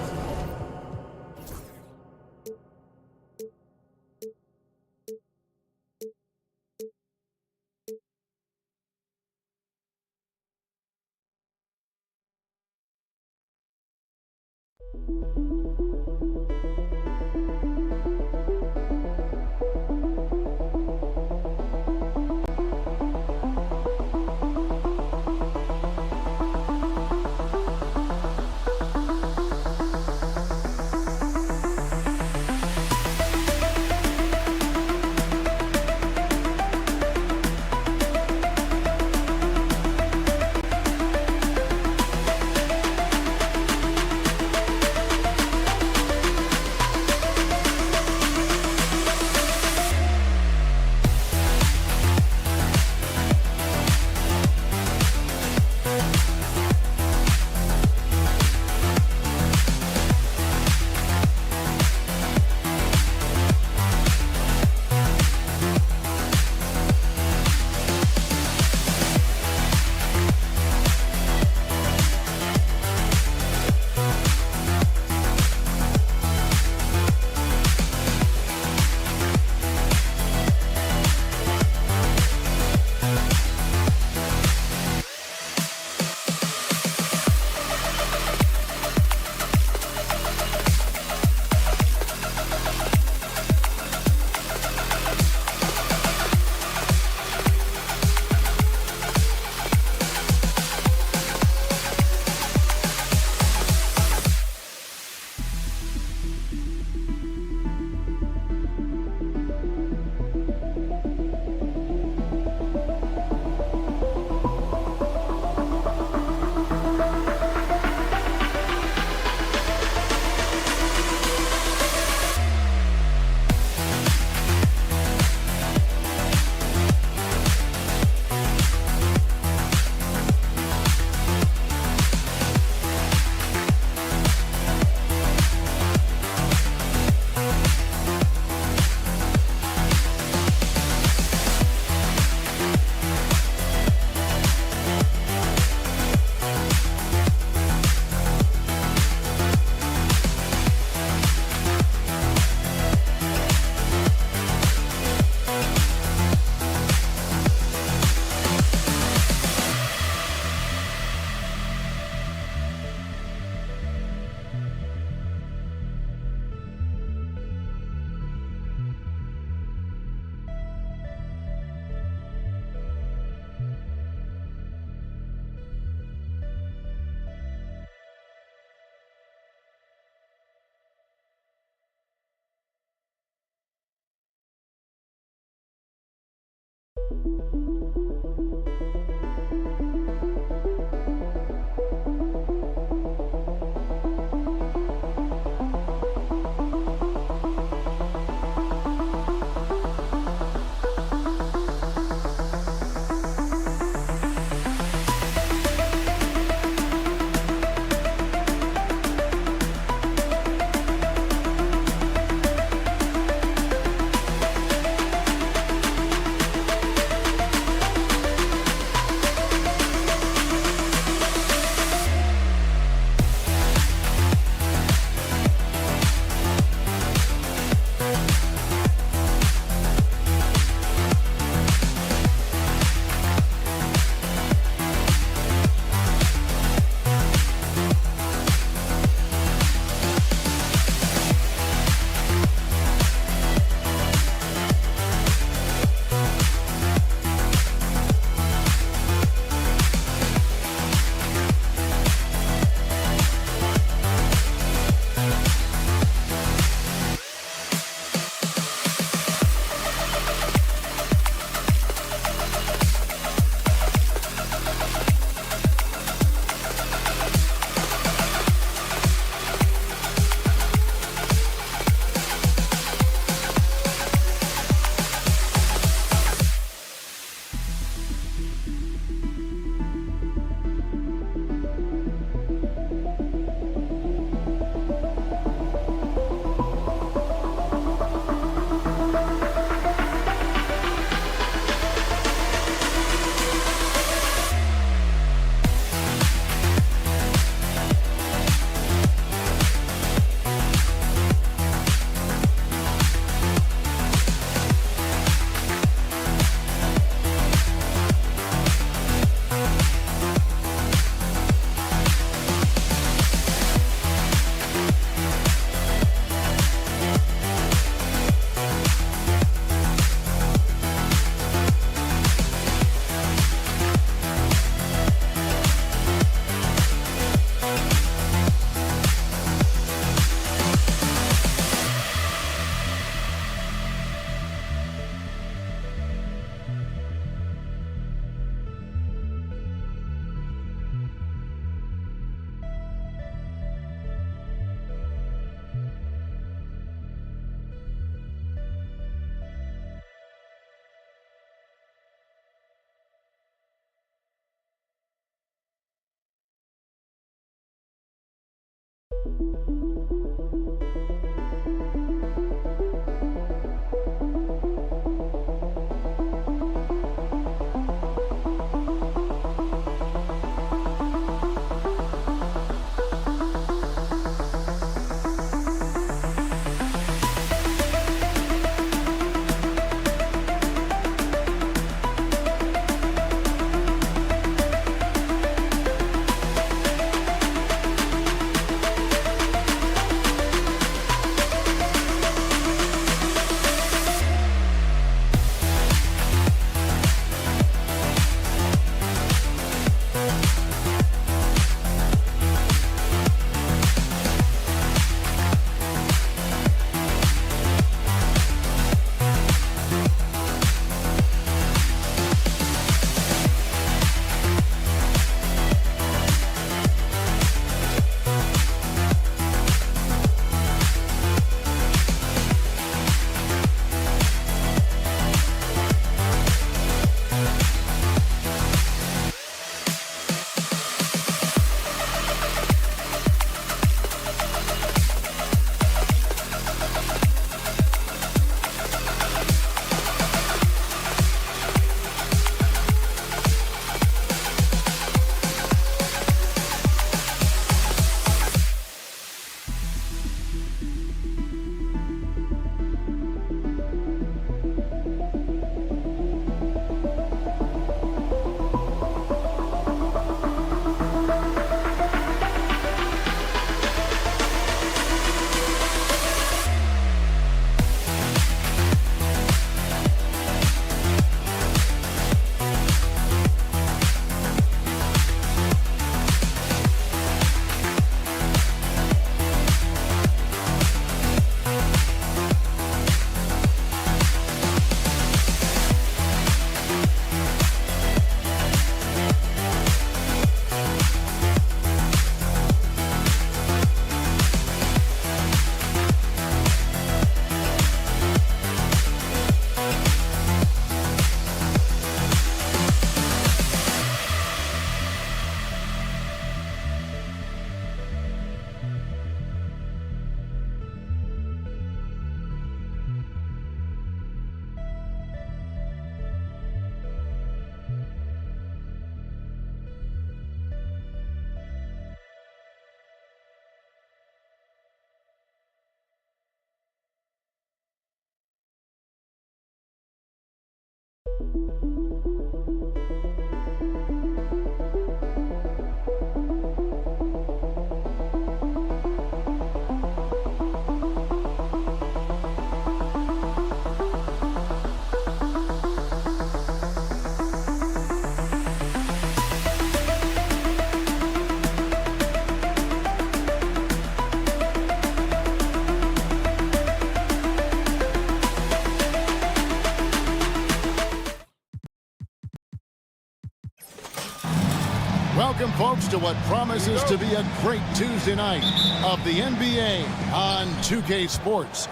Welcome, folks, to what promises to be a great Tuesday night of the NBA on 2K Sports.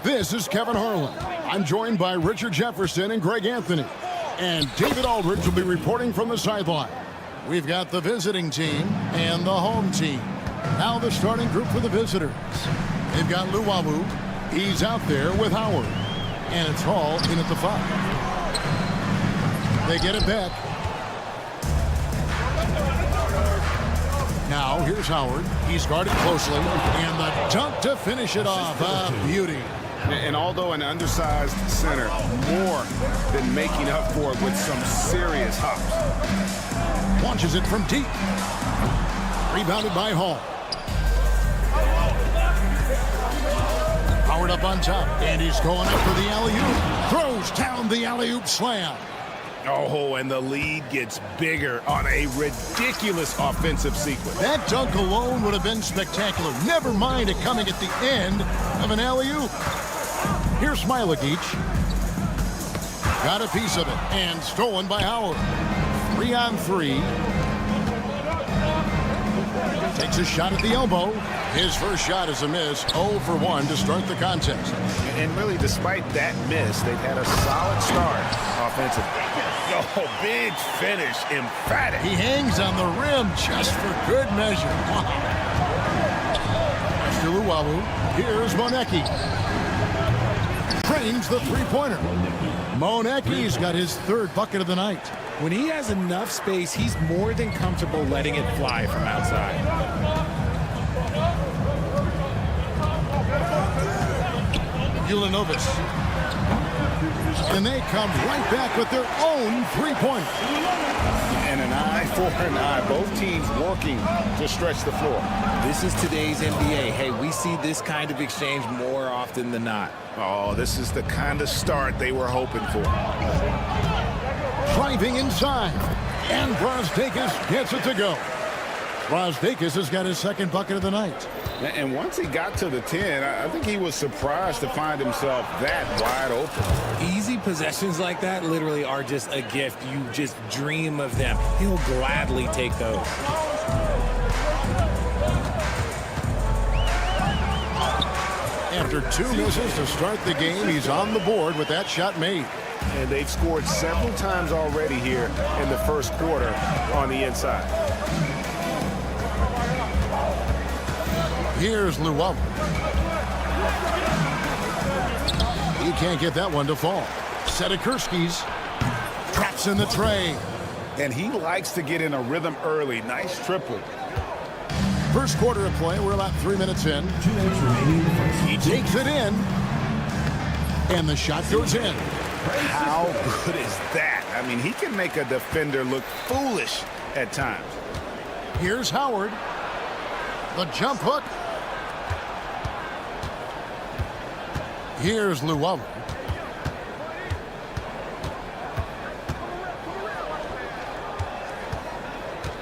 This is Kevin Harlan. I'm joined by Richard Jefferson and Greg Anthony. And David Aldridge will be reporting from the sideline. We've got the visiting team and the home team. Now the starting group for the visitors. They've got Luwawu. He's out there with Howard. And it's Hall in at the 5. They get it back. Now, here's Howard. He's guarded closely. And the dunk to finish it off. A beauty. And although an undersized center, more than making up for it with some serious hops. Launches it from deep. Rebounded by Hall. Howard up on top. And he's going up for the alley-oop. Throws down the alley-oop slam. Oh, and the lead gets bigger on a ridiculous offensive sequence. That dunk alone would have been spectacular. Never mind it coming at the end of an alley-oop. Here's Smilagic. Got a piece of it. And stolen by Howard. 3-on-3. Takes a shot at the elbow. His first shot is a miss. 0 for 1 to start the contest. And really, despite that miss, they've had a solid start offensively. Oh, big finish, emphatic. He hangs on the rim just for good measure. Wow. Luwawu. Here's Monecki. Drains the three-pointer. Monecki's got his third bucket of the night. When he has enough space, he's more than comfortable letting it fly from outside. Ulanovich. And they come right back with their own three-pointer. And an eye for an eye. Both teams working to stretch the floor. This is today's NBA. Hey, we see this kind of exchange more often than not. Oh, this is the kind of start they were hoping for. Driving inside. And Brasdeikis gets it to go. Brasdeikis has got his second bucket of the night. And once he got to the 10, I think he was surprised to find himself that wide open. Easy possessions like that literally are just a gift. You just dream of them. He'll gladly take those. After 2 misses to start the game, he's on the board with that shot made. And they've scored several times already here in the first quarter on the inside. Here's Luwawu. He can't get that one to fall. Sedikurski's traps in the tray. And he likes to get in a rhythm early. Nice triple. First quarter of play. We're about 3 minutes in. He takes it in. And the shot goes in. How good is that? I mean, he can make a defender look foolish at times. Here's Howard. The jump hook. Here's Luwawu.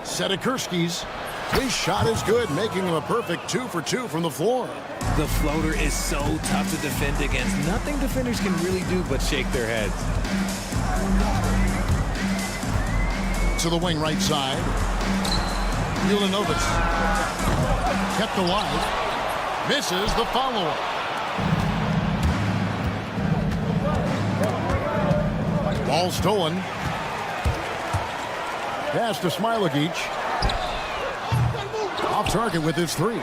Sedikurski's. His shot is good, making him a perfect 2 for 2 from the floor. The floater is so tough to defend against. Nothing defenders can really do but shake their heads. To the wing right side. Ulanovich. Kept alive. Misses the follow-up. Ball stolen. Pass to Smailagic. Off target with his 3.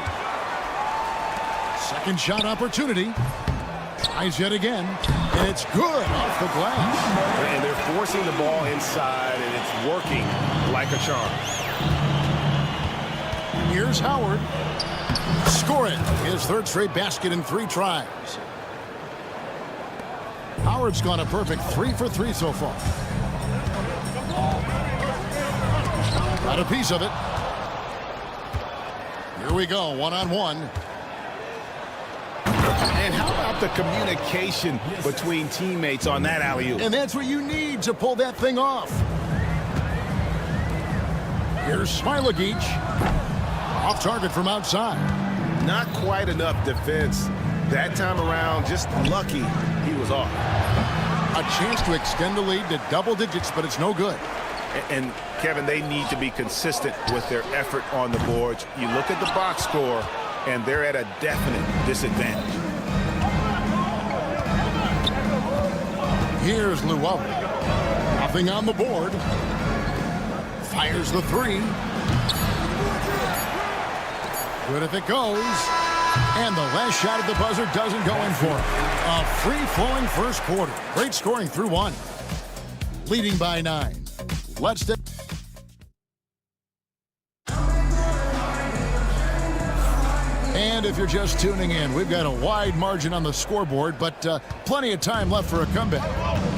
Second shot opportunity. Tries yet again. And it's good off the glass. And they're forcing the ball inside, and it's working like a charm. Here's Howard. Scoring his third straight basket in 3 tries. Howard's gone a perfect 3 for 3 so far. Got a piece of it. Here we go, one-on-one. And how about the communication between teammates on that alley-oop? And that's what you need to pull that thing off. Here's Smailagic. Off target from outside. Not quite enough defense. That time around, just lucky he was off. A chance to extend the lead to double digits, but it's no good. And Kevin, they need to be consistent with their effort on the boards. You look at the box score, and they're at a definite disadvantage. Here's Luwawu. Nothing on the board. Fires the 3. Good if it goes. And the last shot at the buzzer doesn't go in for it. A free-flowing first quarter. Great scoring through 1. Leading by 9. Let's take... And if you're just tuning in, we've got a wide margin on the scoreboard, but plenty of time left for a comeback.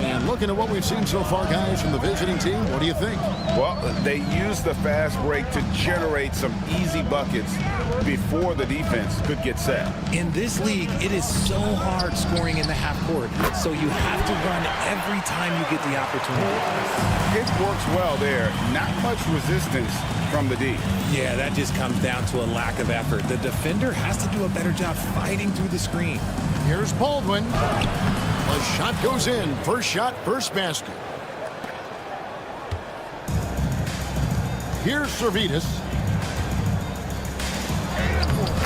And looking at what we've seen so far, guys, from the visiting team, what do you think? Well, they used the fast break to generate some easy buckets before the defense could get set. In this league, it is so hard scoring in the half court, so you have to run every time you get the opportunity. It works well there. Not much resistance from the D. Yeah, that just comes down to a lack of effort. The defender has to do a better job fighting through the screen. Here's Baldwin. The shot goes in. First shot, first basket. Here's Servetus.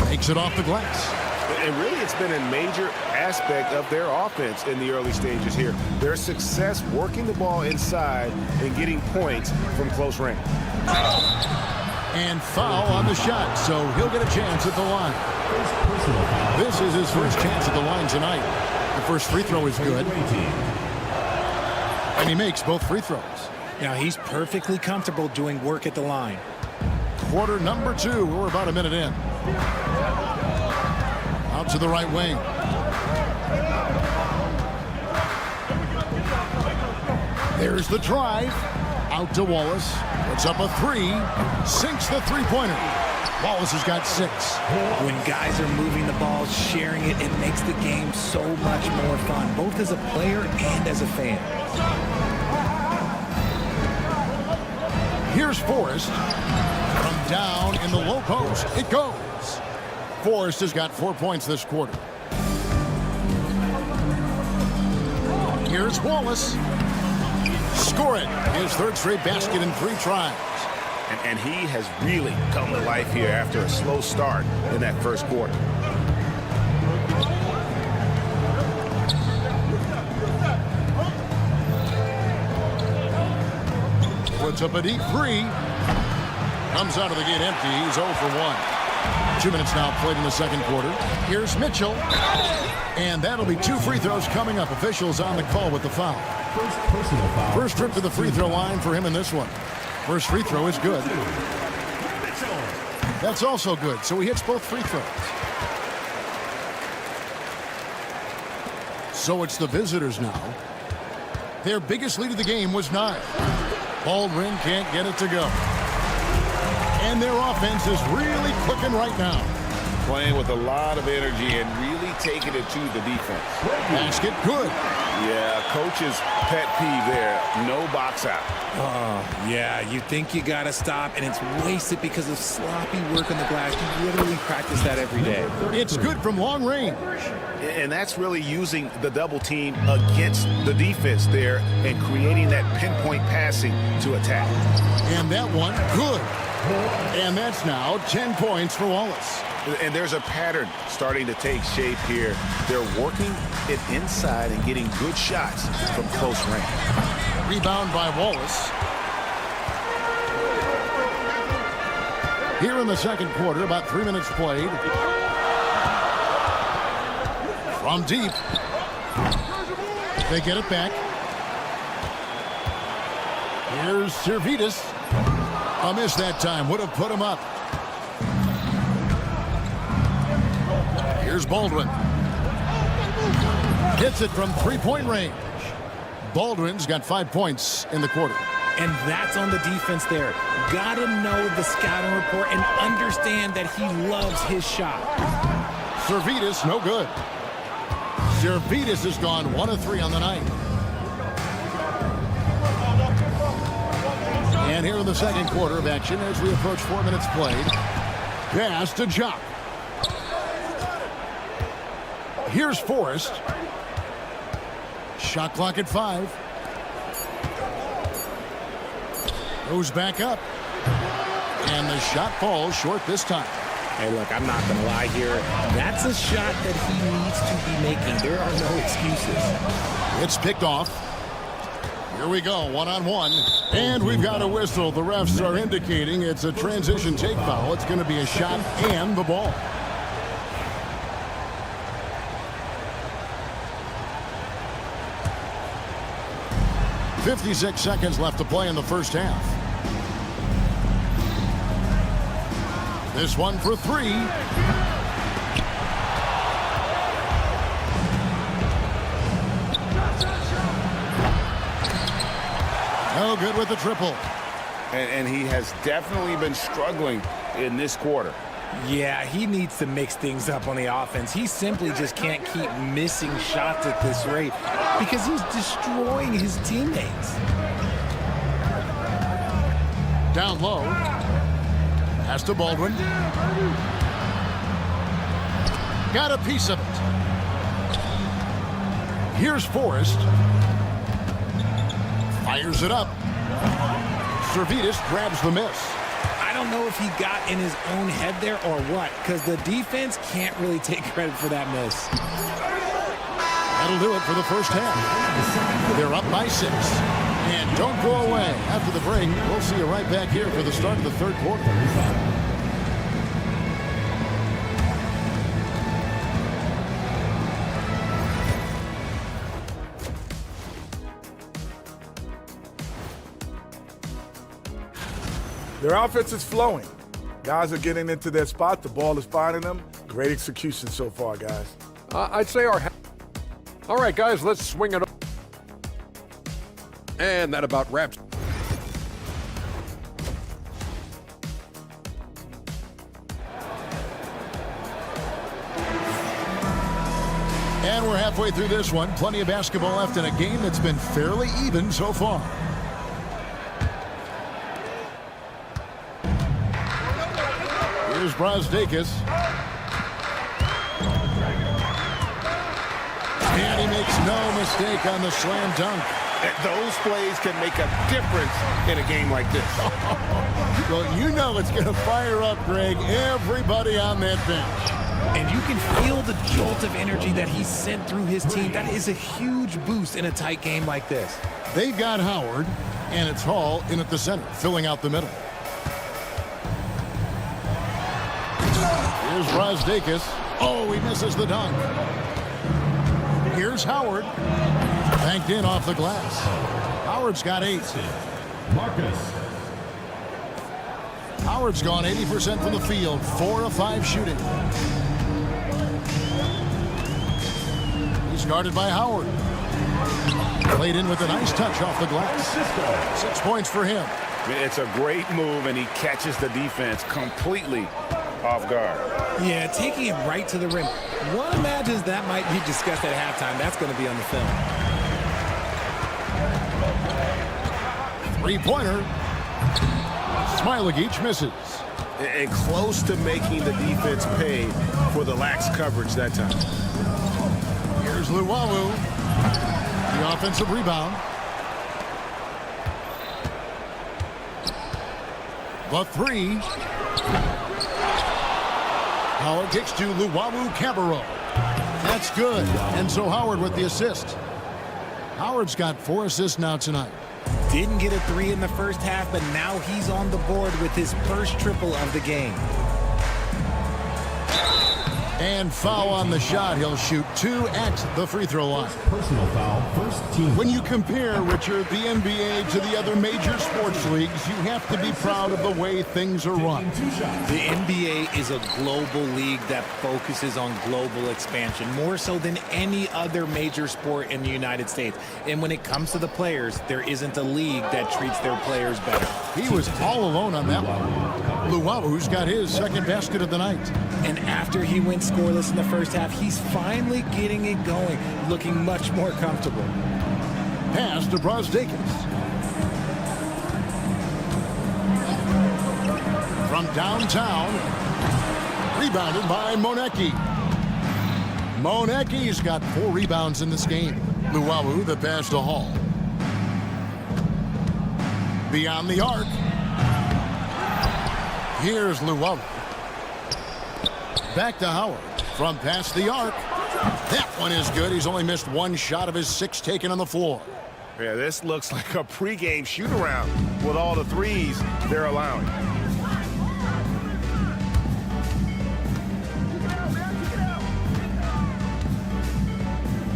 Takes it off the glass. And really, it's been a major aspect of their offense in the early stages here. Their success working the ball inside and getting points from close range. And foul on the shot, so he'll get a chance at the line. This is his first chance at the line tonight. The first free throw is good. And he makes both free throws. Now he's perfectly comfortable doing work at the line. Quarter number 2. We're about a minute in. Out to the right wing. There's the drive. Out to Wallace. Puts up a 3. Sinks the three-pointer. Wallace has got 6. When guys are moving the ball, sharing it, it makes the game so much more fun, both as a player and as a fan. Here's Forrest. From down in the low post, it goes. Forrest has got 4 points this quarter. Here's Wallace. Score it. His third straight basket in 3 tries. And he has really come to life here after a slow start in that first quarter. Puts up a deep 3. Comes out of the gate empty. He's 0 for 1. 2 minutes now played in the second quarter. Here's Mitchell. And that'll be 2 free throws coming up. Officials on the call with the foul. First trip to the free throw line for him in this one. First free throw is good. That's also good, so he hits both free throws. So it's the visitors now. Their biggest lead of the game was 9. Baldwin can't get it to go. And their offense is really clicking right now. Playing with a lot of energy and really taking it to the defense. Basket good. Yeah, coach's pet peeve there. No box out. Oh, yeah, you think you got to stop, and it's wasted because of sloppy work on the glass. You literally practice that every day. It's good from long range. And that's really using the double team against the defense there and creating that pinpoint passing to attack. And that one, good. And that's now 10 points for Wallace. And there's a pattern starting to take shape here. They're working it inside and getting good shots from close range. Rebound by Wallace. Here in the second quarter, about 3 minutes played. From deep. They get it back. Here's Servetus. A miss that time. Would have put him up. Here's Baldwin. Hits it from three-point range. Baldwin's got 5 points in the quarter. And that's on the defense there. Gotta know the scouting report and understand that he loves his shot. Servetus, no good. Servetus has gone 1 of 3 on the night. And here in the second quarter of action as we approach 4 minutes played. Pass to Jock. Here's Forrest. Shot clock at 5. Goes back up. And the shot falls short this time. Hey, look, I'm not going to lie here. That's a shot that he needs to be making. There are no excuses. It's picked off. Here we go, one-on-one. And we've got a whistle. The refs are indicating it's a transition take foul. It's going to be a shot and the ball. .56 seconds left to play in the first half. This one for 3. No good with the triple. And he has definitely been struggling in this quarter. Yeah, he needs to mix things up on the offense. He simply just can't keep missing shots at this rate because he's destroying his teammates. Down low. Pass to Baldwin. Got a piece of it. Here's Forrest. Fires it up. Servetus grabs the miss. I don't know if he got in his own head there or what, because the defense can't really take credit for that miss. That'll do it for the first half. They're up by 6. And Don't go away. After the break, we'll see you right back here for the start of the third quarter. Their offense is flowing. Guys are getting into their spot. The ball is finding them. Great execution so far, guys. I'd say our... All right, guys, let's swing it up. And that about wraps. And we're halfway through this one. Plenty of basketball left in a game that's been fairly even so far. Here's Brasdakis. And he makes no mistake on the slam dunk. Those plays can make a difference in a game like this. Well, you know it's going to fire up, Greg, everybody on that bench. And you can feel the jolt of energy that he sent through his team. That is a huge boost in a tight game like this. They've got Howard, and it's Hall in at the center, filling out the middle. Here's Brasdakis. Oh, he misses the dunk. Here's Howard. Banked in off the glass. Howard's got 8. Marcus. Howard's gone 80% from the field, 4 of 5 shooting. He's guarded by Howard. Played in with a nice touch off the glass. 6 points for him. It's a great move, and he catches the defense completely off guard. Yeah, taking it right to the rim. One imagines that might be discussed at halftime. That's going to be on the film. 3-pointer. Smailagic misses. And close to making the defense pay for the lax coverage that time. Here's Luwawu. The offensive rebound. The 3. Howard kicks to Luwawu-Cabarrot. That's good. And so Howard with the assist. Howard's got 4 assists now tonight. Didn't get a 3 in the first half, but now he's on the board with his first triple of the game. And foul on the shot. He'll shoot 2 at the free throw line. Personal foul, first team. When you compare, Richard, the NBA to the other major sports leagues, you have to be proud of the way things are run. The NBA is a global league that focuses on global expansion, more so than any other major sport in the United States. And when it comes to the players, there isn't a league that treats their players better. He was all alone on that one. Luwawu's got his second basket of the night. And after he went scoreless in the first half, he's finally getting it going, looking much more comfortable. Pass to Brasdakis. From downtown, rebounded by Monecki. Monecki's got 4 rebounds in this game. Luwawu, the pass to Hall. Beyond the arc. Here's Luwawu. Back to Howard. From past the arc. That one is good. He's only missed 1 shot of his 6 taken on the floor. Yeah, this looks like a pregame shoot-around with all the threes they're allowing.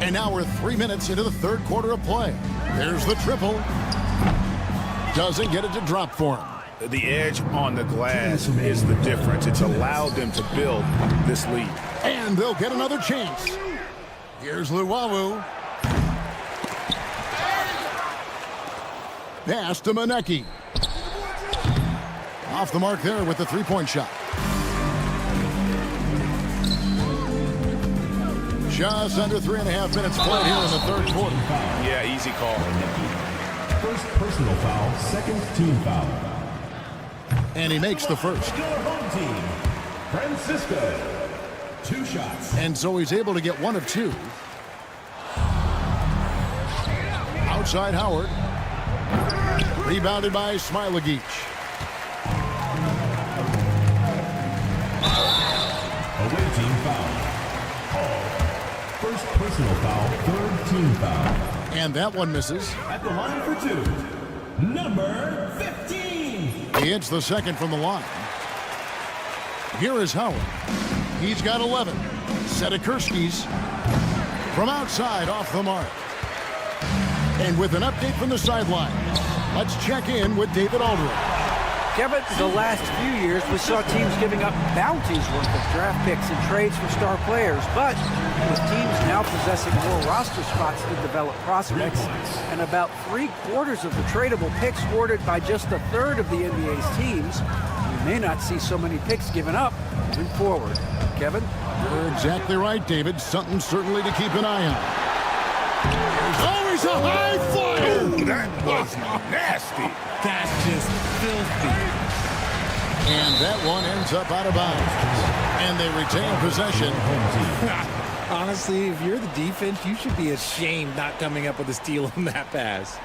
And now we're 3 minutes into the third quarter of play. There's the triple. Doesn't get it to drop for him. The edge on the glass is the difference. It's allowed them to build this lead. And they'll get another chance. Here's Luwawu. Pass to Monecki. Off the mark there with the 3-point shot. Just under 3.5 minutes played here in the third quarter. Yeah, easy call. First personal foul, second team foul. And he makes the first. Your home team, Francisco. 2 shots. And so he's able to get 1 of 2. Outside Howard. Rebounded by Smailagic. Away team foul. First personal foul, third team foul. And that one misses. At the line for 2, number 15. He hits the second from the line. Here is Howard. He's got 11. Sedikurski's from outside off the mark. And with an update from the sideline, let's check in with David Aldridge. Kevin, the last few years, we saw teams giving up bounties worth of draft picks and trades for star players. But with teams now possessing more roster spots to develop prospects, and about 3/4 of the tradable picks ordered by just a third of the NBA's teams, we may not see so many picks given up moving forward. Kevin? You're exactly right, David. Something certainly to keep an eye on. There's always a high flyer. Oh, that was nasty. That's just filthy. And that one ends up out of bounds. And they retain possession. Honestly, if you're the defense, you should be ashamed not coming up with a steal on that pass.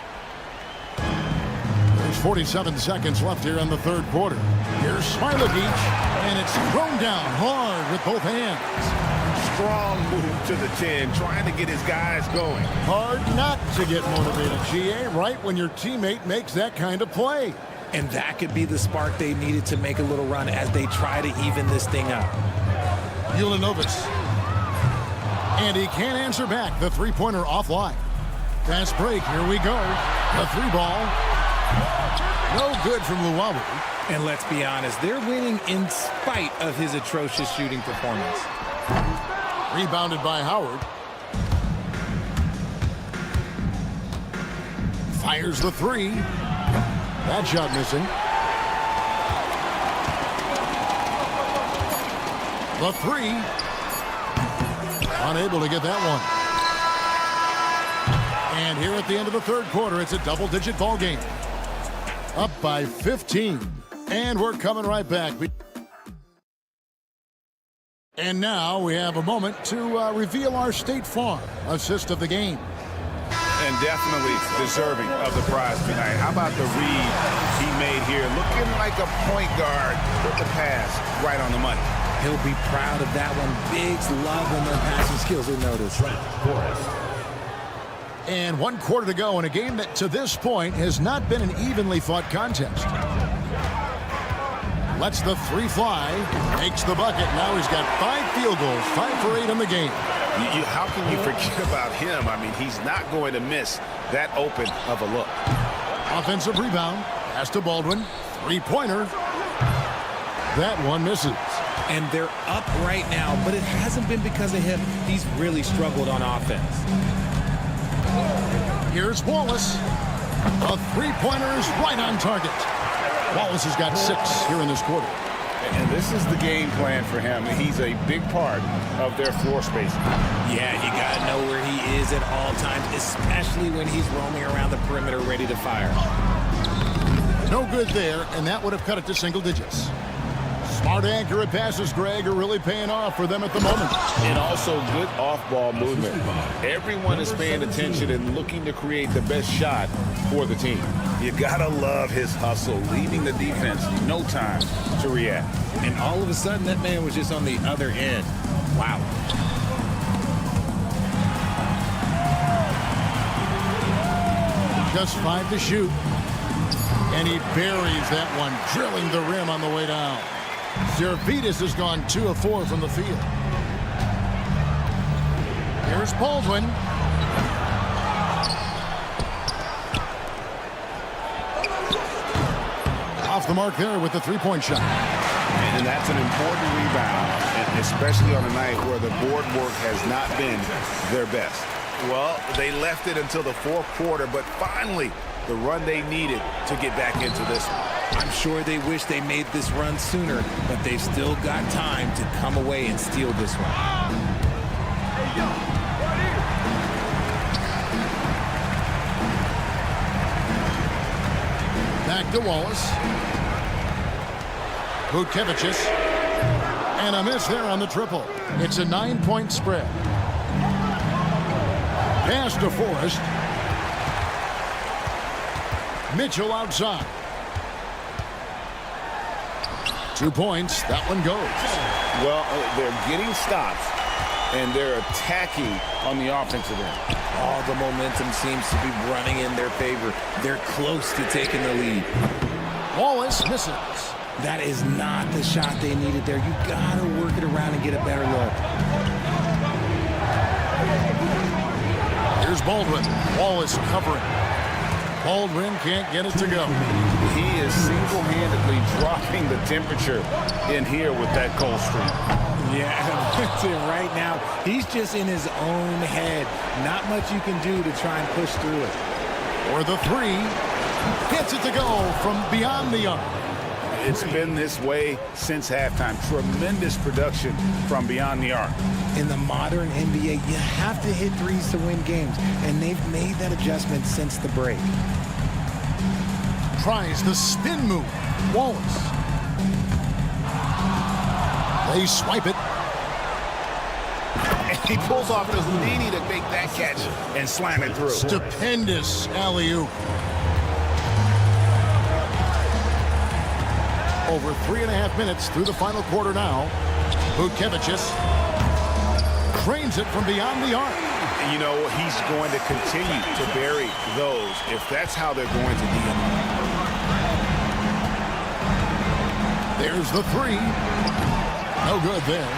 There's 47 seconds left here in the third quarter. Here's Smailagic, and it's thrown down hard with both hands. Strong move to the 10, trying to get his guys going. Hard not to get motivated, GA, right when your teammate makes that kind of play. And that could be the spark they needed to make a little run as they try to even this thing up. Ulanovic. And he can't answer back. The three-pointer offline. Fast break. Here we go. The three ball. No good from Luwawu. And let's be honest, they're winning in spite of his atrocious shooting performance. Rebounded by Howard. Fires the three. That shot missing. The three. Unable to get that one. And here at the end of the third quarter, it's a double-digit ball game. Up by 15. And we're coming right back. And now we have a moment to reveal our State Farm assist of the game. And definitely deserving of the prize tonight. How about the read he made here? Looking like a point guard. Put the pass right on the money. He'll be proud of that one. Bigs love when their passing skills are noticed. And 1 quarter to go in a game that to this point has not been an evenly fought contest. Lets the three fly, makes the bucket. Now he's got 5 field goals, 5 for 8 in the game. How can you forget about him? I mean, he's not going to miss that open of a look. Offensive rebound, pass to Baldwin, three-pointer. That one misses. And they're up right now, but it hasn't been because of him. He's really struggled on offense. Here's Wallace. A three-pointer is right on target. Wallace has got 6 here in this quarter. And this is the game plan for him. He's a big part of their floor spacing. Yeah, you got to know where he is at all times, especially when he's roaming around the perimeter ready to fire. No good there, and that would have cut it to single digits. Smart, accurate passes, Greg, are really paying off for them at the moment. And also good off-ball movement. Everyone is paying attention and looking to create the best shot for the team. You gotta love his hustle, leaving the defense no time to react. And all of a sudden, that man was just on the other end. Wow. Just 5 to shoot. And he buries that one, drilling the rim on the way down. Zervitas has gone 2 of 4 from the field. Here's Baldwin. Off the mark there with the three-point shot. And that's an important rebound, and especially on a night where the board work has not been their best. Well, they left it until the fourth quarter, but finally the run they needed to get back into this one. I'm sure they wish they made this run sooner, but they've still got time to come away and steal this one. Back to Wallace. Vucevic. And a miss there on the triple. It's a 9-point spread. Pass to Forrest. Mitchell outside. 2 points. That one goes. Well, they're getting stops, and they're attacking on the offensive end. All the momentum seems to be running in their favor. They're close to taking the lead. Wallace misses. That is not the shot they needed there. You gotta work it around and get a better look. Here's Baldwin. Wallace covering. Baldwin can't get it to go. He is single-handedly dropping the temperature in here with that cold streak. Yeah, that's it right now. He's just in his own head. Not much you can do to try and push through it. For the three. Gets it to go from beyond the arc. It's been this way since halftime. Tremendous production from beyond the arc. In the modern NBA, you have to hit threes to win games, and they've made that adjustment since the break. Tries the spin move. Wallace. They swipe it. And he pulls off the Houdini to make that catch and slam it through. Stupendous alley-oop. Over 3.5 minutes through the final quarter now. Vukevicius trains it from beyond the arc. You know, he's going to continue to bury those if that's how they're going to DM. There's the three. No good there.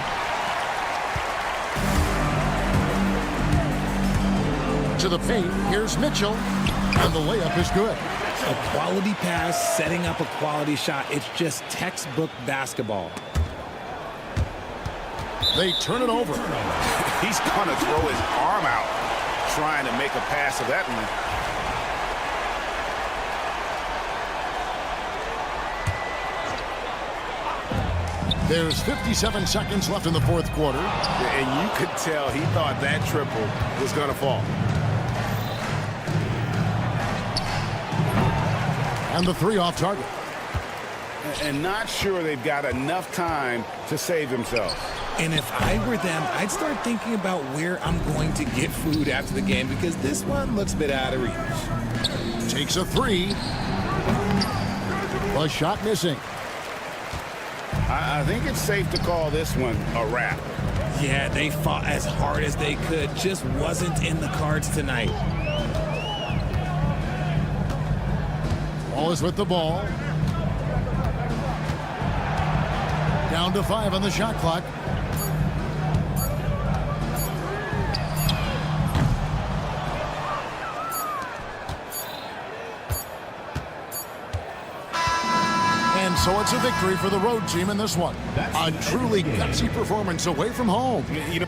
To the paint, here's Mitchell. And the layup is good. A quality pass, setting up a quality shot. It's just textbook basketball. They turn it over. He's going to throw his arm out trying to make a pass of that one. There's 57 seconds left in the fourth quarter. And you could tell he thought that triple was going to fall. And the three off target. And not sure they've got enough time to save themselves. And if I were them, I'd start thinking about where I'm going to get food after the game because this one looks a bit out of reach. Takes a three. A shot missing. I think it's safe to call this one a wrap. Yeah, they fought as hard as they could. Just wasn't in the cards tonight. Wallace with the ball. Down to 5 on the shot clock. And so it's a victory for the road team in this one. A truly gutsy performance away from home. You know,